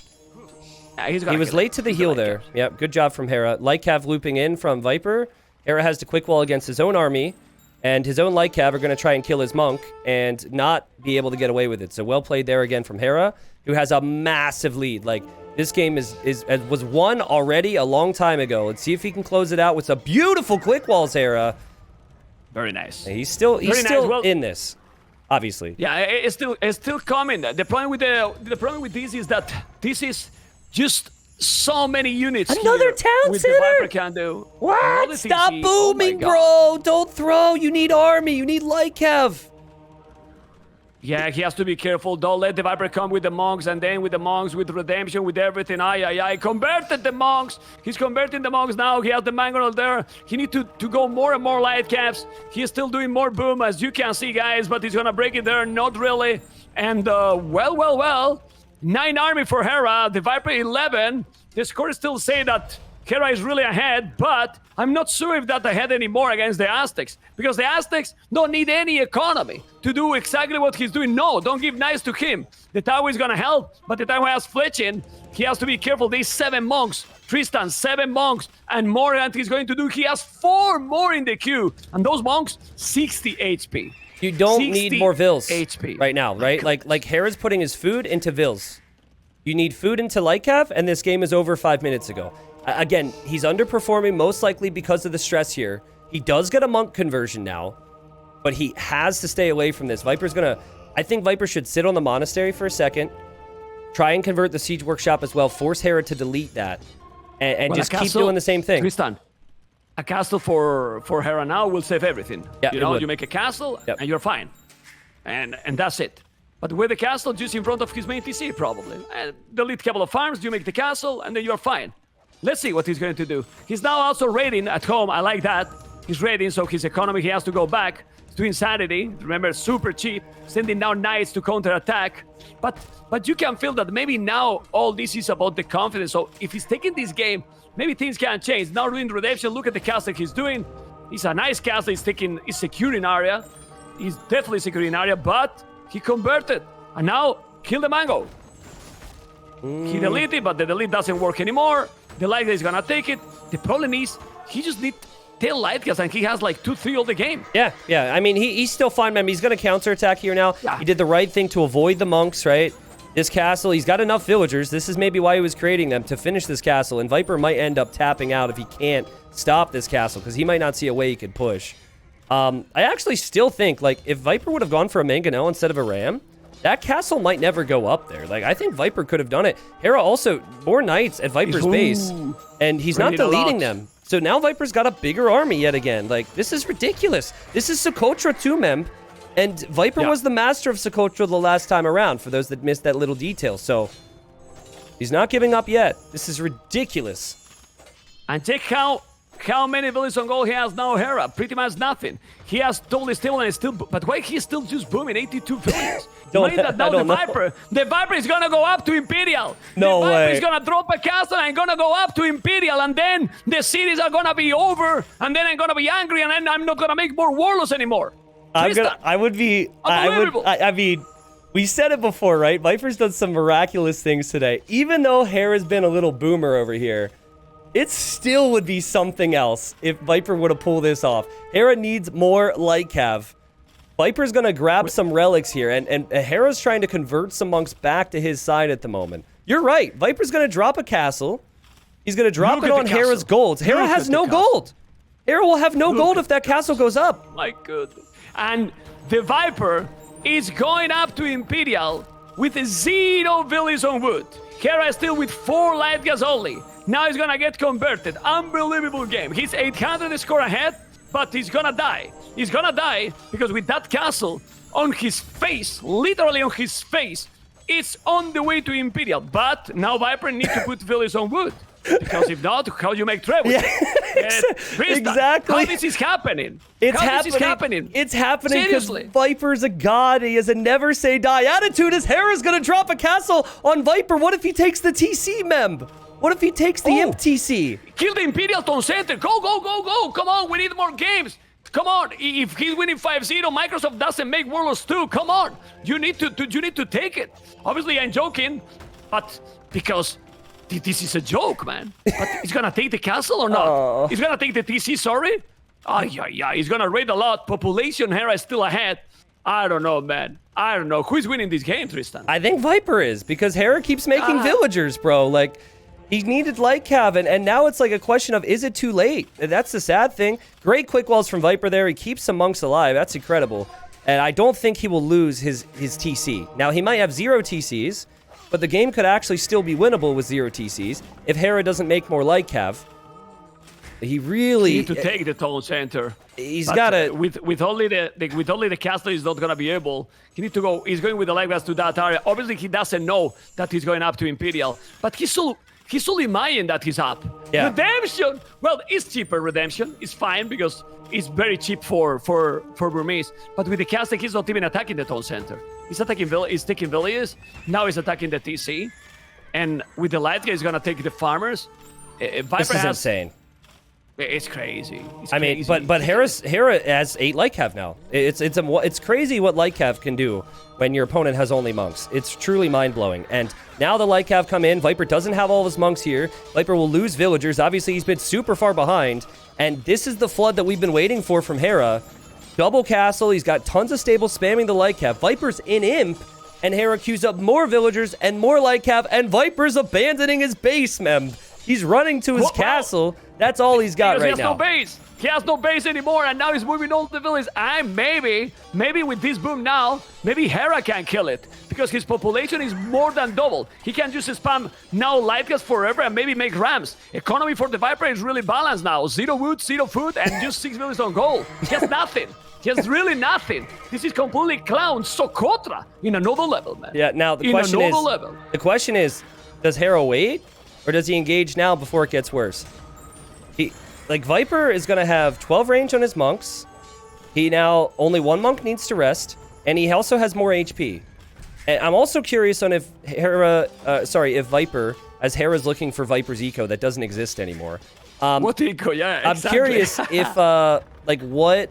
He he was late to the heal there. Yep, good job from Hera. Light Cav looping in from Viper. Hera has to quick wall against his own army. And his own Light Cav are going to try and kill his Monk and not be able to get away with it. So well played there again from Hera, who has a massive lead. Like, this game was won already a long time ago. Let's see if he can close it out with some beautiful click walls, Hera. Very nice. And he's still nice. Well, in this, obviously. Yeah, it's still coming. The problem with this is that this is just so many units. Another here town with center? The Viper can do. What? Another Stop TC. booming, Oh my bro. Don't throw. You need army. You need Light Cav. Yeah, he has to be careful. Don't let the Viper come with the monks, and then with the monks, with redemption, with everything. Aye. Converted the monks. He's converting the monks now. He has the mangonel there. He needs to go more and more light caps. He's still doing more boom, as you can see, guys, but he's gonna break it there. Not really. And, well. 9 army for Hera. The Viper 11. The score still say that Hera is really ahead, but I'm not sure if that's ahead anymore against the Aztecs, because the Aztecs don't need any economy to do exactly what he's doing. No, don't give nice to him. The tower is gonna help, but the tower has fletching. He has to be careful. There's 7 monks. Tristan, 7 monks, and more than he's going to do. He has 4 more in the queue, and those monks, 60 HP. You don't need more Vils HP right now, right? Like Hera's putting his food into Vils. You need food into Light Cav, and this game is over 5 minutes ago. Again, he's underperforming most likely because of the stress here. He does get a monk conversion now, but he has to stay away from this. I think Viper should sit on the monastery for a second, try and convert the siege workshop as well, force Hera to delete that, and just keep doing the same thing. Tristan, a castle for Hera now will save everything. Yeah, you make a castle, Yep. and you're fine. And that's it. But with the castle just in front of his main TC, probably. And delete a couple of farms, you make the castle, and then you're fine. Let's see what he's going to do. He's now also raiding at home. I like that. He's raiding, so his economy, he has to go back to insanity. Remember, super cheap. Sending down knights to counterattack. But you can feel that maybe now all this is about the confidence. So if he's taking this game, maybe things can change. Now doing redemption, look at the castle he's doing. He's a nice castle. He's securing area. He's definitely securing area, but he converted. And now, kill the mango. He deleted, but the delete doesn't work anymore. The light guy is gonna take it. The problem is, he just needs 10 light guys, and he has like 2-3 all the game. Yeah. I mean, he's still fine, man. He's going to counterattack here now. Yeah. He did the right thing to avoid the monks, right? This castle, he's got enough villagers. This is maybe why he was creating them, to finish this castle. And Viper might end up tapping out if he can't stop this castle, because he might not see a way he could push. I actually still think, like, if Viper would have gone for a mangonel instead of a ram, that castle might never go up there. Like, I think Viper could have done it. Hera also, more knights at Viper's base, and he's not deleting them. So now Viper's got a bigger army yet again. Like, this is ridiculous. This is Socotra too, Mem. And Viper was the master of Socotra the last time around, for those that missed that little detail. So, he's not giving up yet. This is ridiculous. And check how many villages on goal he has now, Hera. Pretty much nothing. He has totally stable and still, but why he's still just booming 82 villages? Knowing that now the Viper is gonna go up to Imperial. No the way. Viper is gonna drop a castle and gonna go up to Imperial, and then the cities are gonna be over, and then I'm gonna be angry, and then I'm not gonna make more Warlords anymore. I mean, we said it before, right? Viper's done some miraculous things today. Even though Hera's been a little boomer over here, it still would be something else if Viper would have pulled this off. Hera needs more light cav. Viper's going to grab some relics here, and Hera's trying to convert some monks back to his side at the moment. You're right. Viper's going to drop a castle. He's going to drop it on Hera's gold. Hera has no gold. Hera will have no gold if that castle goes up. My goodness. And the Viper is going up to Imperial with 0 villages on wood. Hera is still with 4 light gas only. Now he's gonna get converted. Unbelievable game. He's 800 score ahead, but he's gonna die. He's gonna die because with that castle on his face, literally on his face, it's on the way to Imperial. But now Viper needs to put villages on wood. Because if not, how do you make trade with it? Exactly. How this is happening? It's happening because Viper's a god. He has a never say die attitude. As Hera's gonna drop a castle on Viper. What if he takes the TC, Mem? What if he takes the Imp TC? Kill the Imperial Town Center. Go. Come on, we need more games. Come on. If he's winning 5-0, Microsoft doesn't make Warlords 2. Come on. You need to take it. Obviously, I'm joking, but because this is a joke, man. But he's gonna take the castle or not? He's gonna take the TC, sorry? Oh, yeah. He's gonna raid a lot. Population Hera is still ahead. I don't know, man. I don't know. Who's winning this game, Tristan? I think Viper is, because Hera keeps making villagers, bro. Like, he needed light cav, and now it's like a question of, is it too late? And that's the sad thing. Great quick walls from Viper there. He keeps some monks alive. That's incredible. And I don't think he will lose his TC. Now, he might have 0 TCs, but the game could actually still be winnable with 0 TCs if Hera doesn't make more light cav. He really need to take the tone center. He's got to with only the castle. He's not gonna be able. He need to go. He's going with the light to that area. Obviously, he doesn't know that he's going up to Imperial, but he's so imagined that he's up. Yeah. Redemption. Well, it's cheaper. Redemption is fine because it's very cheap for Burmese. But with the castle, he's not even attacking the tone center. He's attacking he's taking villages. Now he's attacking the TC, and with the light, he's gonna take the farmers. Viper this is has, insane. It's crazy. I mean, but Hera has 8 light cav now. It's crazy what light cav can do when your opponent has only monks. It's truly mind-blowing. And now the light cav come in. Viper doesn't have all of his monks here. Viper will lose villagers. Obviously, he's been super far behind. And this is the flood that we've been waiting for from Hera. Double castle. He's got tons of stables spamming the light cav. Viper's in imp. And Hera queues up more villagers and more light cav. And Viper's abandoning his base, mem. He's running to his castle. That's all he's got right now. He has no base. He has no base anymore, and now he's moving all the villages. And maybe with this boom now, maybe Hera can kill it because his population is more than double. He can just spam now light gas forever and maybe make rams. Economy for the Viper is really balanced now. 0 wood, 0 food, and just 6 villages on goal. He has nothing. He has really nothing. This is completely clown Socotra in another level, man. Yeah. Now the question is, does Hera wait? Or does he engage now before it gets worse? Viper is going to have 12 range on his monks. He now, only 1 monk needs to rest. And he also has more HP. And I'm also curious on if if Viper, as Hera's looking for Viper's eco that doesn't exist anymore. What eco? Yeah, exactly. I'm curious if, what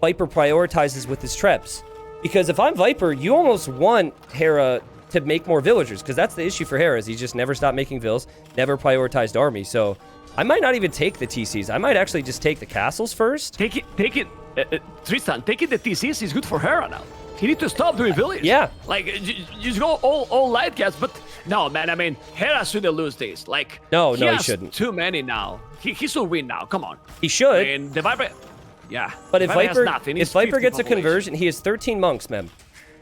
Viper prioritizes with his traps. Because if I'm Viper, you almost want Hera to make more villagers, because that's the issue for Hera, is he just never stopped making vills, never prioritized army. So I might not even take the TCs. I might actually just take the castles first. Take it, Tristan. Taking the TCs is good for Hera now. He need to stop doing villages. Yeah. Just go all light gas. But no, man. I mean, Hera shouldn't lose this. No, he shouldn't. Too many now. He should win now. Come on. He should. I mean, the Viper. Yeah. But if Viper gets a population. conversion, he has 13 monks, mem.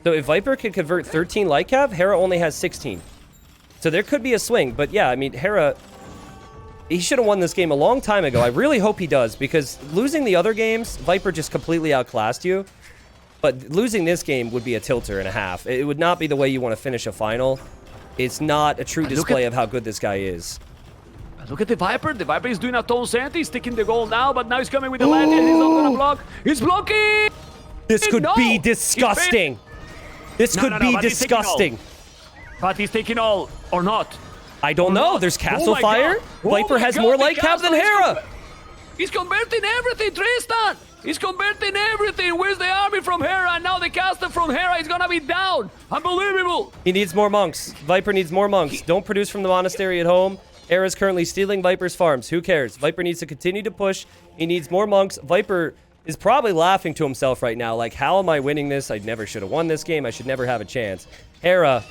So if Viper can convert 13 light cav, Hera only has 16. So there could be a swing. But yeah, I mean, Hera, he should have won this game a long time ago. I really hope he does, because losing the other games, Viper just completely outclassed you. But losing this game would be a tilter and a half. It would not be the way you want to finish a final. It's not a true display of how good this guy is. Look at the Viper. The Viper is doing a tone center. He's taking the goal now, but now he's coming with the land and he's not going to block. He's blocking! This could be disgusting. This could be disgusting. But he's taking all or not. I don't know. There's castle fire. Viper has more light cav than Hera. He's converting everything, Tristan. He's converting everything. Where's the army from Hera? And now the castle from Hera is going to be down. Unbelievable. He needs more monks. Viper needs more monks. Don't produce from the monastery at home. Hera is currently stealing Viper's farms. Who cares? Viper needs to continue to push. He needs more monks. Viper is probably laughing to himself right now, like, how am I winning this? I never should have won this game. I should never have a chance. Hera,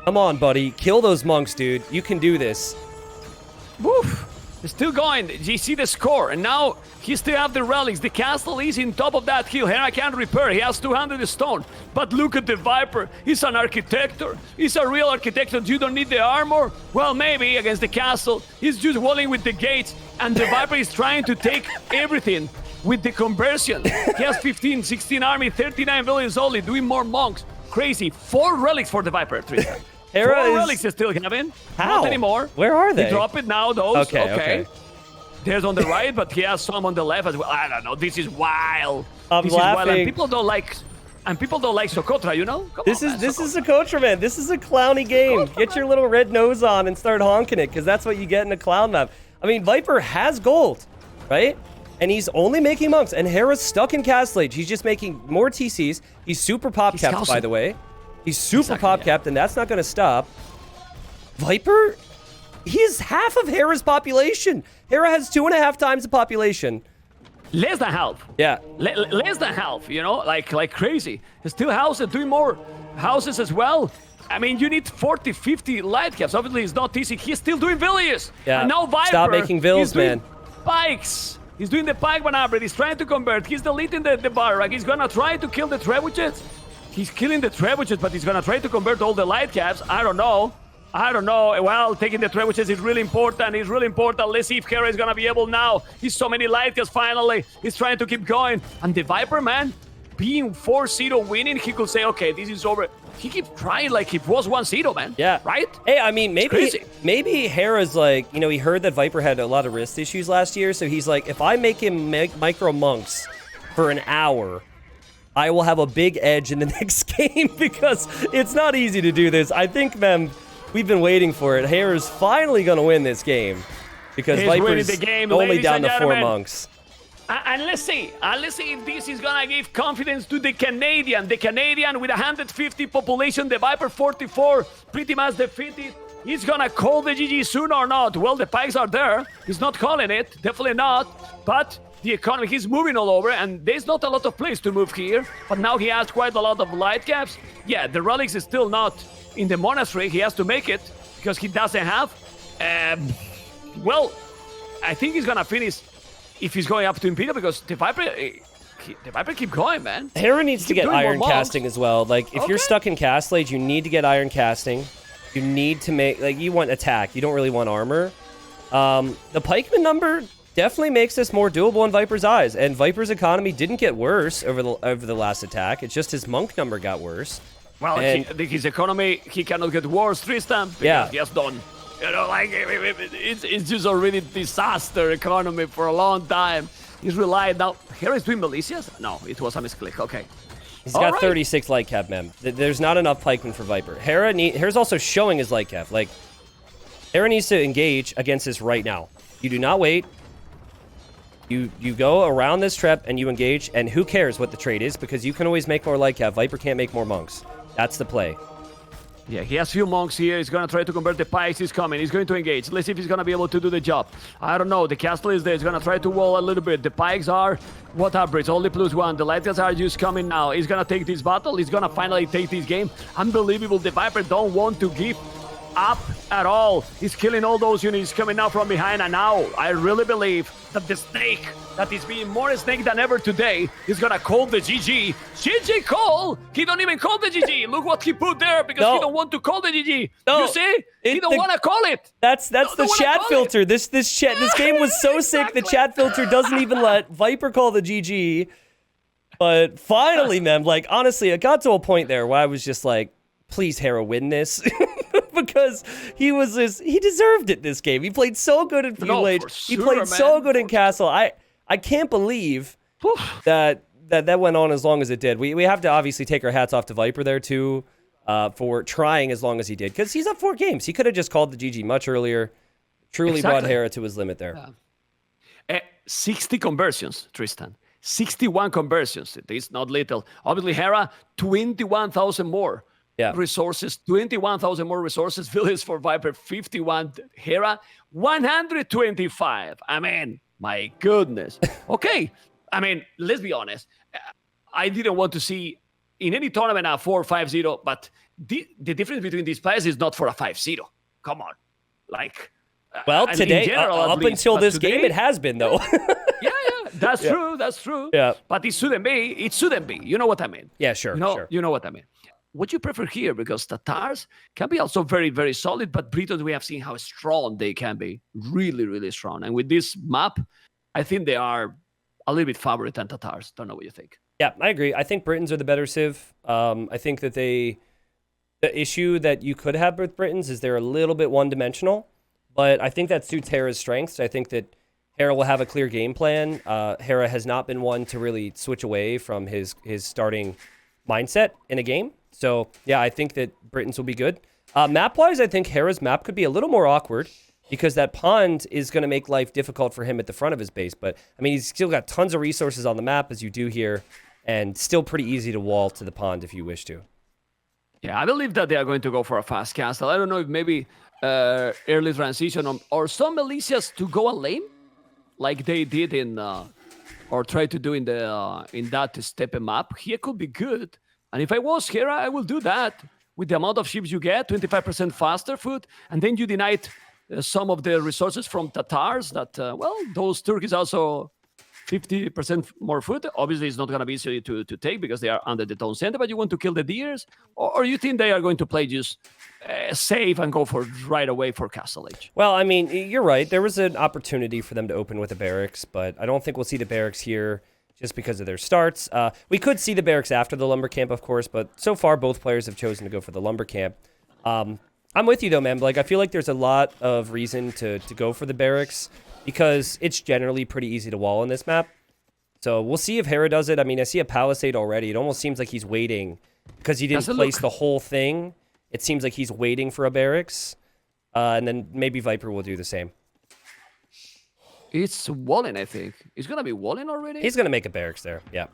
come on, buddy. Kill those monks, dude. You can do this. Woof. He's still going. You see the score. And now he still have the relics. The castle is in top of that hill. Hera can't repair. He has 200 stone. But look at the Viper. He's an architector. He's a real architector. You don't need the armor. Well, maybe against the castle. He's just walling with the gates. And the Viper is trying to take everything with the conversion. He has 15, 16 army, 39 villages only, doing more monks. Crazy. 4 relics for the Viper, Tristan. 4 relics is still having. How? Not anymore. Where are they? He drop it now, those. Okay. There's on the right, but he has some on the left as well. I don't know. This is wild. I'm this laughing. Is wild. And people don't like Socotra, you know? This is Socotra, man. This is a clowny game. Get your little red nose on and start honking it, because that's what you get in a clown map. I mean, Viper has gold, right? And he's only making monks. And Hera's stuck in Castle Age. He's just making more TCs. He's super pop-capped, by the way. He's super pop-capped, and that's not going to stop. Viper, he is half of Hera's population. Hera has 2.5 times the population. Less than half. Yeah. Less than half, you know, like crazy. Still houses, doing more houses as well. I mean, you need 40, 50 light caps. Obviously, it's not easy. He's still doing villages. Yeah. And now Viper. Stop making vills, man. Pikes. He's doing the pike maneuver. He's trying to convert. He's deleting the barrack. He's gonna try to kill the trebuchets. He's killing the trebuchets, but he's gonna try to convert all the light caps. I don't know. Well, taking the trebuchets is really important. It's really important. Let's see if Hera is gonna be able now. He's so many light caps finally. He's trying to keep going. And the Viper, man, being 4-0 winning, he could say, okay, this is over. He keeps trying like it was 1-0, man. Yeah. Right? Hey, I mean, maybe Hera's like, you know, he heard that Viper had a lot of wrist issues last year, so he's like, if I make him micro monks for an hour, I will have a big edge in the next game, because it's not easy to do this. I think, man, we've been waiting for it. Hera's finally going to win this game, because He's Viper's the game, only down and to 4 gentlemen. monks. And let's see if this is gonna give confidence to the Canadian. The Canadian with 150 population, the Viper 44, pretty much defeated. He's gonna call the GG soon or not? Well, the pikes are there. He's not calling it, definitely not. But the economy, he's moving all over, and there's not a lot of place to move here. But now he has quite a lot of light caps. Yeah, the relics is still not in the monastery. He has to make it because he doesn't have. Well, I think he's gonna finish. If he's going up to Imperial, because the Viper keep going, man. Hera needs to get iron more casting as well. Like, if you're stuck in Castle Age, you need to get iron casting. You need to make, like, you want attack. You don't really want armor. The pikeman number definitely makes this more doable in Viper's eyes. And Viper's economy didn't get worse over the last attack. It's just his monk number got worse. Well, his economy, he cannot get worse, Tristan, because Yeah. he has done. You know, like, it's just already disaster economy for a long time. He's relied now. Hera is doing militias? No, it was a misclick. Okay. He's got 36 light cap, mem. There's not enough pikemen for Viper. Hera's also showing his light cap. Like, Hera needs to engage against this right now. You do not wait. You go around this trap and you engage, and who cares what the trade is, because you can always make more light cap. Viper can't make more monks. That's the play. Yeah, he has few monks here. He's gonna try to convert the pikes. He's coming. He's going to engage. Let's see if he's gonna be able to do the job. I don't know. The castle is there. He's gonna try to wall a little bit. The pikes are what upgrades? Only +1. The light guns are just coming now. He's gonna take this battle. He's gonna finally take this game. Unbelievable. The Viper don't want to give up at all. He's killing all those units coming now from behind, and now I really believe that the snake that is being more snake than ever today is gonna call the GG. GG call! He don't even call the GG. Look what he put there, because he don't want to call the GG. No, you see? He don't want to call it. That's the chat filter. This game was so sick. The chat filter doesn't even let Viper call the GG. But finally, man, like, honestly, it got to a point there where I was just like, please, Hera, win this. Because he deserved it this game. He played so good in Feudal Age. He played so good in Castle. I can't believe that went on as long as it did. We have to obviously take our hats off to Viper there too, for trying as long as he did, because he's up 4 games. He could have just called the GG much earlier. Truly brought Hera to his limit there. 60 conversions, Tristan. 61 conversions. It is not little. Obviously, Hera, 21,000 more. Resources, 21,000 more resources. Villages for Viper, 51. Hera, 125. I mean, my goodness. Okay. I mean, let's be honest. I didn't want to see in any tournament a 4-5-0, but the difference between these players is not for a 5-0. Come on. Like, well, today, general, up until this game, it has been, though. Yeah. That's true. That's true. Yeah. But it shouldn't be. It shouldn't be. You know what I mean? Yeah, sure. You know what I mean. What you prefer here? Because Tatars can be also very, very solid, but Britons, we have seen how strong they can be. Really, really strong. And with this map, I think they are a little bit favorite than Tatars. Don't know what you think. Yeah, I agree. I think Britons are the better civ. I think that the issue that you could have with Britons is they're a little bit one-dimensional, but I think that suits Hera's strengths. I think that Hera will have a clear game plan. Hera has not been one to really switch away from his starting mindset in a game. So, yeah, I think that Britons will be good. Map-wise, I think Hera's map could be a little more awkward because that pond is going to make life difficult for him at the front of his base. But, I mean, he's still got tons of resources on the map, as you do here, and still pretty easy to wall to the pond if you wish to. Yeah, I believe that they are going to go for a fast castle. I don't know if maybe early transition or some militias to go a lane, like they did in or try to do in that step map, here could be good. And if I was Hera, I will do that. With the amount of ships you get, 25% faster food, and then you denied some of the resources from Tatars that, well, those Turks also 50% more food. Obviously, it's not going to be easy to take because they are under the town center, but you want to kill the deers? Or you think they are going to play just safe and go for right away for Castle Age? Well, I mean, you're right. There was an opportunity for them to open with the barracks, but I don't think we'll see the barracks here just because of their starts. We could see the barracks after the lumber camp, of course, but so far both players have chosen to go for the lumber camp. I'm with you though, man. Like, I feel like there's a lot of reason to go for the barracks because it's generally pretty easy to wall in this map. So we'll see if Hera does it. I mean, I see a palisade already. It almost seems like he's waiting because he didn't place the whole thing. It seems like he's waiting for a barracks, and then maybe Viper will do the same. It's walling, I think. It's going to be walling already? He's going to make a barracks there, yeah.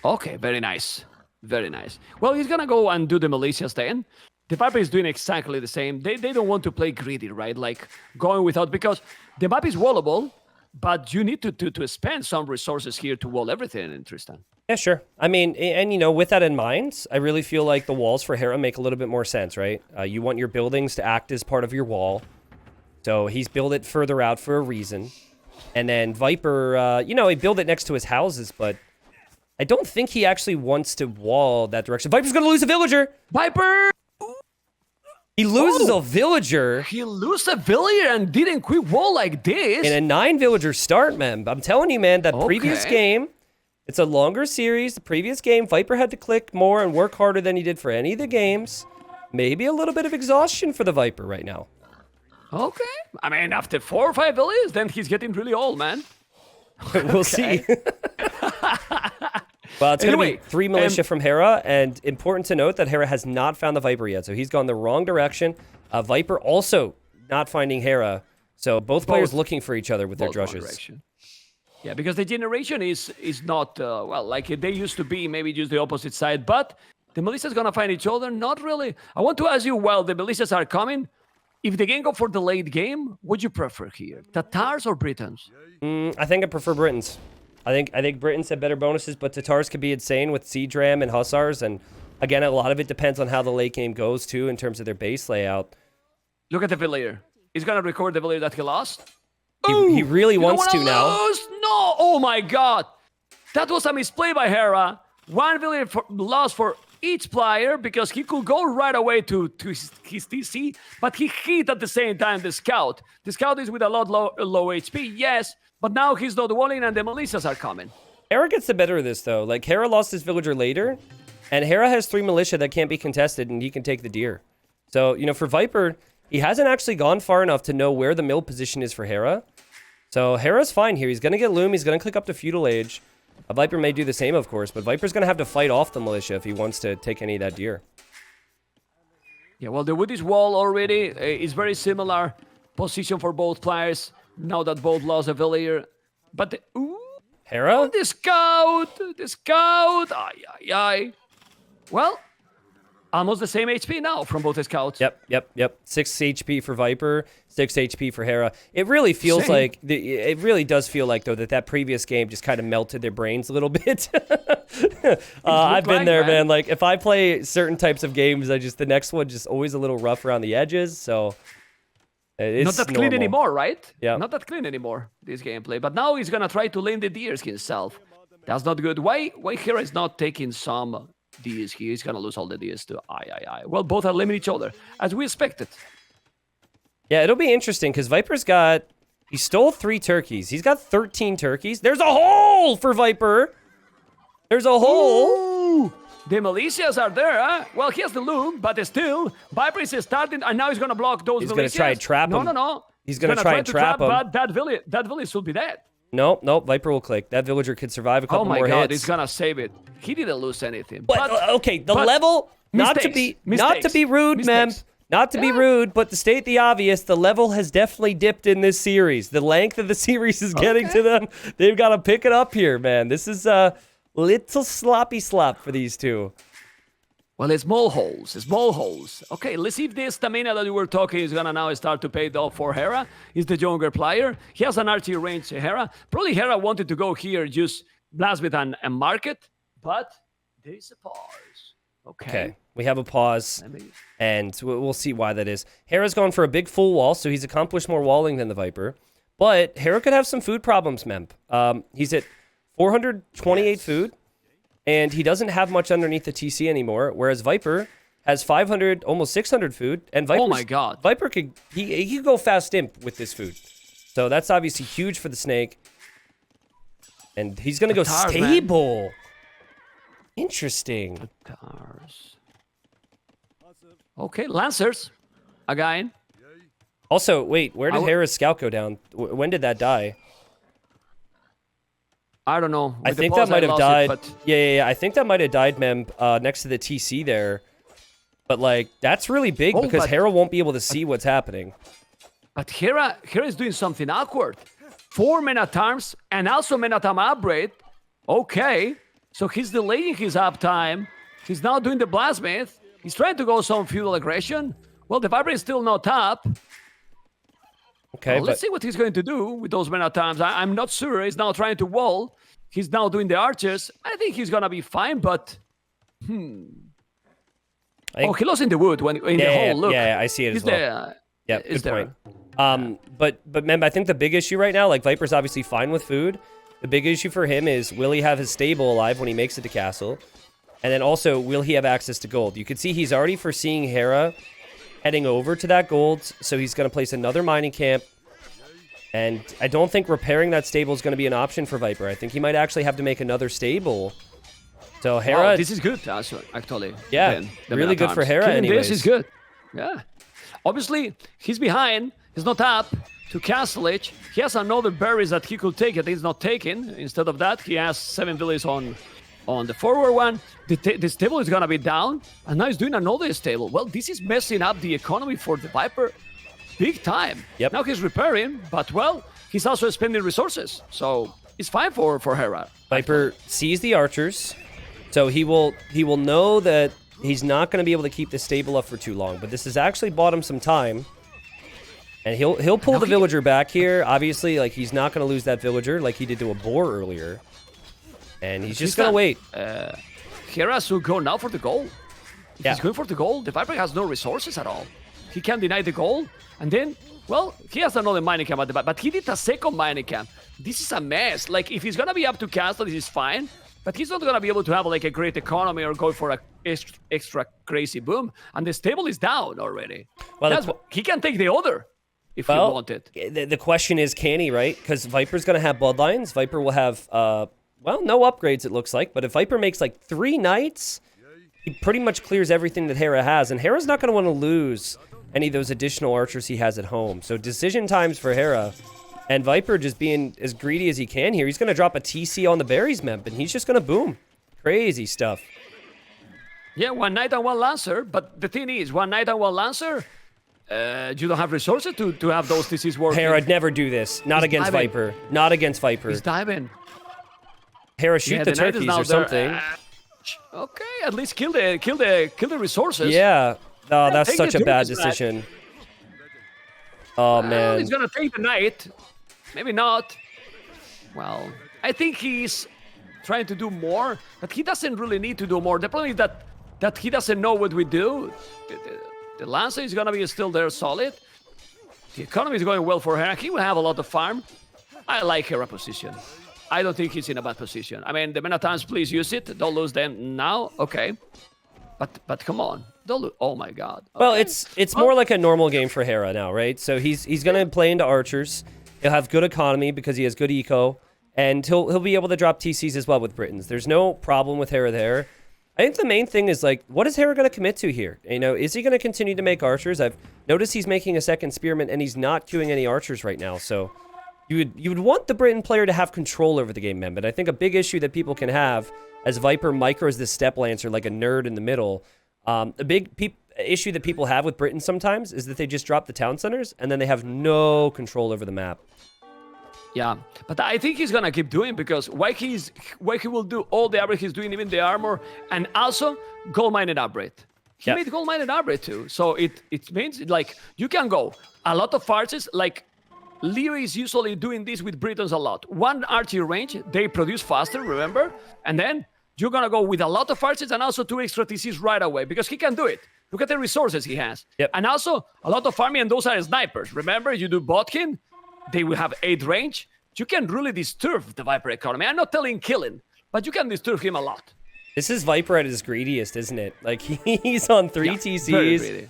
Okay, very nice. Very nice. Well, he's going to go and do the militias then. The Viper is doing exactly the same. They don't want to play greedy, right? Like, going without... Because the map is wallable, but you need to spend some resources here to wall everything in Tristan. Yeah, sure. I mean, and you know, with that in mind, I really feel like the walls for Hera make a little bit more sense, right? You want your buildings to act as part of your wall. So he's built it further out for a reason. And then Viper, you know, he built it next to his houses, but I don't think he actually wants to wall that direction. Viper's going to lose a villager. Viper! He loses a villager. He loses a villager and didn't quick wall like this. In a 9-villager start, man. I'm telling you, man, that previous game, it's a longer series. The previous game, Viper had to click more and work harder than he did for any of the games. Maybe a little bit of exhaustion for the Viper right now. Okay. I mean, after 4 or 5 villages, then he's getting really old, man. We'll see. Well, it's going to be 3 militia from Hera, and important to note that Hera has not found the Viper yet, so he's gone the wrong direction. Viper also not finding Hera, so both players looking for each other with their drushes. Yeah, because the generation is not, well, like they used to be, maybe just the opposite side, but the militias going to find each other? Not really. I want to ask you, while the militias are coming, if the game go for the late game, what do you prefer here? Tatars or Britons? I think I prefer Britons. I think Britons have better bonuses, but Tatars could be insane with Siege Ram and Hussars, and again, a lot of it depends on how the late game goes too in terms of their base layout. Look at the villager. He's gonna record the villager that he lost. He really wants to now. No! Oh my god! That was a misplay by Hera. One villager lost for each player because he could go right away to his TC, but he hit at the same time the scout. The scout is with a lot low HP, yes, but now he's not walling and the militias are coming. Hera gets the better of this, though. Like, Hera lost his villager later, and Hera has 3 militia that can't be contested, and he can take the deer. So, you know, for Viper, he hasn't actually gone far enough to know where the mill position is for Hera. So Hera's fine here. He's going to get Loom. He's going to click up to Feudal Age. Viper may do the same, of course, but Viper's going to have to fight off the militia if he wants to take any of that deer. Yeah, well, the Woodish wall already is very similar position for both players, now that both lost a villager. But, Hera? The scout! Ay. Well, almost the same HP now from both the scouts. Yep. 6 HP for Viper, 6 HP for Hera. It really feels like, it really does feel like, though, that previous game just kind of melted their brains a little bit. I've been there, man. Like, if I play certain types of games, the next one just always a little rough around the edges, so... It's not that clean anymore, right? Yeah. Not that clean anymore, this gameplay. But now he's gonna try to lane the deers himself. That's not good. Why Hera is not taking some deers here? He's gonna lose all the deers to Well, both are limiting each other, as we expected. Yeah, it'll be interesting, because Viper's got... He stole 3 turkeys. He's got 13 turkeys. There's a hole for Viper! There's a hole! Ooh, the militias are there, huh? Well, he has the loom, but still, Viper is starting, and now he's gonna block those militias. He's gonna try and trap him. No. He's gonna try and trap him. But that village should be dead. Nope, Viper will click. That villager could survive a couple more hits. Oh my god, he's gonna save it. He didn't lose anything. But okay, the level, not to be rude, man. Not to be rude, but to state the obvious, the level has definitely dipped in this series. The length of the series is getting to them. They've got to pick it up here, man. This is a little sloppy slop for these two. Well, it's small holes, small holes. Okay, let's see if the stamina that we were talking is gonna now start to pay off for Hera. He's the younger player. He has an archery range, Hera. Probably Hera wanted to go here, just blast with and mark it, but there is a pause. Okay, we have a pause, Let me- and we'll see why that is. Hera's gone for a big full wall, so he's accomplished more walling than the Viper. But Hera could have some food problems, Memp. He's at 428 food, and he doesn't have much underneath the TC anymore, whereas Viper has 500, almost 600 food, and Viper's, Oh my God. Viper could he could go fast imp with this food. So that's obviously huge for the snake. And he's gonna go Guitars, man. stable. Interesting. Guitars. Okay, Lancers. Again. Also, wait, where did w- Hera's scout go down? When did that die? I don't know. I With the think pause, that might have lost died. it, but Yeah. I think that might have died, Mem, next to the TC there. But like, that's really big Oh, because but- Hera won't be able to see what's happening. But Hera is doing something awkward. 4 mana times and also mana time upgrade. Okay, so he's delaying his uptime. He's now doing the Blasmith. He's trying to go some feudal aggression. Well, the Viper is still not up. Okay, Well, let's see what he's going to do with those mana times. I'm not sure. He's now trying to wall. He's now doing the archers. I think he's gonna be fine, but I think, he lost in the wood when in the hole. Look, yeah, I see it as he's well. there. Yeah, Is good there. point. But Mem, I think the big issue right now, like Viper's obviously fine with food. The big issue for him is will he have his stable alive when he makes it to castle? And then also, will he have access to gold? You can see he's already foreseeing Hera heading over to that gold, so he's going to place another mining camp. And I don't think repairing that stable is going to be an option for Viper. I think he might actually have to make another stable. So Hera, Wow, this is good, actually. Yeah, Ben, the really mana good for times. Hera Killing anyways. This is good. Yeah. Obviously, he's behind. He's not up to castle it. He has another berries that he could take that he's not taking. Instead of that, he has 7 villages on the forward one. The stable is gonna be down, and now he's doing another stable. Well, this is messing up the economy for the Viper big time. Yep. Now he's repairing, but well, he's also spending resources. So it's fine for Hera. Viper sees the archers, so he will know that he's not going to be able to keep the stable up for too long. But this has actually bought him some time, and he'll pull the villager back here. Obviously, like he's not going to lose that villager like he did to a boar earlier, and he's just going to wait. Hera should go now for the goal. If Yeah. he's going for the goal, the Viper has no resources at all. He can deny the goal, and then, well, he has another mining camp at the back, but he did a second mining camp. This is a mess. Like, if he's gonna be up to castle, this is fine, but he's not gonna be able to have, like, a great economy or go for a extra crazy boom, and the stable is down already. Well, He can take the other if he wanted. The question is, can he, right? Because Viper's going to have bloodlines. Viper will have, well, no upgrades, it looks like. But if Viper makes, like, 3 knights, he pretty much clears everything that Hera has. And Hera's not going to want to lose any of those additional archers he has at home. So decision times for Hera. And Viper just being as greedy as he can here. He's going to drop a TC on the berries map, and he's just going to boom. Crazy stuff. Yeah, 1 knight and 1 lancer, but the thing is, 1 knight and 1 lancer, you don't have resources to have those TCs working. Hera, I'd never do this. Not against diving. Viper. Not against Viper. He's diving. Hera, shoot Yeah, the knight is turkeys now or there. something. Okay, at least kill the resources. Yeah. Oh, that's take such the a bad turkeys back. decision. Oh, Well, man. he's gonna take the knight. Maybe not. Well, I think he's trying to do more, but he doesn't really need to do more. The problem is that he doesn't know what we do. The Lancer is gonna be still there solid. The economy is going well for Hera. He will have a lot of farm. I like Hera position. I don't think he's in a bad position. I mean, the mana times, please use it. Don't lose them now. Okay. But come on. Don't lose. Oh my god. Well, Okay. it's more like a normal game for Hera now, right? So he's gonna play into archers. He'll have good economy because he has good eco, and he'll be able to drop TCs as well with Britons. There's no problem with Hera there. I think the main thing is like, what is Hera gonna commit to here? You know, is he gonna continue to make archers? I've noticed he's making a second spearman, and he's not queuing any archers right now. So you would want the Briton player to have control over the game, man. But I think a big issue that people can have as Viper micros the step lancer like a nerd in the middle. A big issue that people have with Britain sometimes is that they just drop the town centers and then they have no control over the map. Yeah, but I think he's gonna keep doing because why he will do all the upgrade he's doing, even the armor, and also gold mining upgrade. He Yep. made gold mining upgrade too, so it means like you can go a lot of archers. Like Leo is usually doing this with Britons a lot. One archer range, they produce faster, remember, and then you're gonna go with a lot of archers and also 2 extra TCs right away because he can do it. Look at the resources he has, Yep. and also a lot of farming, and those are snipers. Remember, you do Botkin. They will have 8 range. You can really disturb the Viper economy. I'm not telling killing, but you can disturb him a lot. This is Viper at his greediest, isn't it? Like, he's on 3 Very TCs. greedy.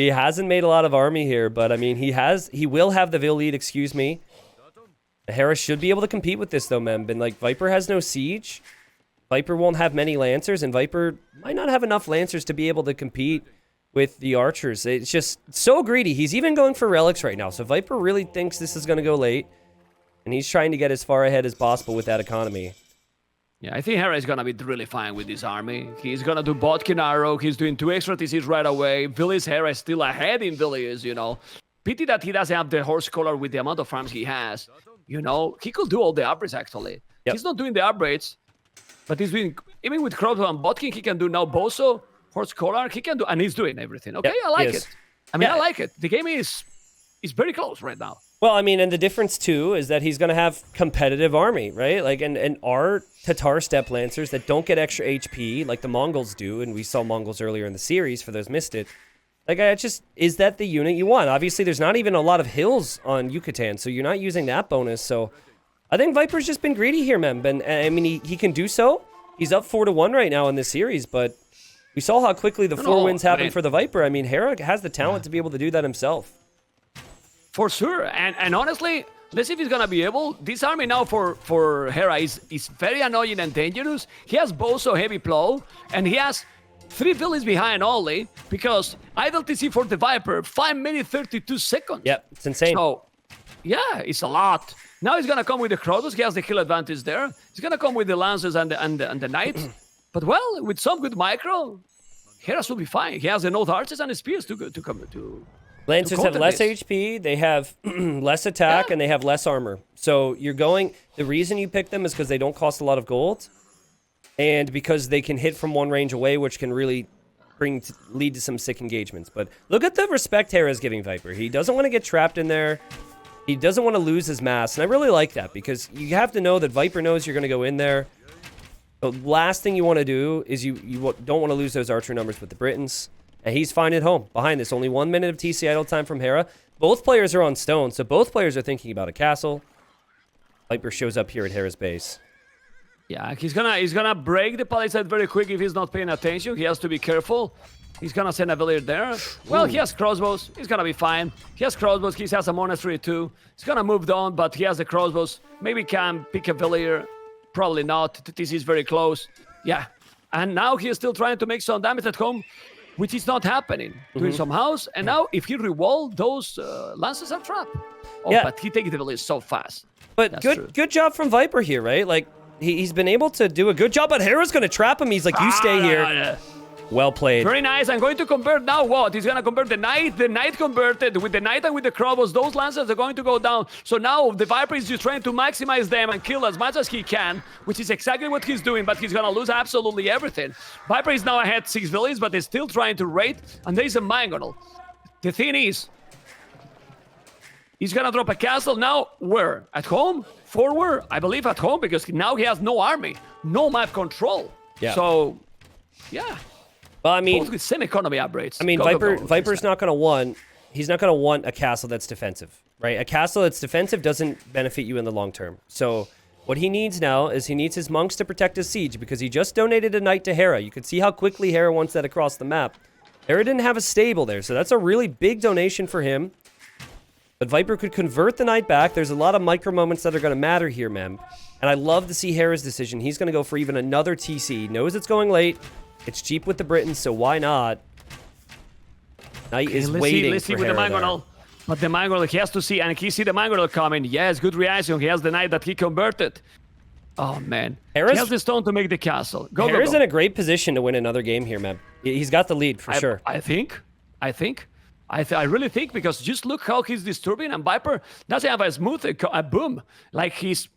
He hasn't made a lot of army here, but I mean, he will have the Vil lead, excuse me. Hera should be able to compete with this, though, Memb. And, like, Viper has no siege. Viper won't have many Lancers, and Viper might not have enough Lancers to be able to compete with the archers. It's just so greedy. He's even going for relics right now. So Viper really thinks this is going to go late. And he's trying to get as far ahead as possible with that economy. Yeah, I think Hera is going to be really fine with this army. He's going to do Botkin Arrow. He's doing 2 extra TCs right away. Villi's Hera is still ahead in Villiers, you know. Pity that he doesn't have the horse collar with the amount of farms he has. You know, he could do all the upgrades, actually. Yep. He's not doing the upgrades, but he's doing, even with Crossbow and Botkin, he can do now Boso, horse collar, he can do, and he's doing everything. Okay, Yep, I like he is. it. I mean, Yeah. I like it. The game is very close right now. Well, I mean, and the difference, too, is that he's going to have competitive army, right? Like, and our Tatar Steppe Lancers that don't get extra HP like the Mongols do, and we saw Mongols earlier in the series, for those missed it. Like, is that the unit you want? Obviously, there's not even a lot of hills on Yucatan, so you're not using that bonus. So I think Viper's just been greedy here, Memb. And I mean, he can do so. He's up 4-1 right now in this series, but we saw how quickly the 4 wins happened for the Viper. I mean, Hera has the talent to be able to do that himself. For sure. And honestly, let's see if he's going to be able. This army now for Hera is very annoying and dangerous. He has Boso Heavy Plow, and he has 3 villains behind only because idle TC for the Viper, 5 minutes 32 seconds. Yep, it's insane. So, yeah, it's a lot. Now he's going to come with the Crotos. He has the kill advantage there. He's going to come with the Lancers and the Knights. But, well, with some good micro, Hera should be fine. He has the North Archers and the Spears to come to... Lancers have less this. HP, they have less attack, and they have less armor. So you're going... The reason you pick them is because they don't cost a lot of gold, and because they can hit from one range away, which can really lead to some sick engagements. But look at the respect Hera's giving Viper. He doesn't want to get trapped in there. He doesn't want to lose his mass, and I really like that, because you have to know that Viper knows you're going to go in there. The last thing you want to do is you don't want to lose those archer numbers with the Britons. And he's fine at home. Behind this, only 1 minute of TC idle time from Hera. Both players are on stone, so both players are thinking about a castle. Viper shows up here at Hera's base. Yeah, he's gonna break the palisade very quick if he's not paying attention. He has to be careful. He's gonna send a villager there. Well, he has crossbows. He's gonna be fine. He has crossbows. He has a monastery too. He's gonna move down, but he has the crossbows. Maybe can pick a villager. Probably not. TC is very close. Yeah, and now he is still trying to make some damage at home, which is not happening. Doing some house, and now if he re-wall, those lances are trapped. Oh, Yeah. but he takes the village so fast. But That's true. good job from Viper here, right? Like, he's been able to do a good job, but Hera's going to trap him. He's like, you stay here. Well played. Very nice. I'm going to convert now what? He's going to convert the Knight. The Knight converted. With the Knight and with the Crossbows, those Lancers are going to go down. So now the Viper is just trying to maximize them and kill as much as he can, which is exactly what he's doing, but he's going to lose absolutely everything. Viper is now ahead 6 villains, but he's still trying to raid, and there is a Mangonel. The thing is, he's going to drop a castle now. Where? At home? Forward? I believe at home, because now he has no army, no map control. Yeah. So, yeah. Well, I mean, Both with same economy upgrades. I mean, Go, go, go. Viper's not going to want. He's not going to want a castle that's defensive, right? A castle that's defensive doesn't benefit you in the long term. So what he needs now is he needs his monks to protect his siege, because he just donated a knight to Hera. You can see how quickly Hera wants that across the map. Hera didn't have a stable there, so that's a really big donation for him. But Viper could convert the knight back. There's a lot of micro moments that are going to matter here, Mem. And I love to see Hera's decision. He's going to go for even another TC. He knows it's going late. It's cheap with the Britons, so why not? Knight is waiting Let's see for with the Hera there. Mangonel. But the Mangonel, he has to see, and he see the Mangonel coming. Yes, good reaction. He has the knight that he converted. Oh, man. He has the stone to make the castle. Go, Hera's go. in a great position to win another game here, Mem. He's got the lead for sure. I think. I really think, because just look how he's disturbing, and Viper doesn't have a smooth boom. Like, he's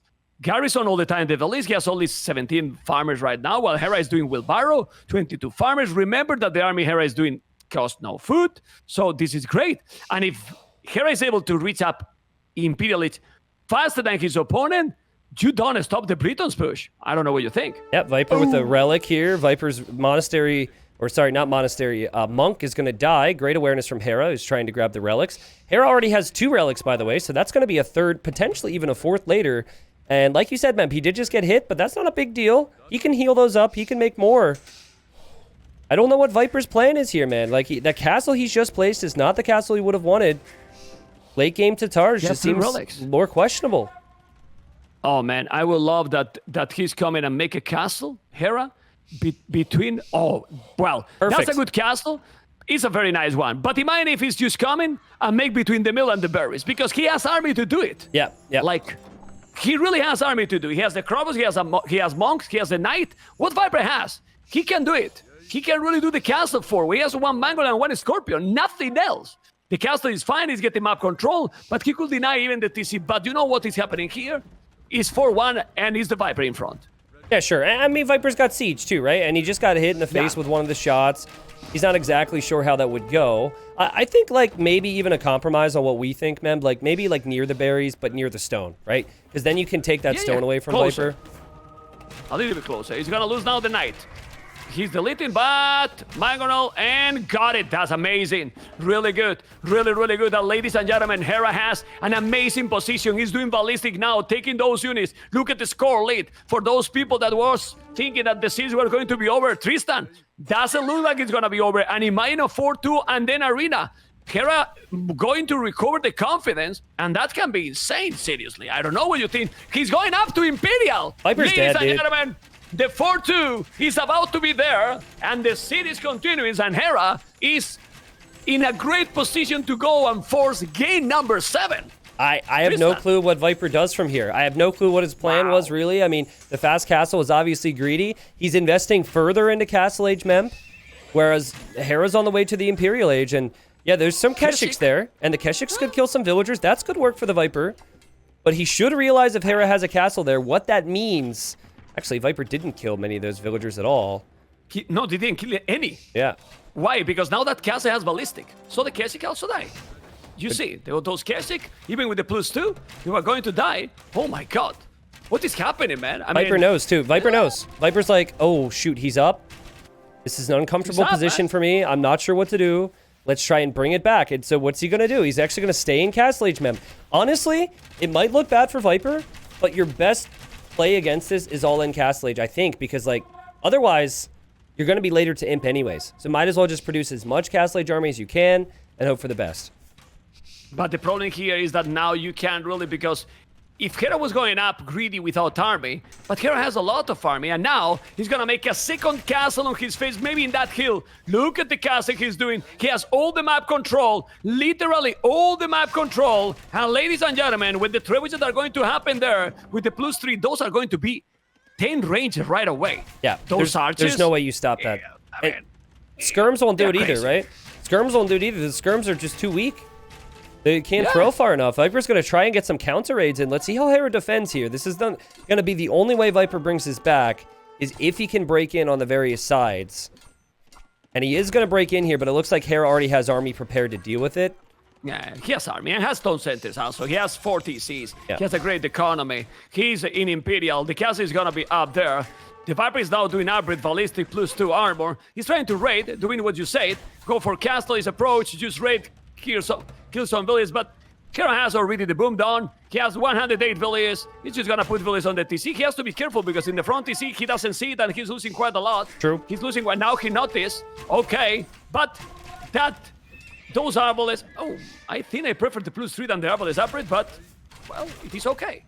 Garrison all the time. The Velis, he has only 17 farmers right now, while Hera is doing wheelbarrow, 22 farmers. Remember that the army Hera is doing cost no food, so this is great. And if Hera is able to reach up Imperial Age faster than his opponent, you don't stop the Britons push. I don't know what you think. Yep, Viper with a relic here. Viper's monastery, or sorry, not monastery, monk is going to die. Great awareness from Hera, who's trying to grab the relics. Hera already has 2 relics, by the way, so that's going to be a third, potentially even a fourth later. And like you said, Memp, he did just get hit, but that's not a big deal. He can heal those up. He can make more. I don't know what Viper's plan is here, man. Like, the castle he's just placed is not the castle he would have wanted. Late game Tatars just seems more questionable. Oh, man, I will love that he's coming and make a castle, Hera, between... Oh, well, Perfect. That's a good castle. It's a very nice one. But imagine if he's just coming and make between the mill and the berries, because he has army to do it. Yeah, yeah. Like, he really has army to do. He has the Krobos, he has monks, he has the knight. What Viper has, he can do it. He can really do the castle for. He has 1 Mangle and 1 Scorpion, nothing else. The castle is fine, he's getting map control, but he could deny even the TC. But you know what is happening here? Is 4-1, and is the Viper in front. Yeah, sure. I mean, Viper's got siege too, right? And he just got hit in the face with one of the shots. He's not exactly sure how that would go. I think, like, maybe even a compromise on what we think, Mem. Like, maybe, like, near the berries, but near the stone, right? Because then you can take that stone away from closer. Viper. A little bit closer. He's going to lose now the knight. He's deleting, but Mangonel, and got it. That's amazing. Really good. Really, really good. Ladies and gentlemen, Hera has an amazing position. He's doing ballistic now, taking those units. Look at the score lead. For those people that was thinking that the series were going to be over, Tristan, doesn't look like it's going to be over. And he might 4-2 and then Arena. Hera going to recover the confidence, and that can be insane, seriously. I don't know what you think. He's going up to Imperial. Viper's Ladies dead, and dude. gentlemen, the 4-2 is about to be there, and the series continues, and Hera is in a great position to go and force game number 7. I have no clue what Viper does from here. I have no clue what his plan was, really. I mean, the fast castle is obviously greedy. He's investing further into Castle Age Mem, whereas Hera's on the way to the Imperial Age, and yeah, there's some Keshiks there, and the Keshiks could kill some villagers. That's good work for the Viper, but he should realize if Hera has a castle there, what that means. Actually, Viper didn't kill many of those villagers at all. No, they didn't kill any. Yeah. Why? Because now that castle has ballistic, so the Keshiks also die. You see, those Keshiks, even with the +2, they were going to die. Oh my god. What is happening, man? Viper knows, too. Viper knows. Viper's like, oh, shoot, he's up. This is an uncomfortable position for me. I'm not sure what to do. Let's try and bring it back. And so what's he going to do? He's actually going to stay in Castle Age Mem. Honestly, it might look bad for Viper, but your best play against this is all in Castle Age, I think, because, like, otherwise, you're going to be later to Imp anyways. So might as well just produce as much Castle Age army as you can and hope for the best. But the problem here is that now you can't really, because if Hera was going up greedy without army, but Hera has a lot of army, and now he's gonna make a second castle on his face, maybe in that hill. Look at the castle he's doing. He has all the map control, literally all the map control. And ladies and gentlemen, with the trebuchets that are going to happen there, with the +3, those are going to be 10 range right away. Yeah, those archers. There's no way you stop that. Yeah, I mean, Skirms won't do it either, crazy. right? Skirms won't do it either. The Skirms are just too weak. They can't throw far enough. Viper's going to try and get some counter raids in. Let's see how Hera defends here. This is going to be the only way Viper brings this back, is if he can break in on the various sides. And he is going to break in here, but it looks like Hera already has army prepared to deal with it. Yeah, he has army and has stone centers also. He has 4 TCs. Yeah. He has a great economy. He's in Imperial. The castle is going to be up there. The Viper is now doing hybrid ballistic +2 armor. He's trying to raid, doing what you said. Go for castle, his approach, just raid, kill some villages, but Hera has already the boom down. He has 108 villages. He's just gonna put villages on the TC. He has to be careful because in the front TC, he doesn't see it and he's losing quite a lot. True. He's losing one. Now he noticed. Okay, but those arbalists, oh, I think I prefer the +3 than the arbalest upgrade, but, well, it is okay.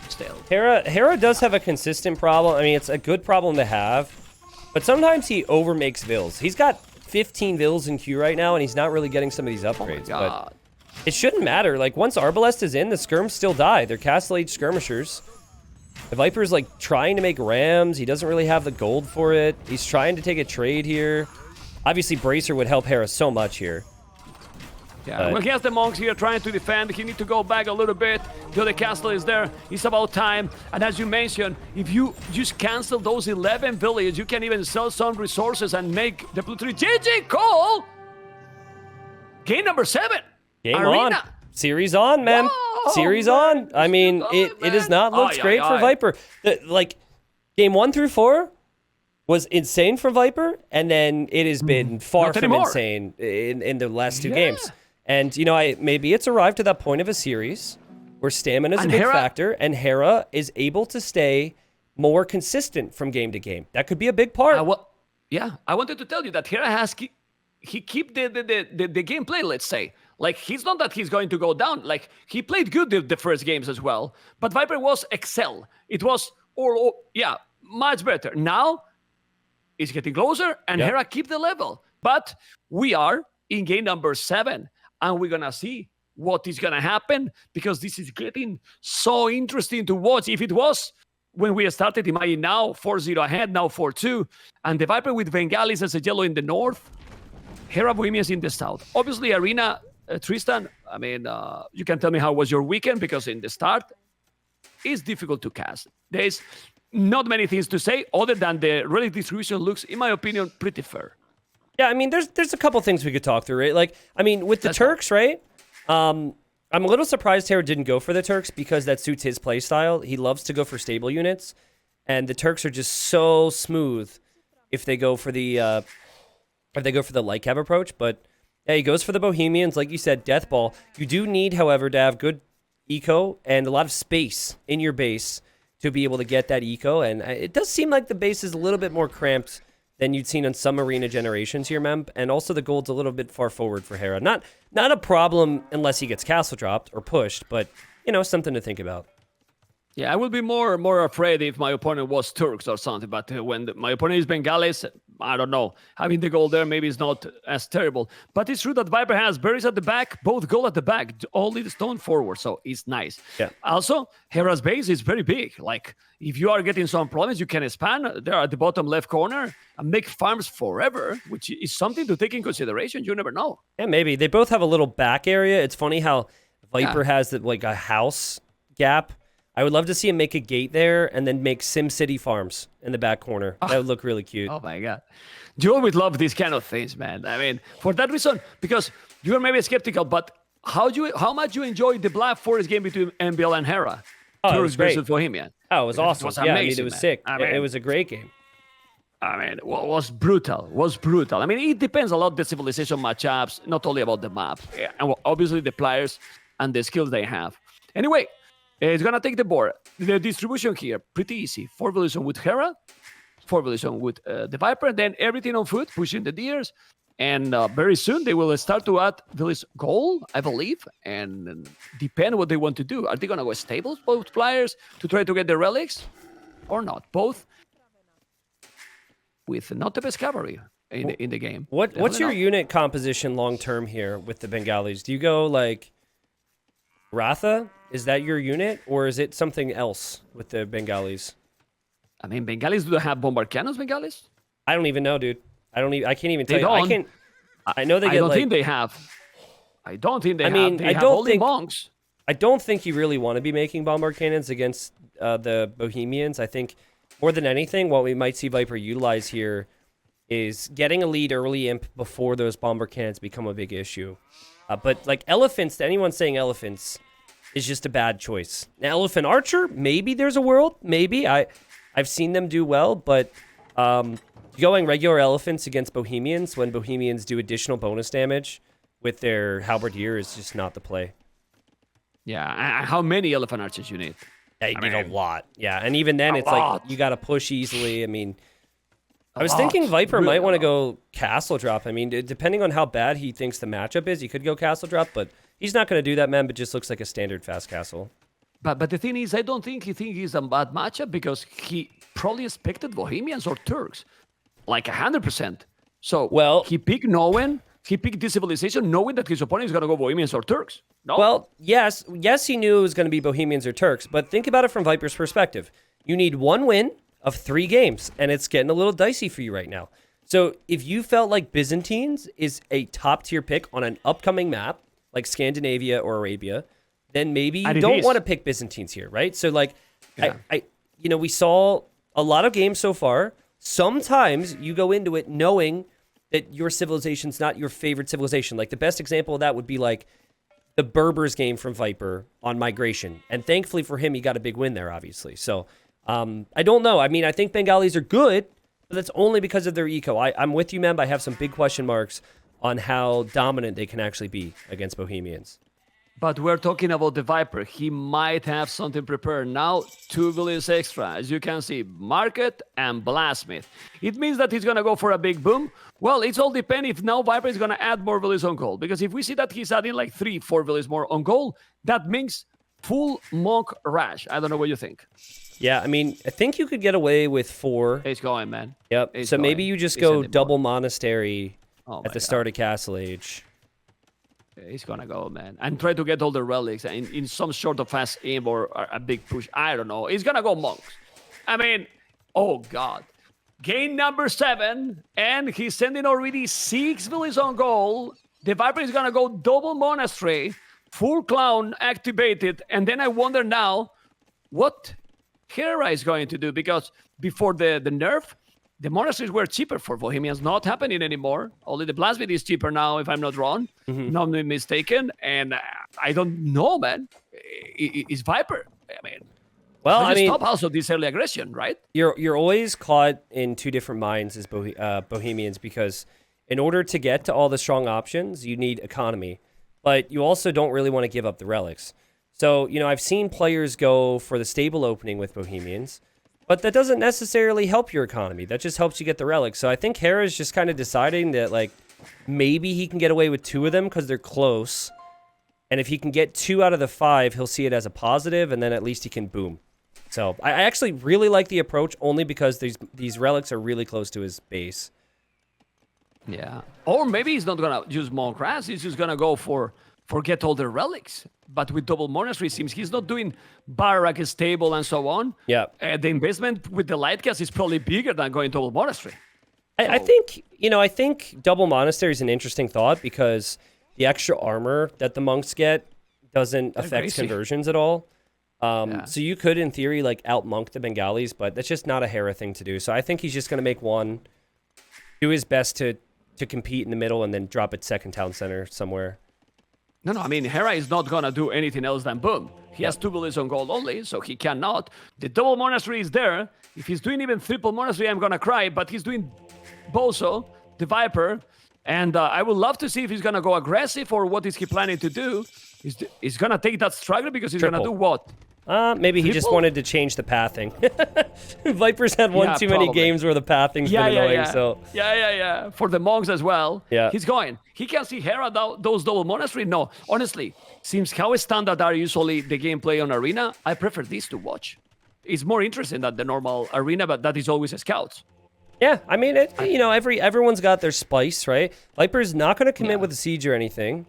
Still. Hera does have a consistent problem. I mean, it's a good problem to have, but sometimes he overmakes vills. He's got 15 vills in queue right now, and he's not really getting some of these upgrades. Oh my god. But it shouldn't matter. Like, once Arbalest is in, the skirms still die. They're Castle Age skirmishers. The Viper's, like, trying to make rams. He doesn't really have the gold for it. He's trying to take a trade here. Obviously, Bracer would help Hera so much here. Yeah, well, he has the monks here trying to defend. He needs to go back a little bit. The other castle is there. It's about time. And as you mentioned, if you just cancel those 11 villages, you can even sell some resources and make the blue 3. GG, Cole! Game number 7. Game Arena. on. Series on, man. Whoa, Series man. on. I mean, it has not looked Aye, great aye, for aye. Viper. Like, game 1 through 4 was insane for Viper, and then it has been far Not from anymore. insane in the last 2 Yeah. games. And, you know, maybe it's arrived to that point of a series where stamina is a And big Hera- factor, and Hera is able to stay more consistent from game to game. That could be a big part. I wanted to tell you that Hera has he keep the gameplay, let's say. Like, he's not that he's going to go down. Like, he played good the first games as well. But Viper was excel. It was, much better. Now, it's getting closer, and Yep. Hera keep the level. But we are in game number 7, and we're going to see what is going to happen, because this is getting so interesting to watch. If it was when we started, imagine now 4-0 ahead, now 4-2, and the Viper with Bengalis as a yellow in the north, Hera Bohemians in the south. Obviously, Arena, Tristan, I mean, you can tell me how was your weekend, because in the start, it's difficult to cast. There's not many things to say other than the relative distribution looks, in my opinion, pretty fair. Yeah, I mean, there's a couple things we could talk through, right? Like, I mean, with the Turks, right? I'm a little surprised Hera didn't go for the Turks, because that suits his play style. He loves to go for stable units, and the Turks are just so smooth if they go for the light cab approach. But yeah, he goes for the Bohemians, like you said, death ball. You do need, however, to have good eco and a lot of space in your base to be able to get that eco. And it does seem like the base is a little bit more cramped than you'd seen on some arena generations here, Mem. And also the gold's a little bit far forward for Hera. Not a problem unless he gets castle dropped or pushed, but, you know, something to think about. Yeah, I would be more afraid if my opponent was Turks or something. But when my opponent is Bengalis, I don't know. Having the goal there maybe is not as terrible. But it's true that Viper has berries at the back, both goal at the back, only the stone forward. So it's nice. Yeah. Also, Hera's base is very big. Like, if you are getting some problems, you can expand there at the bottom left corner and make farms forever, which is something to take in consideration. You never know. Yeah, maybe. They both have a little back area. It's funny how Viper has like a house gap. I would love to see him make a gate there and then make SimCity farms in the back corner. That would look really cute. Oh my God. You always love these kind of things, man. I mean, for that reason, because you are maybe skeptical, but how much you enjoyed the Black Forest game between MBL and Hera? Oh, it was great. versus Bohemian. Oh, it was awesome. was Yeah, I mean, amazing, it was man. sick. I mean- It was a great game. I mean, it was brutal. Was brutal. I mean, it depends a lot the civilization matchups, not only about the map, and obviously the players and the skills they have. Anyway, it's gonna take the board. The distribution here, pretty easy. 4 villages with Hera, 4 villages with the Viper, and then everything on foot, pushing the deers. And very soon they will start to add village goal, I believe, and depend what they want to do. Are they gonna go stables, both players, to try to get the relics, or not? Both with not the best cavalry in the game. What's Definitely your not. unit composition long term here with the Bengalis? Do you go like Ratha? Is that your unit, or is it something else with the Bengalis? I mean, Bengalis, do they have bombard cannons, Bengalis? I don't even know, dude. I can't even tell They you. I don't. can. I know they I get don't like. think they have. I don't think they I have. mean, They I have don't only think- monks. I don't think you really want to be making bombard cannons against the Bohemians. I think more than anything, what we might see Viper utilize here is getting a lead early imp before those bomber cannons become a big issue. But like elephants, to anyone saying elephants is just a bad choice. Now, elephant archer, maybe there's a world. Maybe I've seen them do well, but going regular elephants against Bohemians when Bohemians do additional bonus damage with their halberdier is just not the play. Yeah, how many elephant archers you need? Yeah, you need a lot. Yeah, and even then, it's lot. like you got to push easily. I mean, I was lot. thinking Viper Really might want to a go castle drop. I mean, depending on how bad he thinks the matchup is, he could go castle drop, but he's not going to do that, man. But just looks like a standard fast castle. But the thing is, I don't think he thinks it's a bad matchup because he probably expected Bohemians or Turks, like 100%. So Well- he picked this civilization knowing that his opponent is gonna go Bohemians or Turks. No, Well, yes, he knew it was going to be Bohemians or Turks, but think about it from Viper's perspective. You need 1 win of 3 games, and it's getting a little dicey for you right now. So if you felt like Byzantines is a top tier pick on an upcoming map, like Scandinavia or Arabia, then maybe you And it don't is. want to pick Byzantines here, right? So like, Yeah. we saw a lot of games so far. Sometimes you go into it knowing that your civilization's not your favorite civilization. Like the best example of that would be like the Berbers game from Viper on migration. And thankfully for him, he got a big win there, obviously. So I don't know. I mean, I think Bengalis are good, but that's only because of their eco. I'm with you, Mem. I have some big question marks on how dominant they can actually be against Bohemians. But we're talking about the Viper. He might have something prepared. Now, 2 villains extra. As you can see, Market and Blastsmith. It means that he's going to go for a big boom. Well, it's all depend if now Viper is going to add more villains on goal. Because if we see that he's adding like 3-4 villains more on goal, that means full Monk Rush. I don't know what you think. Yeah, I mean, I think you could get away with 4. It's going, man. Yep. It's So maybe going. you just It's go ending double more. monastery Oh at my the God. start of Castle Age. He's gonna go, man, and try to get all the relics in some sort of fast aim or a big push. I don't know. He's gonna go monks. I mean, oh god, game number 7, and he's sending already 6 villains on goal. The Viper is gonna go double monastery, full clown activated, and then I wonder now what Hera is going to do, because before the nerf, the monasteries were cheaper for Bohemians, not happening anymore. Only the Blasphemy is cheaper now, if I'm not wrong. Not mistaken. And I don't know, man. Is Viper? I mean, Well, how I do you mean, stop also this early aggression, right? you're always caught in two different minds as Bohemians, because in order to get to all the strong options, you need economy, but you also don't really want to give up the relics. So, I've seen players go for the stable opening with Bohemians, but that doesn't necessarily help your economy. That just helps you get the relics. So I think Hera's just kind of deciding that, like, maybe he can get away with 2 of them because they're close. And if he can get 2 out of the 5, he'll see it as a positive, and then at least he can boom. So I actually really like the approach, only because these relics are really close to his base. Yeah. Or maybe he's not going to use Monk Ras. He's just going to go for get all the relics. But with double monastery, it seems he's not doing barrack stable and so on. Yeah. The investment with the light gas is probably bigger than going double monastery. I think double monastery is an interesting thought, because the extra armor that the monks get doesn't affect crazy. conversions at all. Yeah. So you could, in theory, like out-monk the Bengalis, but that's just not a Hera thing to do. So I think he's just going to make one, do his best to compete in the middle, and then drop it second town center somewhere. No, I mean, Hera is not going to do anything else than boom. He has 2 bullets on gold only, so he cannot. The double monastery is there. If he's doing even triple monastery, I'm going to cry, but he's doing Bozo, the Viper, and I would love to see if he's going to go aggressive or what is he planning to do. He's going to take that straggler because he's going to do what? Maybe he just Triple? wanted to change the pathing. Vipers had one Yeah, too many probably. games where the pathing's been annoying, yeah. so... Yeah. For the monks as well. Yeah. He's going. He can see Hera those double monastery. No, honestly, since how standard are usually the gameplay on Arena, I prefer this to watch. It's more interesting than the normal Arena, but that is always a scout. Yeah, I mean, everyone's got their spice, right? Viper's not going to commit with a siege or anything.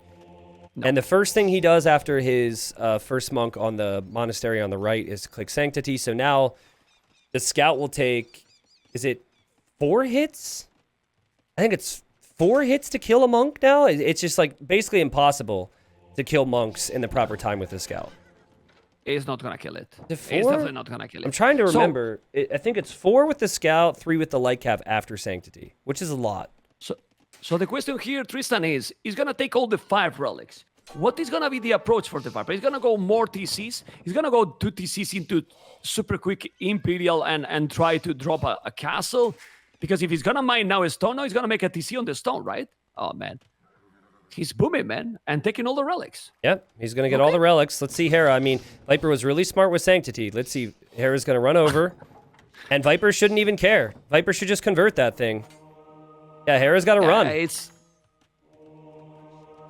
No. And the first thing he does after his first monk on the monastery on the right is click Sanctity. So now the scout will take, is it 4 hits? I think it's 4 hits to kill a monk now. It's just like basically impossible to kill monks in the proper time with the scout. He's not going to kill it. The He's 4? definitely not going to kill it. I'm trying to remember. I think it's 4 with the scout, 3 with the light cap after Sanctity, which is a lot. So the question here, Tristan, is he's going to take all the 5 relics. What is going to be the approach for the Viper? He's going to go more TCs. He's going to go 2 TCs into super quick Imperial and try to drop a castle. Because if he's going to mine now a stone, he's going to make a TC on the stone, right? Oh, man. He's booming, man, and taking all the relics. Yep, he's going to get all the relics. Let's see Hera. I mean, Viper was really smart with Sanctity. Let's see. Hera's going to run over. And Viper shouldn't even care. Viper should just convert that thing. Yeah, Hera's got to run. It's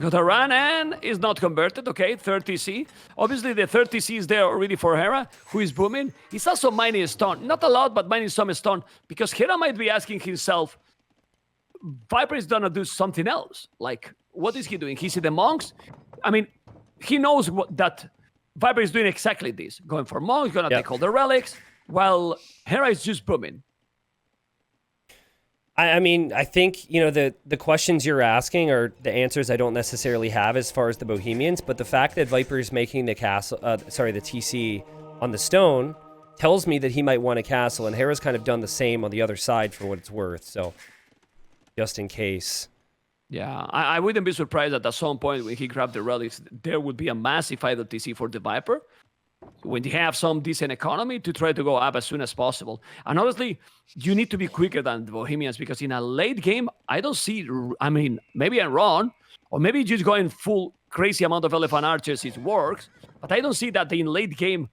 got a run and is not converted. Okay, 30C. Obviously, the 30C is there already for Hera, who is booming. He's also mining a stone. Not a lot, but mining some stone. Because Hera might be asking himself, Viper is going to do something else. Like, what is he doing? He see the monks? I mean, he knows that Viper is doing exactly this. Going for monks, going to take all the relics, while Hera is just booming. I mean, I think, you know, the questions you're asking are the answers I don't necessarily have as far as the Bohemians, but the fact that Viper's making the castle, the TC on the stone tells me that he might want a castle, and Hera's kind of done the same on the other side for what it's worth, so just in case. Yeah, I wouldn't be surprised that at some point when he grabbed the relics, there would be a massive idle TC for the Viper. When you have some decent economy to try to go up as soon as possible. And honestly, you need to be quicker than the Bohemians because in a late game, I don't see, I mean, maybe I'm wrong, or maybe just going full crazy amount of Elephant Archers, it works, but I don't see that in late game,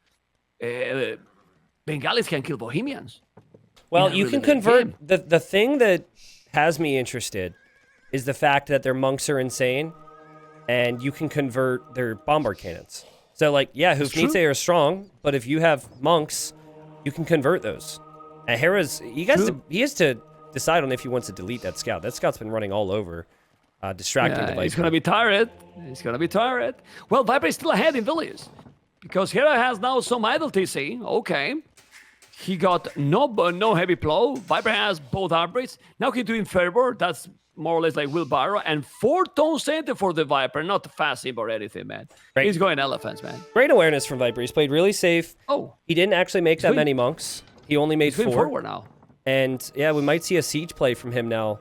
Bengalis can kill Bohemians. Well, you can convert, the thing that has me interested is the fact that their monks are insane, and you can convert their bombard cannons. So, like, yeah, Hufnitze are strong, but if you have monks, you can convert those. And Hera's, he has to decide on if he wants to delete that scout. That scout's been running all over, distracting the Viper. He's going to be tired. He's going to be tired. Well, Viper is still ahead in Villiers because Hera has now some idle TC. Okay. He got no heavy plow. Viper has both armories. Now he's doing Fervor. That's more or less like wheelbarrow, and 4-tone center for the Viper, not fast sim or anything, man. Right. He's going elephants, man. Great awareness from Viper. He's played really safe. Oh. He didn't actually make that many monks. He only made 4. Forward now. And yeah, we might see a siege play from him now.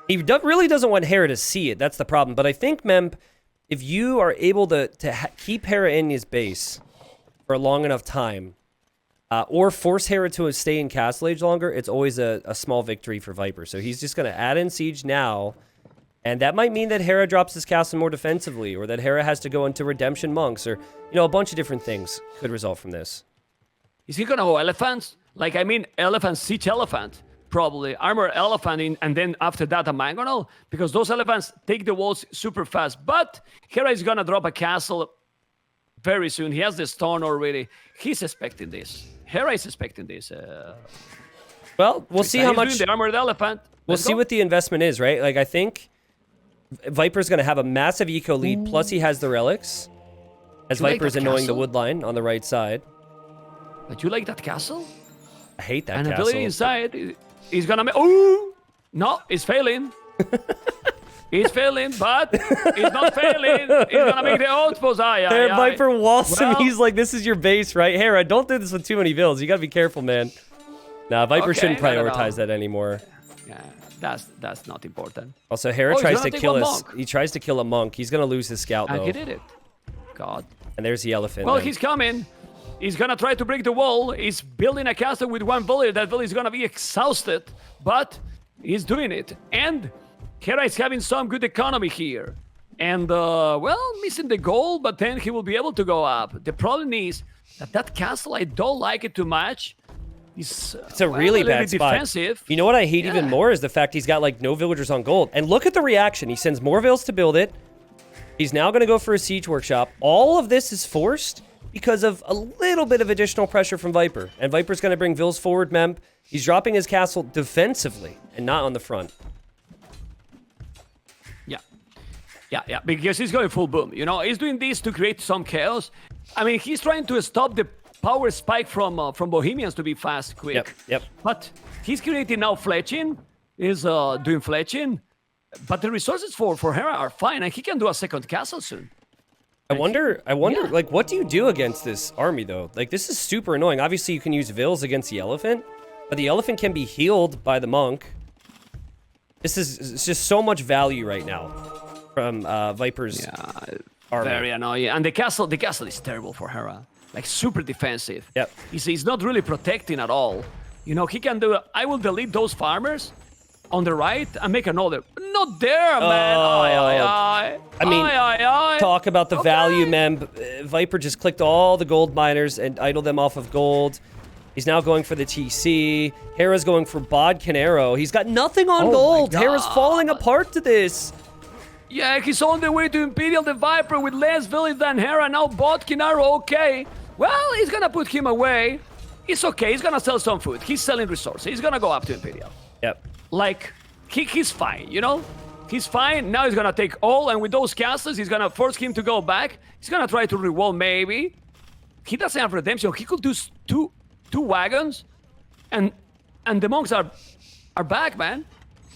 He really doesn't want Hera to see it. That's the problem. But I think, Memp, if you are able to keep Hera in his base for a long enough time, or force Hera to stay in Castle Age longer, it's always a small victory for Viper. So he's just going to add in Siege now, and that might mean that Hera drops his castle more defensively, or that Hera has to go into Redemption Monks, or, you know, a bunch of different things could result from this. Is he going to go elephants? Like, I mean, elephant, siege elephant, probably. Armor elephant, and then after that a mangonel, because those elephants take the walls super fast. But Hera is going to drop a castle very soon. He has the stone already. He's expecting this. Hera is expecting this. Well, we'll see how much... the armored elephant. We'll see what the investment is, right? Like, I think Viper's going to have a massive eco lead, plus he has the relics, as Viper's annoying the wood line on the right side. But you like that castle? I hate that and castle. And ability inside, he's going to make... Oh! No, he's failing. He's failing, but he's not failing. He's going to make the outpost. Viper walls him. He's like, this is your base, right? Hera, don't do this with too many builds. You got to be careful, man. Nah, Viper shouldn't prioritize that anymore. Yeah, that's not important. Also, Hera tries to kill us. He tries to kill a monk. He's going to lose his scout, though. And he did it. God. And there's the elephant. Well, he's coming. He's going to try to break the wall. He's building a castle with one village. That village is going to be exhausted, but he's doing it. And Hera is having some good economy here. And, well, missing the goal, but then he will be able to go up. The problem is that castle, I don't like it too much. It's a really bad spot. Defensive. You know what I hate even more is the fact he's got, like, no villagers on gold. And look at the reaction. He sends more vills to build it. He's now going to go for a siege workshop. All of this is forced because of a little bit of additional pressure from Viper. And Viper's going to bring vills forward, Memp. He's dropping his castle defensively and not on the front. Yeah, because he's going full boom. You know, he's doing this to create some chaos. I mean, he's trying to stop the power spike from Bohemians to be fast, quick. Yep. But he's creating now fletching. He's doing fletching. But the resources for Hera are fine, and he can do a second castle soon. I wonder, like, what do you do against this army, though? Like, this is super annoying. Obviously, you can use vills against the elephant, but the elephant can be healed by the monk. It's just so much value right now from Viper's army. Very annoying. And the castle is terrible for Hera. Like, super defensive. Yep. He's not really protecting at all. You know, he can do... I will delete those farmers on the right and make another. Not there, man. I mean, talk about the value, man. Viper just clicked all the gold miners and idled them off of gold. He's now going for the TC. Hera's going for Bodkin Arrow. He's got nothing on gold. Hera's falling apart to this. Yeah, he's on the way to Imperial the Viper with less village than Hera. Now Bodkin Arrow, okay. Well, he's gonna put him away. It's okay. He's gonna sell some food. He's selling resources. He's gonna go up to Imperial. Yep. Like, he's fine, you know? He's fine. Now he's gonna take all, and with those castles, he's gonna force him to go back. He's gonna try to rewall, maybe. He doesn't have redemption. He could do two wagons, and the monks are back, man.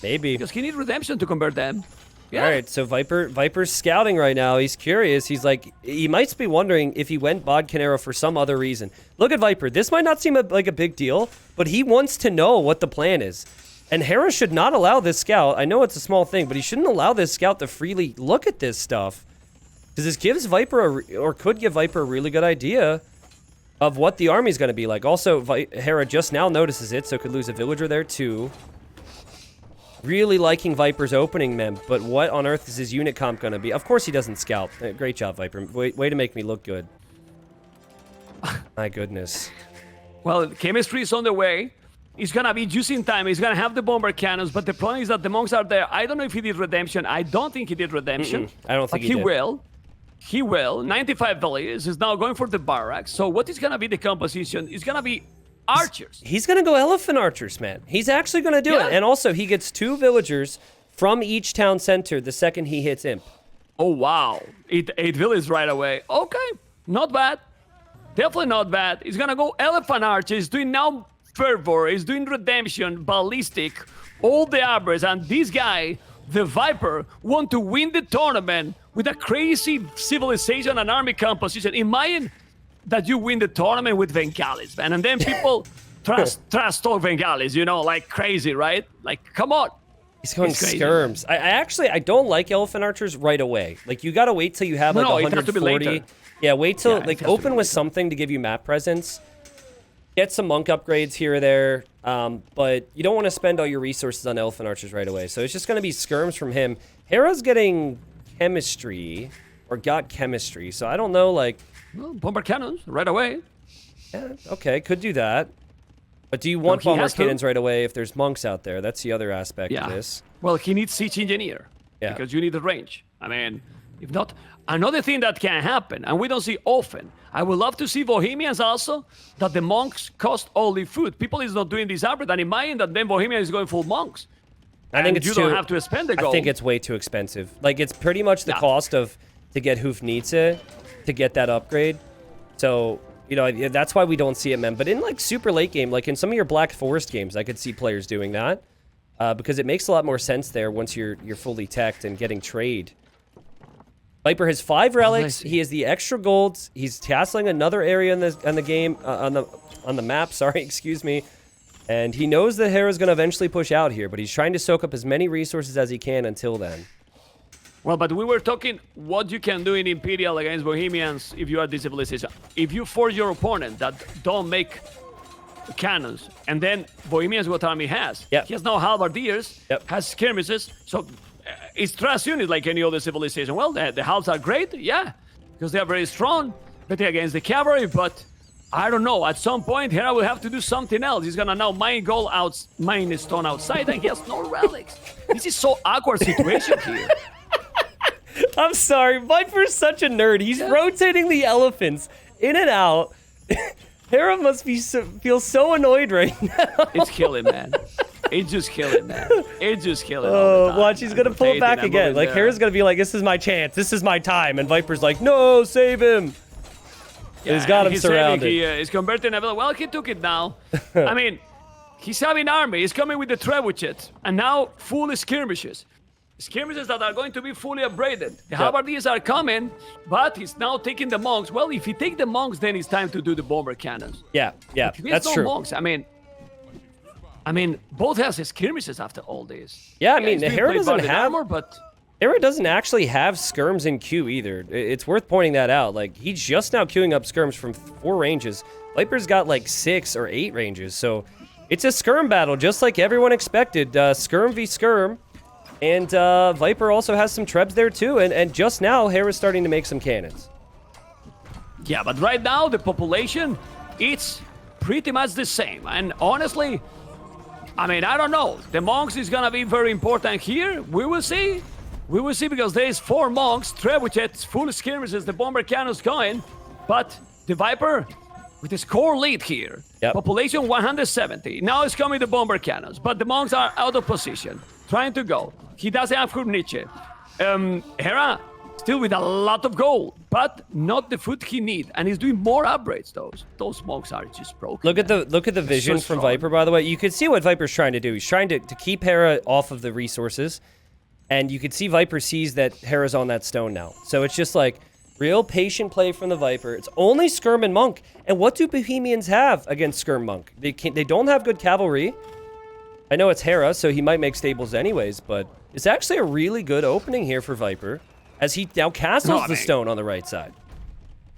Maybe. Because he needs redemption to convert them. Yeah. All right, so Viper's scouting right now. He's curious. He's like, he might be wondering if he went Bod Canero for some other reason. Look at Viper. This might not seem like a big deal, but he wants to know what the plan is. And Hera should not allow this scout. I know it's a small thing, but he shouldn't allow this scout to freely look at this stuff. Because this gives Viper, or could give Viper a really good idea of what the army's going to be like. Also, Hera just now notices it, so could lose a villager there too. Really liking Viper's opening, mem, but what on earth is his unit comp going to be? Of course he doesn't scout. Great job, Viper. Way to make me look good. My goodness. Well, chemistry is on the way. He's going to be just in time. He's going to have the bomber cannons, but the problem is that the monks are there. I don't know if he did redemption. I don't think he did redemption. I don't think he did. Will. He will. 95 villages. He's now going for the barracks. So what is going to be the composition? It's going to be archers. He's going to go elephant archers, man. He's actually going to do it. And also, he gets 2 villagers from each town center the second he hits imp. Oh, wow. 8 villages right away. Okay. Not bad. Definitely not bad. He's going to go elephant archers. He's doing now fervor. He's doing redemption, ballistic, all the arbors. And this guy, the Viper, want to win the tournament with a crazy civilization and army composition. Imagine that you win the tournament with Vengalis, man. And then people trash talk Vengalis, you know, like crazy, right? Like, come on. He's going skirms. I don't like elephant archers right away. Like, you got to wait till you have like 140. Yeah, wait till, like, open with something to give you map presence. Get some monk upgrades here or there. But you don't want to spend all your resources on elephant archers right away. So it's just going to be skirms from him. Hera's getting chemistry, or got chemistry. So I don't know, like... Well, bomber cannons right away. Yeah, okay, could do that. But do you want bomber cannons right away if there's monks out there? That's the other aspect of this. Well, he needs siege engineer. Yeah. Because you need the range. I mean, if not... Another thing that can happen, and we don't see often, I would love to see Bohemians also, that the monks cost only food. People is not doing this upgrade, and imagine that then Bohemian is going full monks. I think it's you don't have to spend the gold. I think it's way too expensive. Like, it's pretty much the cost of to get Hufnitze to get that upgrade. So, you know, that's why we don't see it, man. But in, like, super late game, like in some of your Black Forest games, I could see players doing that. Because it makes a lot more sense there once you're fully teched and getting trade. Viper has 5 relics. He has the extra golds. He's castling another area in the game, on the map. Sorry, excuse me. And he knows that Hera's going to eventually push out here, but he's trying to soak up as many resources as he can until then. Well, but we were talking what you can do in Imperial against Bohemians if you are this civilization. If you force your opponent that don't make cannons, and then Bohemians what army has. Yep. He has now halberdiers, Yep. has skirmishes, so it's trust unit like any other civilization. Well, the halves are great, yeah, because they are very strong, better against the cavalry, but I don't know. At some point, Hera will have to do something else. He's gonna now mine gold out, mine stone outside, and he has no relics. This is so awkward situation here. I'm sorry, Viper's such a nerd. He's rotating the elephants in and out. Hera must feel so annoyed right now. It's killing, man. It's just killing, man. It's just killing. Oh, watch, he's gonna pull it back again. Like, Hera's gonna be like, this is my chance. This is my time. And Viper's like, no, save him. Yeah, he's got him surrounded. He's converting a village. Well, he took it now. I mean, he's having army. He's coming with the trebuchet. And now, full skirmishes. Skirmishes that are going to be fully upgraded. The halberdiers are coming, but he's now taking the monks. Well, if he take the monks, then it's time to do the bomber cannons. Yeah, that's true. Monks, I mean, both has skirmishes after all this. Yeah, I mean, Hera doesn't have armor, but Hera doesn't actually have skirms in queue either. It's worth pointing that out. Like, he's just now queuing up skirms from 4 ranges. Viper's got like 6 or 8 ranges, so it's a skirm battle, just like everyone expected. Skirm v skirm. And Viper also has some trebs there too, and just now Hera's starting to make some cannons. Yeah, but right now the population, it's pretty much the same. And honestly, I mean, I don't know. The monks is gonna be very important here. We will see. We will see, because there is 4 monks, trebuchets, full skirmishes, the bomber cannons going. But the Viper with his core lead here. Population 170. Now it's coming the bomber cannons, but the monks are out of position, trying to go. He doesn't have Hufnitze. Hera Still with a lot of gold, but not the food he need, and he's doing more upgrades. Those monks are just broken. Look at the vision from strong. Viper, by the way. You can see what Viper's trying to do. He's trying to keep Hera off of the resources, and you can see Viper sees that Hera's on that stone now. So it's just like real patient play from the Viper. It's only Skirm and Monk, and what do Bohemians have against Skirm Monk? They don't have good cavalry. I know it's Hera, so he might make stables anyways, but it's actually a really good opening here for Viper, as he now castles the stone on the right side.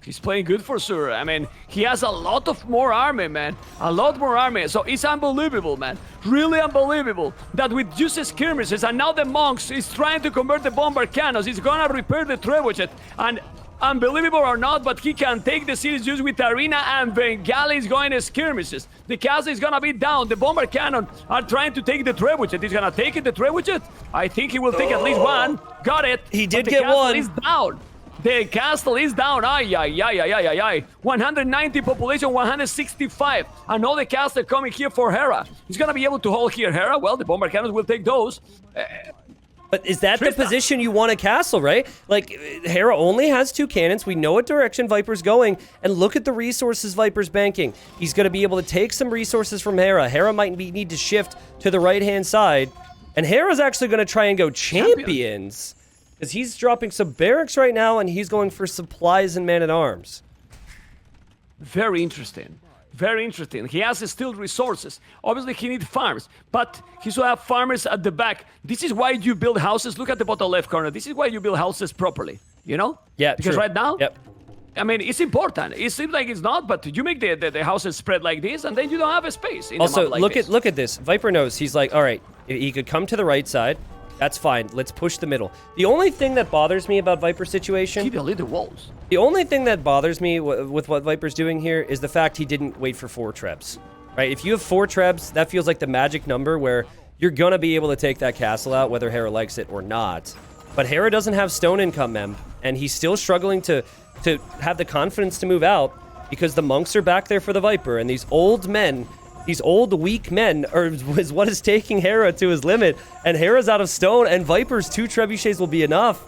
He's playing good for sure. I mean, he has a lot of more army, man. A lot more army. So it's unbelievable, man. Really unbelievable that with just skirmishes and now the monks is trying to convert the bomber cannons. He's gonna repair the trebuchet. And unbelievable or not, but he can take the cities just with arena and Bengali is going to skirmishes. The castle is gonna be down. The bomber cannon are trying to take the trebuchet. He's gonna take it, the trebuchet. I think he will take at least one. Got it. He did but get the castle one. is down. The castle is down. Ay, ay, ay, ay, ay, ay, ay. 190 population, 165. Another castle coming here for Hera. He's gonna be able to hold here Hera. Well, the bomber cannons will take those. But is that the position you want a castle, right? Like, Hera only has 2 cannons. We know what direction Viper's going. And look at the resources Viper's banking. He's going to be able to take some resources from Hera. Hera might need to shift to the right-hand side. And Hera's actually going to try and go champions. Because he's dropping some barracks right now, and he's going for supplies and man-at-arms. Very interesting. Very interesting. He has still resources. Obviously, he needs farms, but he should have farmers at the back. This is why you build houses. Look at the bottom left corner. This is why you build houses properly, you know? Yeah, because true. right now, yep. I mean, it's important. It seems like it's not, but you make the houses spread like this, and then you don't have a space. In Also, the map like look at this. Viper knows. He's like, all right, he could come to the right side. That's fine. Let's push the middle. The only thing that bothers me about Viper's situation... He deleted the walls. The only thing that bothers me with what Viper's doing here is the fact he didn't wait for 4 trebs. Right? If you have 4 trebs, that feels like the magic number where you're going to be able to take that castle out, whether Hera likes it or not. But Hera doesn't have stone income, Mem, and he's still struggling to have the confidence to move out because the monks are back there for the Viper, and these old men... These old, weak men is what is taking Hera to his limit. And Hera's out of stone, and Viper's 2 trebuchets will be enough.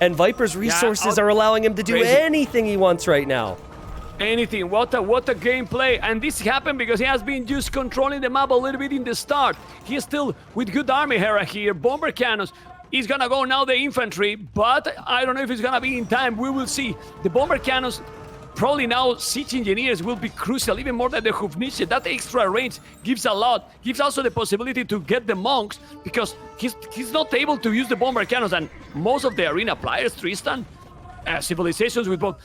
And Viper's resources are allowing him to do anything he wants right now. Anything. What a gameplay. And this happened because he has been just controlling the map a little bit in the start. He is still with good army, Hera here. Bomber cannons. He's gonna go now the infantry, but I don't know if it's gonna be in time. We will see. The bomber cannons... Probably now siege engineers will be crucial, even more than the Hufnische. That extra range gives a lot. Gives also the possibility to get the monks, because he's not able to use the bomber cannons, and most of the arena players, Tristan, civilizations with both.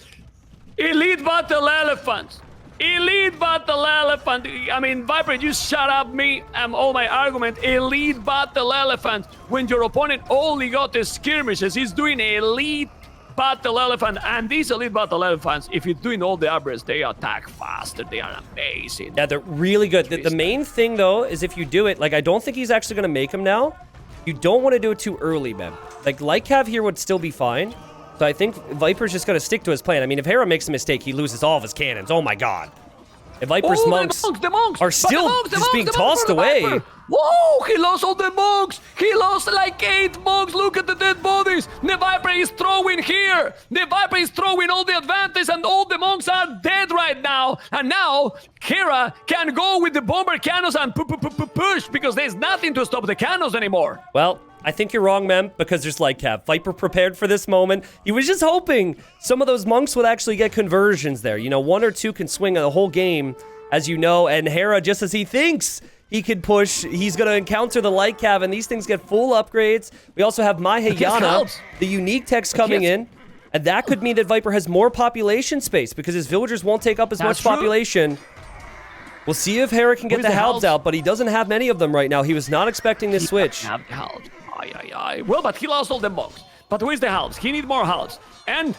Elite battle elephants! Elite battle elephant! I mean, Viper, you shut up me and all my argument. Elite battle elephant! When your opponent only got the skirmishes, he's doing elite battle elephant, and these elite battle elephants, if you're doing all the upgrades, they attack faster. They are amazing. Yeah, they're really good. The main thing, though, is if you do it, like, I don't think he's actually going to make them now. You don't want to do it too early, man. Like, Cav here would still be fine. So I think Viper's just going to stick to his plan. I mean, if Hera makes a mistake, he loses all of his cannons. Oh, my God. And Viper's monks are still just being tossed away. Whoa, he lost all the monks. He lost like 8 monks. Look at the dead bodies. The Viper is throwing here. The Viper is throwing all the advantage, and all the monks are dead right now. And now Hera can go with the bomber cannons and push, because there's nothing to stop the cannons anymore. Well, I think you're wrong, Mem, because there's Cav. Viper prepared for this moment. He was just hoping some of those monks would actually get conversions there. You know, 1 or 2 can swing a whole game, as you know, and Hera, just as he thinks he could push, he's going to encounter the Cav, and these things get full upgrades. We also have Mahayana, the unique text coming in, and that could mean that Viper has more population space because his villagers won't take up as much population. We'll see if Hera can get the halves out, but he doesn't have many of them right now. He was not expecting this switch. Well, but he lost all the monks. But where's the halves? He needs more halves. And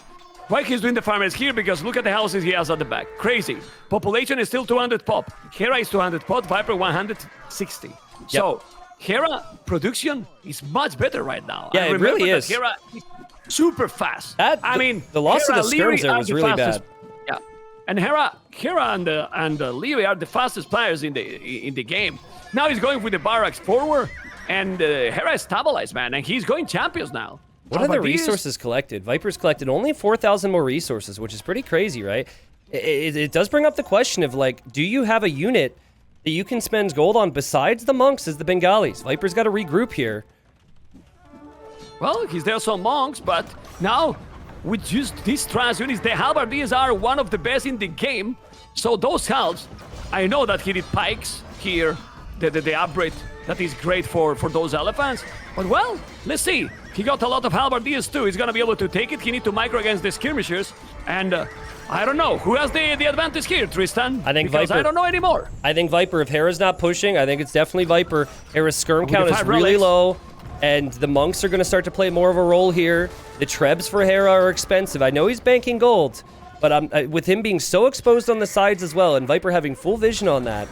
why he's doing the farmers here? Because look at the houses he has at the back. Crazy. Population is still 200 pop. Hera is 200 pop. Viper 160. Yep. So Hera production is much better right now. Yeah, it really is. Hera is super fast. I mean, the loss of the skirms there was really bad. Yeah, and Hera and Leary are the fastest players in the game. Now he's going with the barracks forward, and Hera is stabilized, man, and he's going champions now. What are the resources collected? Viper's collected only 4,000 more resources, which is pretty crazy, right? It does bring up the question of, like, do you have a unit that you can spend gold on besides the monks as the Bengalis? Viper's got to regroup here. Well, there some monks, but now with just these trans units, the halberdiers are one of the best in the game. So those halves, I know that he did pikes here, the upgrade that is great for those elephants. But well, let's see. He got a lot of halberdiers too. He's gonna be able to take it. He need to micro against the skirmishers. And I don't know. Who has the advantage here, Tristan? I think because Viper. I don't know anymore. I think Viper. If Hera's not pushing, I think it's definitely Viper. Hera's skirm count is really low. And the monks are going to start to play more of a role here. The trebs for Hera are expensive. I know he's banking gold, but with him being so exposed on the sides as well, and Viper having full vision on that,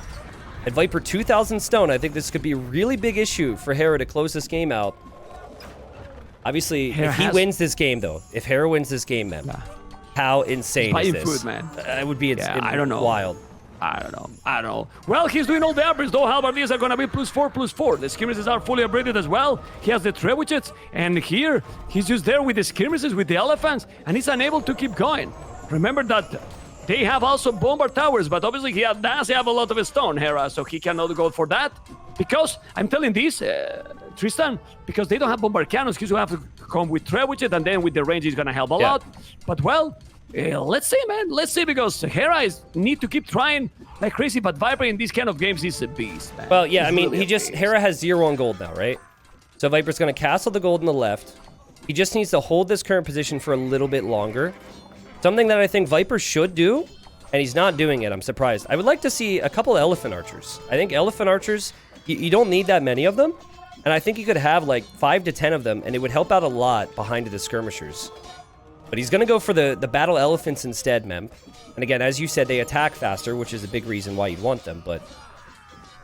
at Viper 2,000 stone, I think this could be a really big issue for Hera to close this game out. Obviously, if he wins this game, though, if Hera wins this game, man, how insane is this? Food, man. It would be I don't know. Wild. I don't know. Well, he's doing all the upgrades, though. Halberdiers are going to be +4/+4. The skirmishes are fully upgraded as well. He has the trebuchets, and here, he's just there with the skirmishes, with the elephants, and he's unable to keep going. Remember that they have also bomber towers, but obviously he does have a lot of stone, Hera, so he cannot go for that. Because, I'm telling this, Tristan, because they don't have bomber cannons, he's going to have to come with trebuchet, and then with the range, he's going to help a lot. But, well, let's see, man. Let's see, because Hera need to keep trying like crazy, but Viper in these kind of games is a beast, man. Well, yeah, He's I mean, really Hera has 0 on gold now, right? So Viper's going to castle the gold on the left. He just needs to hold this current position for a little bit longer. Something that I think Viper should do, and he's not doing it. I'm surprised. I would like to see a couple elephant archers. I think elephant archers, you don't need that many of them, and I think you could have like 5 to 10 of them, and it would help out a lot behind the skirmishers. But he's going to go for the battle elephants instead, Mem. And again, as you said, they attack faster, which is a big reason why you'd want them. But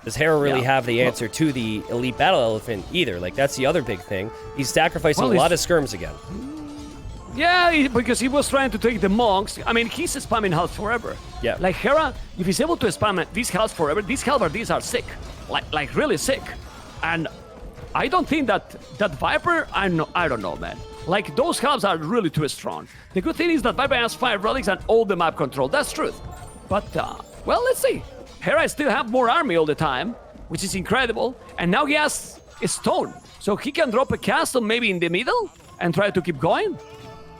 does Hera really have the answer to the elite battle elephant either? Like, that's the other big thing. He's sacrificing a lot of skirms again. Yeah, because he was trying to take the monks. I mean, he's spamming health forever. Yeah. Like Hera, if he's able to spam these health forever, these halberdiers are sick. Like really sick. And I don't think that Viper, I don't know, man. Like, those halves are really too strong. The good thing is that Viper has 5 relics and all the map control. That's truth. But, well, let's see. Hera still have more army all the time, which is incredible. And now he has a stone. So he can drop a castle maybe in the middle and try to keep going.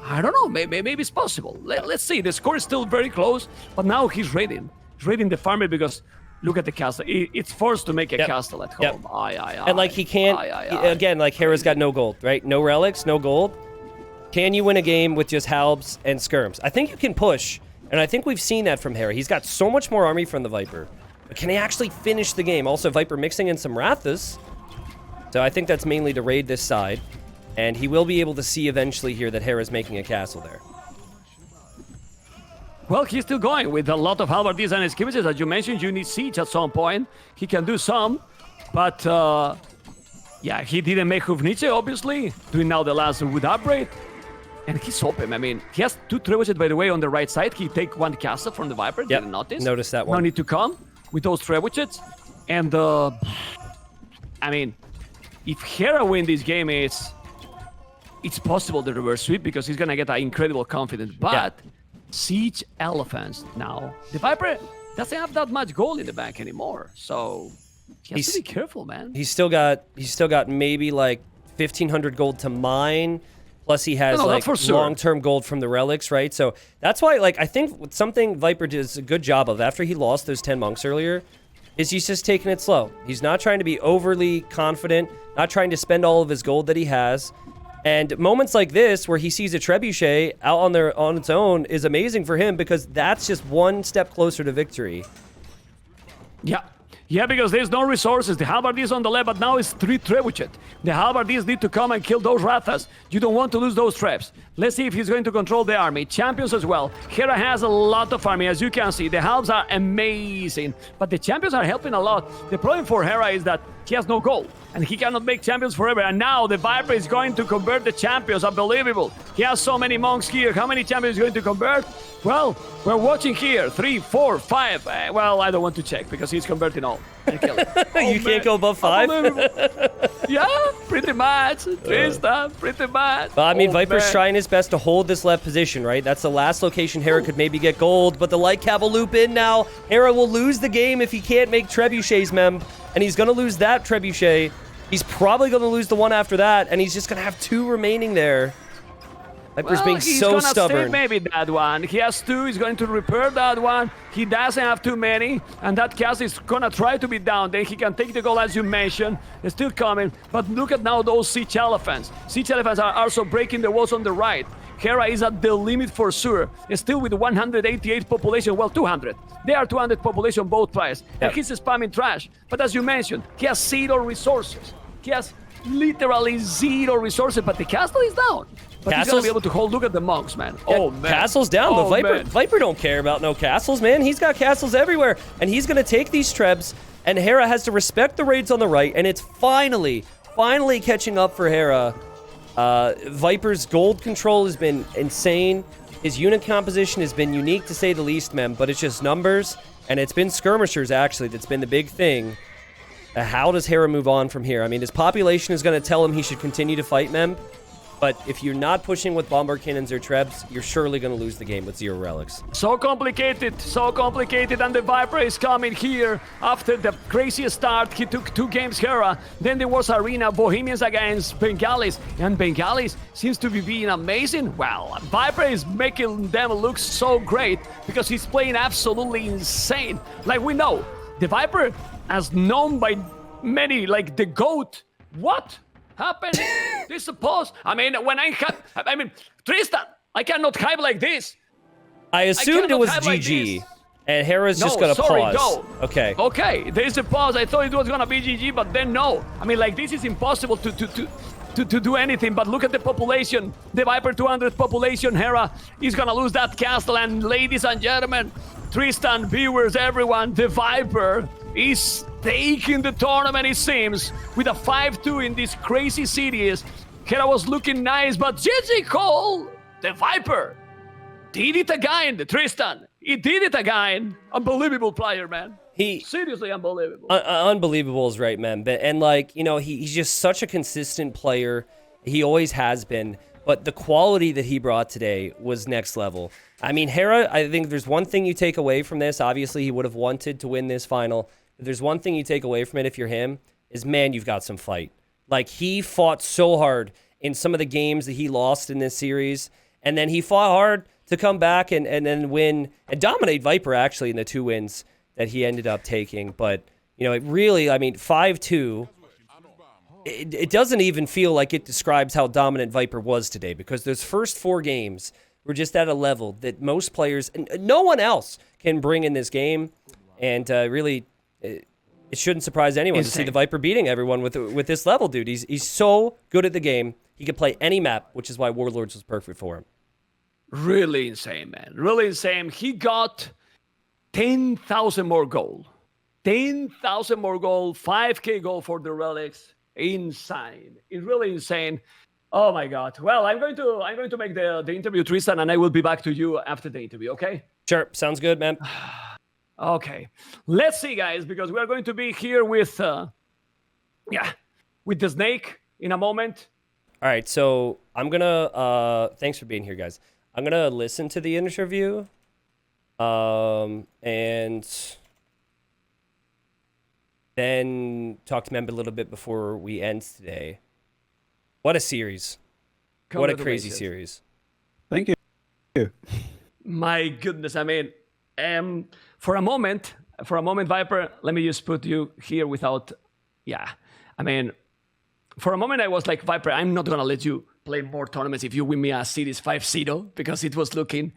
I don't know. Maybe it's possible. Let's see. The score is still very close. But now he's raiding. He's raiding the farmer because... Look at the castle. It's forced to make a castle at home. And like he can't, again, like Hera's got no gold, right? No relics, no gold. Can you win a game with just halbs and skirms? I think you can push, and I think we've seen that from Hera. He's got so much more army from the Viper. But can he actually finish the game? Also, Viper mixing in some Rathas. So I think that's mainly to raid this side. And he will be able to see eventually here that Hera's making a castle there. Well, he's still going with a lot of halberdiers and skirmishes. As you mentioned, you need siege at some point. He can do some, but yeah, he didn't make Hufnice, obviously, doing now the last wood upgrade. And he's open. I mean, he has 2 trebuchets, by the way, on the right side. He take 1 castle from the Viper. Didn't notice. Notice that one. No need to come with those trebuchets. And, I mean, if Hera win this game, it's possible the reverse sweep because he's going to get an incredible confidence. But... Siege elephants now. The Viper doesn't have that much gold in the bank anymore, so he has to be careful, man. He's still got maybe like 1,500 gold to mine. Plus he has like long-term gold from the relics, right? So that's why, like, I think something Viper does a good job of after he lost those 10 monks earlier is he's just taking it slow. He's not trying to be overly confident, not trying to spend all of his gold that he has. And moments like this, where he sees a trebuchet out on its own, is amazing for him because that's just 1 step closer to victory. Yeah, because there's no resources. The halberdiers on the left, but now it's 3 trebuchet. The halberdiers need to come and kill those Rathas. You don't want to lose those traps. Let's see if he's going to control the army. Champions as well. Hera has a lot of army, as you can see. The halves are amazing, but the champions are helping a lot. The problem for Hera is that he has no goal. And he cannot make champions forever. And now the Viper is going to convert the champions. Unbelievable. He has so many monks here. How many champions is going to convert? Well, we're watching here. 3, 4, 5. Well, I don't want to check because he's converting all. You can't go above 5? Yeah, pretty much. Tristan, pretty much. Well, I mean, Viper's trying his best to hold this left position, right? That's the last location Hera could maybe get gold, but the Light Cav will loop in now. Hera will lose the game if he can't make trebuchets, Mem, and he's going to lose that trebuchet. He's probably going to lose the one after that, and he's just going to have 2 remaining there. Viper's being so stubborn. Save maybe that one. He has 2. He's going to repair that one. He doesn't have too many, and that cast is gonna try to be down. Then he can take the goal, as you mentioned. It's still coming, but look at now those siege elephants. Siege elephants are also breaking the walls on the right. Hera is at the limit for sure. It's still with 188 population. Well, 200. They are 200 population both players. And he's spamming trash. But as you mentioned, he has 0 resources. He has literally 0 resources, but the castle is down. But he's gonna be able to hold. Look at the monks, man. Yeah, oh, man. Castle's down, but man. Viper don't care about no castles, man. He's got castles everywhere, and he's gonna take these trebs, and Hera has to respect the raids on the right, and it's finally catching up for Hera. Viper's gold control has been insane. His unit composition has been unique, to say the least, Mem, but it's just numbers, and it's been skirmishers, actually, that's been the big thing. How does Hera move on from here? I mean, his population is gonna tell him he should continue to fight, Mem. But if you're not pushing with Bombard Cannons or Trebs, you're surely going to lose the game with 0 relics. So complicated, and the Viper is coming here after the craziest start. He took 2 games Hera, then there was Arena, Bohemians against Bengalis, and Bengalis seems to be being amazing. Well, Viper is making them look so great because he's playing absolutely insane. Like we know, the Viper, as known by many, like the GOAT. What happened? This pause. I mean, Tristan, I cannot hype like this. I assumed it was GG, like and Hera's just gonna pause. No. Okay, there's a pause. I thought it was gonna be GG, but then no. I mean, like, this is impossible to do anything. But look at the population. The Viper 200 population. Hera is gonna lose that castle. And ladies and gentlemen, Tristan, viewers, everyone, the Viper is taking the tournament, it seems, with a 5-2 in this crazy series. Hera was looking nice, but GG Cole, the Viper, did it again. Tristan, he did it again. Unbelievable player, man. Seriously unbelievable. Unbelievable is right, man. And like, you know, he's just such a consistent player. He always has been. But the quality that he brought today was next level. I mean, Hera, I think there's one thing you take away from this. Obviously, he would have wanted to win this final. If there's one thing you take away from it if you're him, is, man, you've got some fight. Like, he fought so hard in some of the games that he lost in this series, and then he fought hard to come back and then win and dominate Viper, actually, in the 2 wins that he ended up taking. But, you know, it really, I mean, 5-2, it doesn't even feel like it describes how dominant Viper was today, because those first 4 games were just at a level that most players, and no one else, can bring in this game. And really, it shouldn't surprise anyone to see the Viper beating everyone with this level, dude. He's so good at the game. He can play any map, which is why Warlords was perfect for him. Really insane, man. Really insane. He got 10,000 more gold. 10,000 more gold. 5K gold for the relics. Insane. It's really insane. Oh my God. Well, I'm going to make the interview, Tristan, and I will be back to you after the interview. Okay? Sure. Sounds good, man. Okay, let's see, guys, because we are going to be here with, with the snake in a moment. All right, so I'm gonna, thanks for being here, guys. I'm gonna listen to the interview, and then talk to Mem a little bit before we end today. What a series. What a crazy series. Thank you. My goodness, I mean, for a moment, Viper, let me just put you here without, I mean, for a moment I was like, Viper, I'm not gonna let you play more tournaments if you win me a series 5-0, because it was looking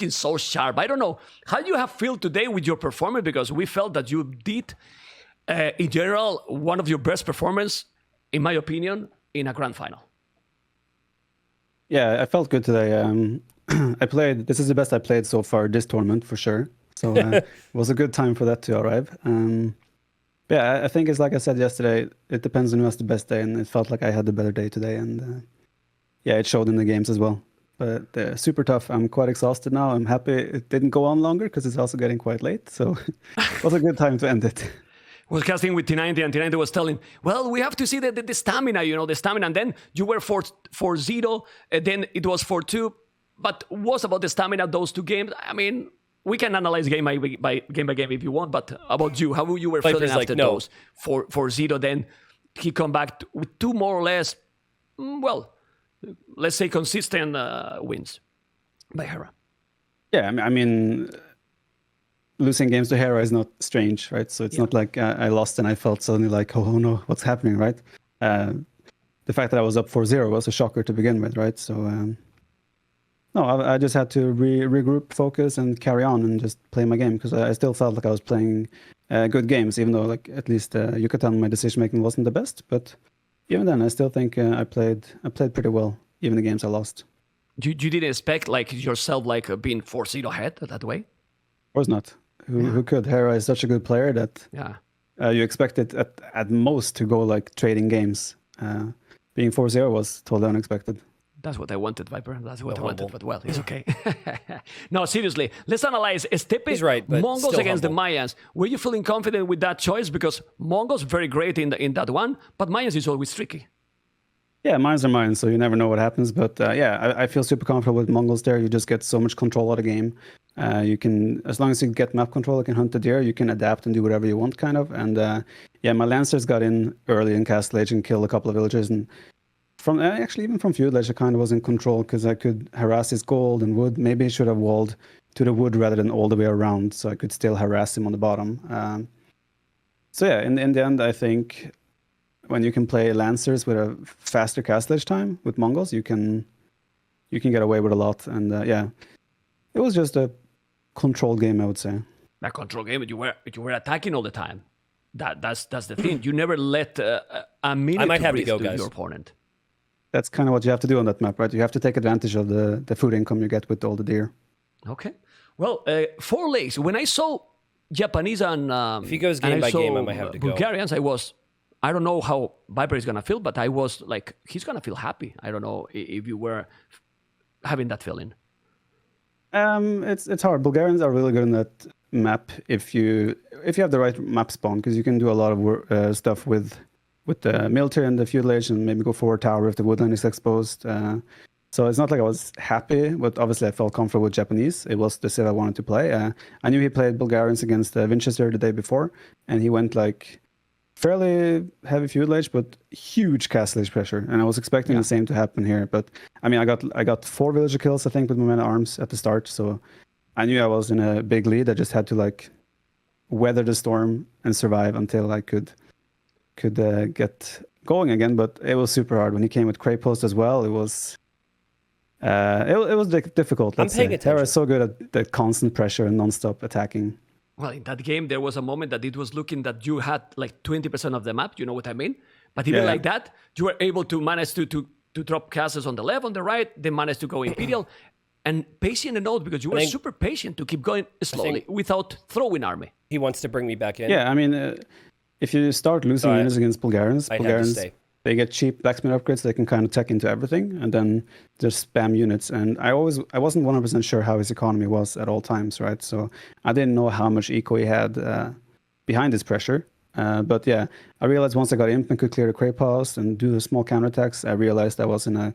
so sharp. I don't know how you have felt today with your performance, because we felt that you did, in general, one of your best performance, in my opinion, in a grand final. Yeah, I felt good today. This is the best I played so far this tournament, for sure. So it was a good time for that to arrive. But yeah, I think it's like I said yesterday. It depends on who has the best day, and it felt like I had the better day today, and yeah, it showed in the games as well. But super tough. I'm quite exhausted now. I'm happy it didn't go on longer because it's also getting quite late. So it was a good time to end it. Was casting with T90, and T90 was telling, well, we have to see the stamina, the stamina. And then you were 4-0, and then it was 4-2. But what's about the stamina those two games? I mean, we can analyze game by game if you want, but about you, how you were feeling after those 4-0, then he come back with two more or less, well, let's say consistent wins by Hera. Yeah, I mean, losing games to Hera is not strange, right? So it's not like I lost and I felt suddenly like, oh no, what's happening, right? The fact that I was up 4-0 was a shocker to begin with, right? So no, I just had to regroup, focus, and carry on and just play my game because I still felt like I was playing good games, even though like at least Yucatan, my decision making wasn't the best. But even then, I still think I played pretty well, even the games I lost. You didn't expect like yourself like being 4-0 ahead that way? Of course not. Who could? Hera is such a good player that you expect it at most to go like trading games. Being 4-0 was totally unexpected. That's what I wanted, Viper. That's what I wanted, but well, it's okay. No, seriously, let's analyze Steppe Mongols against the Mayans. Were you feeling confident with that choice? Because Mongols very great in that one, but Mayans is always tricky. Yeah, mines are mines, so you never know what happens. But yeah, I feel super comfortable with Mongols there. You just get so much control of the game. You can, as long as you get map control, you can hunt the deer, you can adapt and do whatever you want, kind of. And yeah, my Lancers got in early in Castle Age and killed a couple of villagers. And from actually, even from Feudal Age, I kind of was in control because I could harass his gold and wood. Maybe I should have walled to the wood rather than all the way around, so I could still harass him on the bottom. So yeah, in the end, I think when you can play Lancers with a faster Castle Age time with Mongols, you can get away with a lot. And yeah, it was just a controlled game, I would say. A control game, you were attacking all the time. That's the thing. You never let a minute I might have to go, to guys. your opponent. That's kind of what you have to do on that map, right? You have to take advantage of the food income you get with all the deer. Okay. Well, 4 legs. When I saw Japanese and if he goes game by game, I might have to go. Bulgarians, I don't know how Viper is gonna feel, but I was like, he's gonna feel happy. I don't know if you were having that feeling. It's hard. Bulgarians are really good on that map if you have the right map spawn, because you can do a lot of stuff with the military and the feudal age, and maybe go forward tower if the woodland is exposed. So it's not like I was happy, but obviously I felt comfortable with Japanese. It was the civ I wanted to play. I knew he played Bulgarians against Winchester the day before, and he went like fairly heavy feudal age, but huge castle age pressure. And I was expecting the same to happen here. But I mean, I got 4 villager kills, I think, with my men at arms at the start. So I knew I was in a big lead. I just had to like weather the storm and survive until I could get going again. But it was super hard when he came with Cray Post as well. It was difficult. Let's say. Hera is so good at the constant pressure and non-stop attacking. Well, in that game, there was a moment that it was looking that you had like 20% of the map. You know what I mean? But even like that, you were able to manage to drop castles on the left, on the right. They managed to go Imperial. And patient a note, because you were super patient to keep going slowly without throwing army. He wants to bring me back in. Yeah, I mean, if you start losing units against Bulgarians, they get cheap blacksmith upgrades. They can kind of tech into everything, and then just spam units. And I wasn't 100% sure how his economy was at all times, right? So I didn't know how much eco he had behind his pressure. But yeah, I realized once I got imp and could clear the Cray Post and do the small counterattacks, I realized I was in a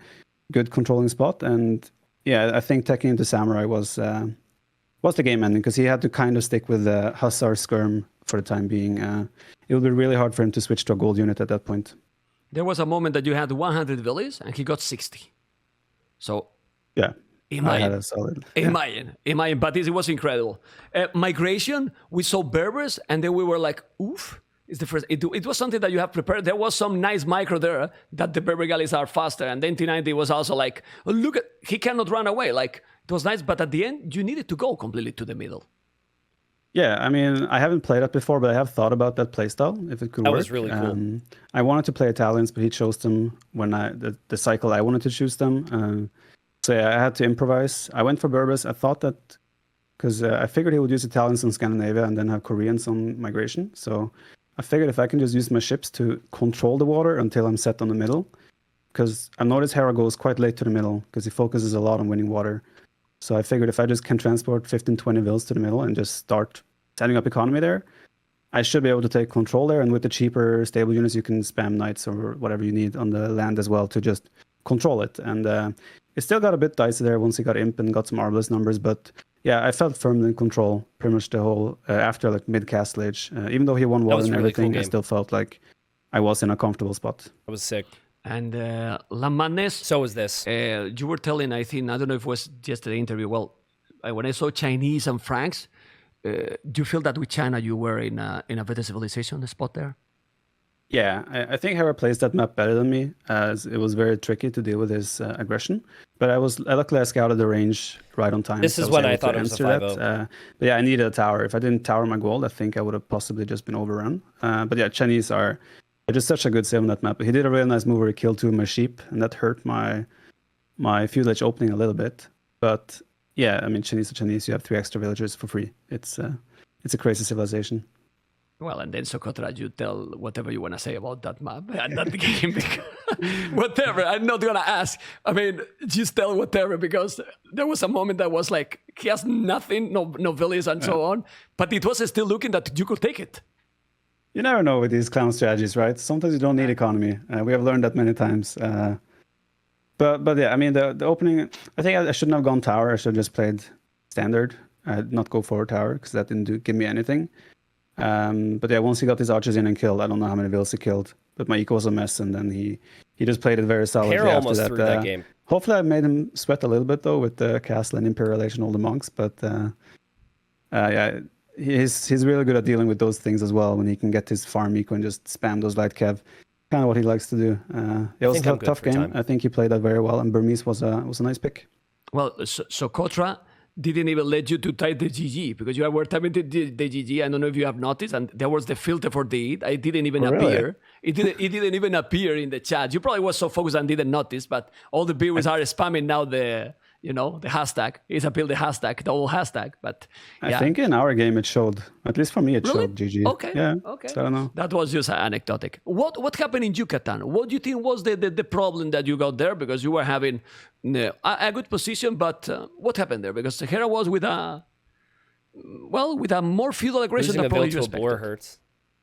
good controlling spot. And yeah, I think teching into Samurai was the game ending, because he had to kind of stick with the Hussar Skirm for the time being. It would be really hard for him to switch to a gold unit at that point. There was a moment that you had 100 villas and he got 60. So yeah, imagine, I had a solid. Imagine, but it was incredible. Migration, we saw Berbers, and then we were like, oof. It's the first. It was something that you have prepared. There was some nice micro there that the Berber galleys are faster, and then T90 was also like, oh, look at, he cannot run away. Like, it was nice, but at the end you needed to go completely to the middle. Yeah, I mean, I haven't played it before, but I have thought about that playstyle, if it could work. That was really cool. I wanted to play Italians, but he chose them when the cycle I wanted to choose them. So yeah, I had to improvise. I went for Berbers. I thought that, because I figured he would use Italians on Scandinavia and then have Koreans on migration. So I figured if I can just use my ships to control the water until I'm set on the middle, because I noticed Hera goes quite late to the middle because he focuses a lot on winning water. So I figured if I just can transport 15, 20 vills to the middle and just start setting up economy there, I should be able to take control there. And with the cheaper stable units, you can spam knights or whatever you need on the land as well to just control it. And it still got a bit dicey there once he got imp and got some Arbalest numbers. But yeah, I felt firmly in control pretty much the whole after like mid castle age. Even though he won water and everything, I still felt like I was in a comfortable spot. I was sick. And La Madness. So was this. You were telling, I think, I don't know if it was yesterday interview. Well, when I saw Chinese and Franks, do you feel that with China you were in a better civilization spot there? Yeah, I think Hera plays that map better than me, as it was very tricky to deal with his aggression. But luckily I scouted the range right on time. This is when I thought it was a 5-0. But yeah, I needed a tower. If I didn't tower my gold, I think I would have possibly just been overrun. But yeah, Chinese are just such a good save on that map. He did a really nice move where he killed 2 of my sheep, and that hurt my feudal age opening a little bit. But yeah, I mean, Chinese to Chinese, you have 3 extra villagers for free. It's a crazy civilization. Well, and then Socotra, you tell whatever you want to say about that map and that game. Whatever, I'm not going to ask. I mean, just tell whatever, because there was a moment that was like, he has nothing, no villas and so on, but it was still looking that you could take it. You never know with these clown strategies, right? Sometimes you don't need economy. We have learned that many times. But yeah, I mean, the opening, I think I shouldn't have gone tower. I should have just played standard. I did not go forward tower because that didn't give me anything. But yeah, once he got his archers in and killed, I don't know how many vills he killed, but my eco was a mess, and then he just played it very solidly Hera after almost that. threw that game. Hopefully I made him sweat a little bit though with the castle and imperialization, all the monks, but yeah, he's really good at dealing with those things as well when he can get his farm eco and just spam those light kev. Kind of what he likes to do. It was a tough game. I think he played that very well, and Burmese was a nice pick. Well, so Kotra didn't even let you to type the GG because you were typing the GG. I don't know if you have noticed, and there was the filter for the it didn't even appear. Really? It didn't even appear in the chat. You probably was so focused and didn't notice, but all the viewers are spamming now the hashtag. It's appealed the hashtag, the old hashtag. But yeah. I think in our game it showed, at least for me, it showed GG. Okay. Yeah. Okay. So I don't know. That was just anecdotic. What happened in Yucatan? What do you think was the problem that you got there? Because you were having a good position, but what happened there? Because Hera was with a more feudal aggression than probably you expected. Hurts.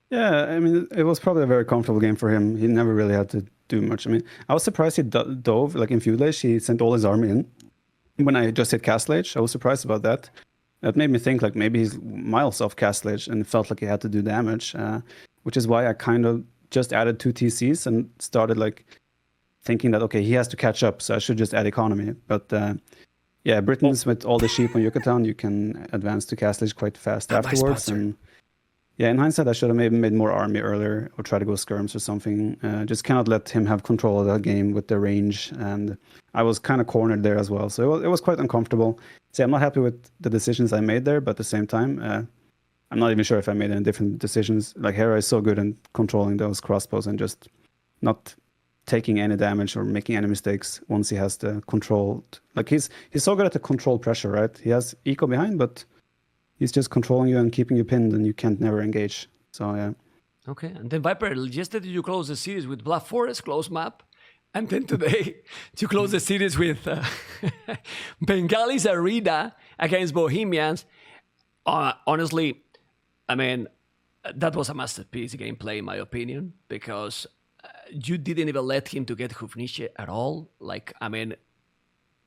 Yeah, I mean, it was probably a very comfortable game for him. He never really had to do much. I mean, I was surprised he dove, like in feudal age, he sent all his army in. When I just hit Castle Age, I was surprised about that. That made me think like maybe he's miles off Castle Age and felt like he had to do damage, which is why I kind of just added 2 TCs and started like thinking that, okay, he has to catch up, so I should just add economy. But yeah, Britons with all the sheep on Yucatan, you can advance to Castle Age quite fast afterwards. And yeah, in hindsight, I should have maybe made more army earlier or try to go skirms or something. Just cannot let him have control of that game with the range. And I was kind of cornered there as well. So it was quite uncomfortable. See, I'm not happy with the decisions I made there, but at the same time, I'm not even sure if I made any different decisions. Like Hera is so good in controlling those crossbows and just not taking any damage or making any mistakes once he has the control. Like he's so good at the control pressure, right? He has eco behind, but he's just controlling you and keeping you pinned, and you can't never engage. So yeah. Okay, and then Viper, yesterday you closed the series with Black Forest, close map, and then today you close the series with Bengalis Arena against Bohemians. Honestly, I mean, that was a masterpiece gameplay in my opinion, because you didn't even let him to get Hufnische at all. Like, I mean,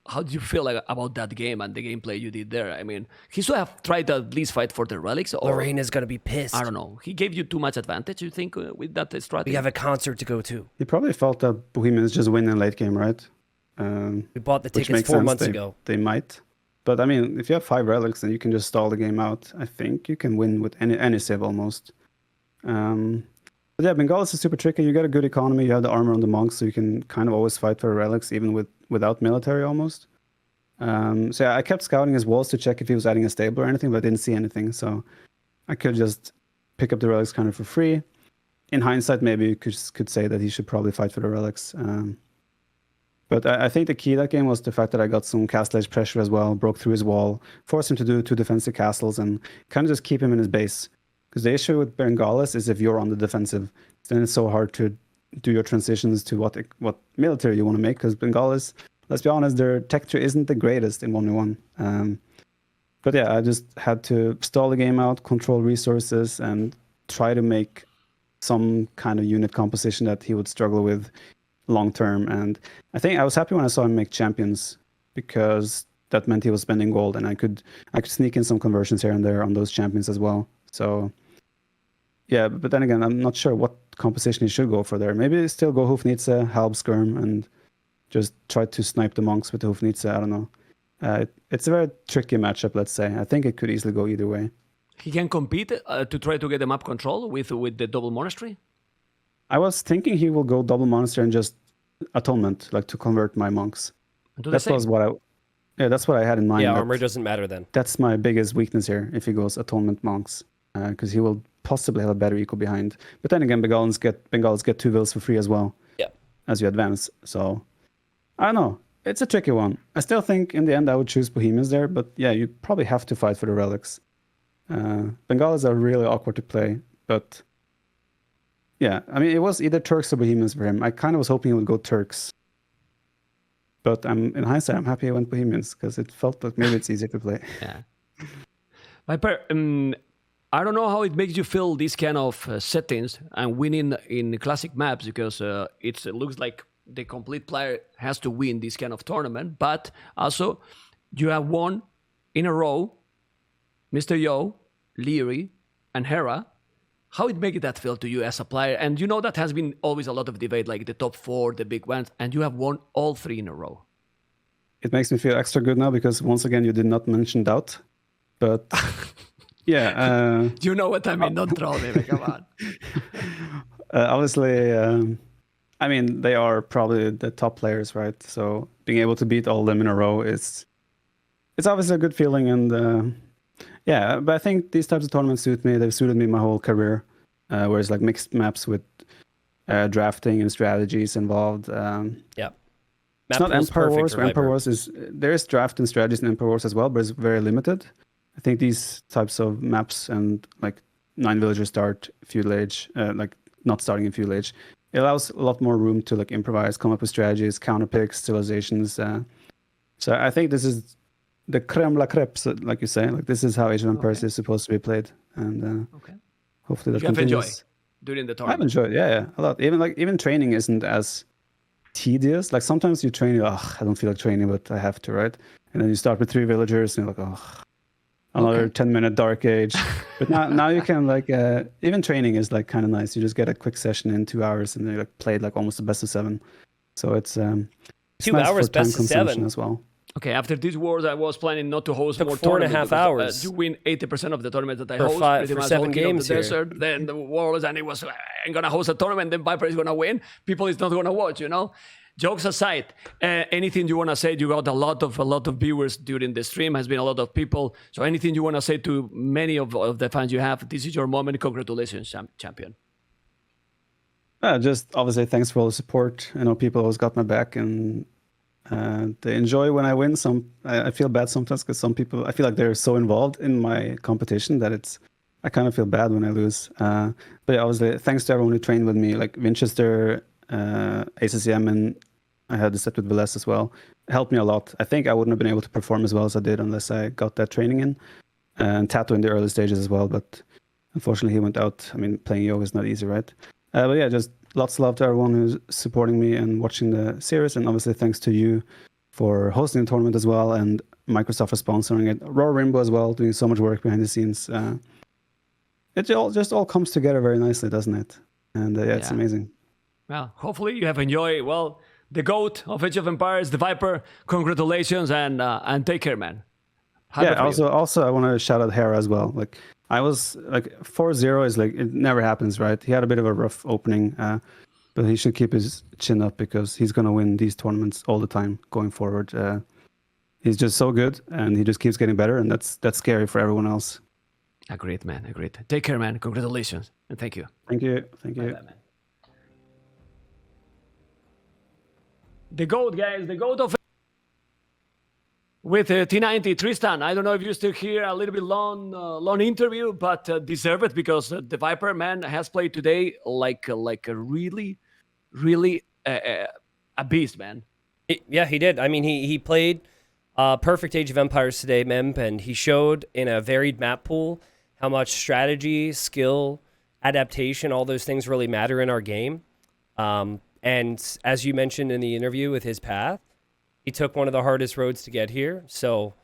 how do you feel about that game and the gameplay you did there? I mean, he should have tried to at least fight for the relics. Or Lorraine is going to be pissed. I don't know. He gave you too much advantage, you think, with that strategy? We have a concert to go to. He probably felt that Bohemians just win in late game, right? We bought the tickets 4 months ago. They might. But I mean, if you have 5 relics, then you can just stall the game out. I think you can win with any civ almost. But yeah, Bengalis is super tricky. You get a good economy. You have the armor on the monks, so you can kind of always fight for relics, even without military almost. So yeah, I kept scouting his walls to check if he was adding a stable or anything, but I didn't see anything. So I could just pick up the relics kind of for free. In hindsight, maybe you could say that he should probably fight for the relics. But I think the key of that game was the fact that I got some castle edge pressure as well, broke through his wall, forced him to do 2 defensive castles, and kind of just keep him in his base. Because the issue with Bengalis is if you're on the defensive, then it's so hard to do your transitions to what military you want to make. Because Bengalis, let's be honest, their tech tree isn't the greatest in 1v1. But yeah, I just had to stall the game out, control resources, and try to make some kind of unit composition that he would struggle with long term. And I think I was happy when I saw him make champions, because that meant he was spending gold, and I could sneak in some conversions here and there on those champions as well. So yeah, but then again, I'm not sure what composition he should go for there. Maybe still go Hofnitze, Halb Skirm, and just try to snipe the monks with the Hofnitze. I don't know. It's a very tricky matchup, let's say. I think it could easily go either way. He can compete to try to get the map control with the double monastery? I was thinking he will go double monastery and just atonement, like to convert my monks. That's what I had in mind. Yeah, armor doesn't matter then. That's my biggest weakness here, if he goes atonement monks, because he will possibly have a better eco behind. But then again, Bengals get 2 wills for free as well. Yeah. As you advance. So I don't know. It's a tricky one. I still think in the end I would choose Bohemians there, but yeah, you probably have to fight for the relics. Bengals are really awkward to play, but yeah, I mean, it was either Turks or Bohemians for him. I kind of was hoping he would go Turks, but in hindsight, I'm happy he went Bohemians, because it felt like maybe it's easier to play. Yeah. Viper, I don't know how it makes you feel, these kind of settings and winning in classic maps, because it looks like the complete player has to win this kind of tournament, but also you have won in a row Mr. Yo, Leary, and Hera. How it make that feel to you as a player? And you know that has been always a lot of debate, like the top 4, the big ones, and you have won all 3 in a row. It makes me feel extra good now, because once again you did not mention Doubt, but yeah. You know what I mean? Don't troll me, come on. Obviously, I mean, they are probably the top players, right? So being able to beat all of them in a row it's obviously a good feeling. And yeah, but I think these types of tournaments suit me. They've suited me my whole career, whereas like mixed maps with drafting and strategies involved. Yeah. It's not Empire Wars. Empire Wars there is draft and strategies in Empire Wars as well, but it's very limited. I think these types of maps and like 9 villager start, feudal age, like not starting in feudal age, it allows a lot more room to like improvise, come up with strategies, counter picks, civilizations. So I think this is the creme la crêpe, so, like you say. Like this is how Age of Empires is supposed to be played, and hopefully that continues. You have enjoyed during the tournament. I've enjoyed, yeah, a lot. Even training isn't as tedious. Like sometimes you train, I don't feel like training, but I have to, right? And then you start with 3 villagers, and you're like, another 10-minute Dark Age. But now you can like even training is like kind of nice. You just get a quick session in 2 hours, and you like played like almost the best of 7. So it's 2 nice hours for time best of 7 as well. Okay, after these wars, I was planning not to host Took more 4.5 tournaments. hours. You win 80% of the tournaments that I For host. five- pretty for much 7 whole King of games the here. Desert, then the Warlords, and it was, I'm going to host a tournament, then Viper is going to win. People is not going to watch, you know? Jokes aside, anything you want to say? You got a lot of viewers during the stream. Has been a lot of people. So anything you want to say to many of the fans you have? This is your moment. Congratulations, champion. Just obviously thanks for all the support. I know people always got my back, and they enjoy when I win. I feel bad sometimes because some people, I feel like they're so involved in my competition that I kind of feel bad when I lose. But yeah, obviously thanks to everyone who trained with me, like Winchester, ACCM, and I had the set with Velez as well. It helped me a lot. I think I wouldn't have been able to perform as well as I did unless I got that training in. And Tato in the early stages as well, but unfortunately he went out. I mean, playing yoga is not easy, right? But yeah, just lots of love to everyone who's supporting me and watching the series, and obviously thanks to you for hosting the tournament as well, and Microsoft for sponsoring it. Raw Rainbow as well, doing so much work behind the scenes. It all comes together very nicely, doesn't it? And it's amazing. Well, hopefully you have enjoyed. Well, the GOAT of Age of Empires, TheViper. Congratulations and take care, man. Also I want to shout out Hera as well. Like I was like 4-0 is like it never happens, right? He had a bit of a rough opening, but he should keep his chin up because he's gonna win these tournaments all the time going forward. He's just so good, and he just keeps getting better, and that's scary for everyone else. Agreed, man. Agreed. Take care, man. Congratulations and thank you. Thank you. Bye, man. The GOAT, guys. The GOAT of with T90 Tristan. I don't know if you're still here. A little bit long interview, but deserve it because the Viper man has played today like a really a beast, man. Yeah, he did. I mean, he played perfect Age of Empires today, Memp, and he showed in a varied map pool how much strategy, skill, adaptation, all those things really matter in our game. And as you mentioned in the interview with his path, he took one of the hardest roads to get here. So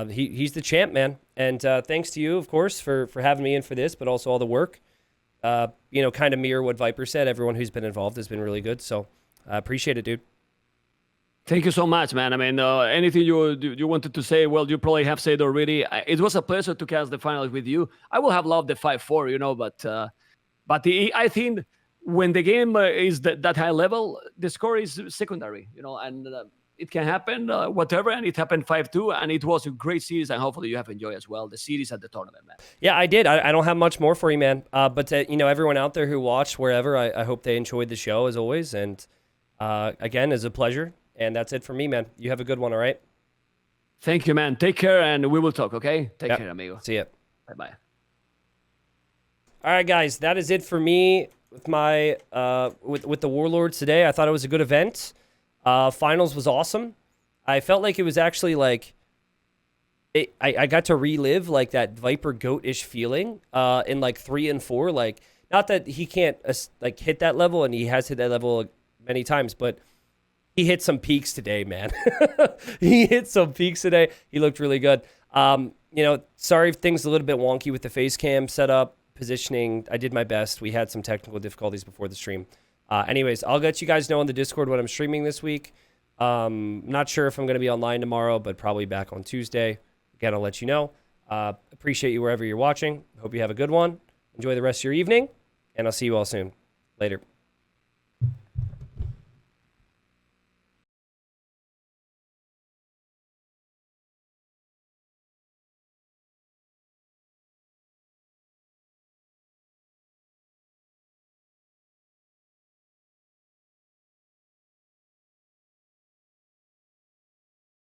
he's the champ, man. And thanks to you, of course, for having me in for this, but also all the work. Kind of mirror what Viper said. Everyone who's been involved has been really good. So I appreciate it, dude. Thank you so much, man. I mean, anything you wanted to say, well, you probably have said already. It was a pleasure to cast the finals with you. I would have loved the 5-4, but I think when the game is that high level, the score is secondary, and it can happen, whatever, and it happened 5-2, and it was a great series, and hopefully you have enjoyed as well the series at the tournament, man. Yeah, I did. I don't have much more for you, man. But everyone out there who watched wherever, I hope they enjoyed the show as always. And again, it's a pleasure. And that's it for me, man. You have a good one, all right? Thank you, man. Take care, and we will talk, okay? Take care, amigo. See ya. Bye-bye. All right, guys. That is it for me with my with the Warlords today. I thought it was a good event. Finals was awesome. I felt like it was actually like... I got to relive like that Viper Goat-ish feeling in like 3 and 4. Like, not that he can't like hit that level, and he has hit that level many times, but... He hit some peaks today, man. He hit some peaks today. He looked really good. Sorry if things a little bit wonky with the face cam setup, positioning. I did my best. We had some technical difficulties before the stream. Anyways, I'll let you guys know on the Discord what I'm streaming this week. Not sure if I'm going to be online tomorrow, but probably back on Tuesday. Again, I'll let you know. Appreciate you wherever you're watching. Hope you have a good one. Enjoy the rest of your evening, and I'll see you all soon. Later.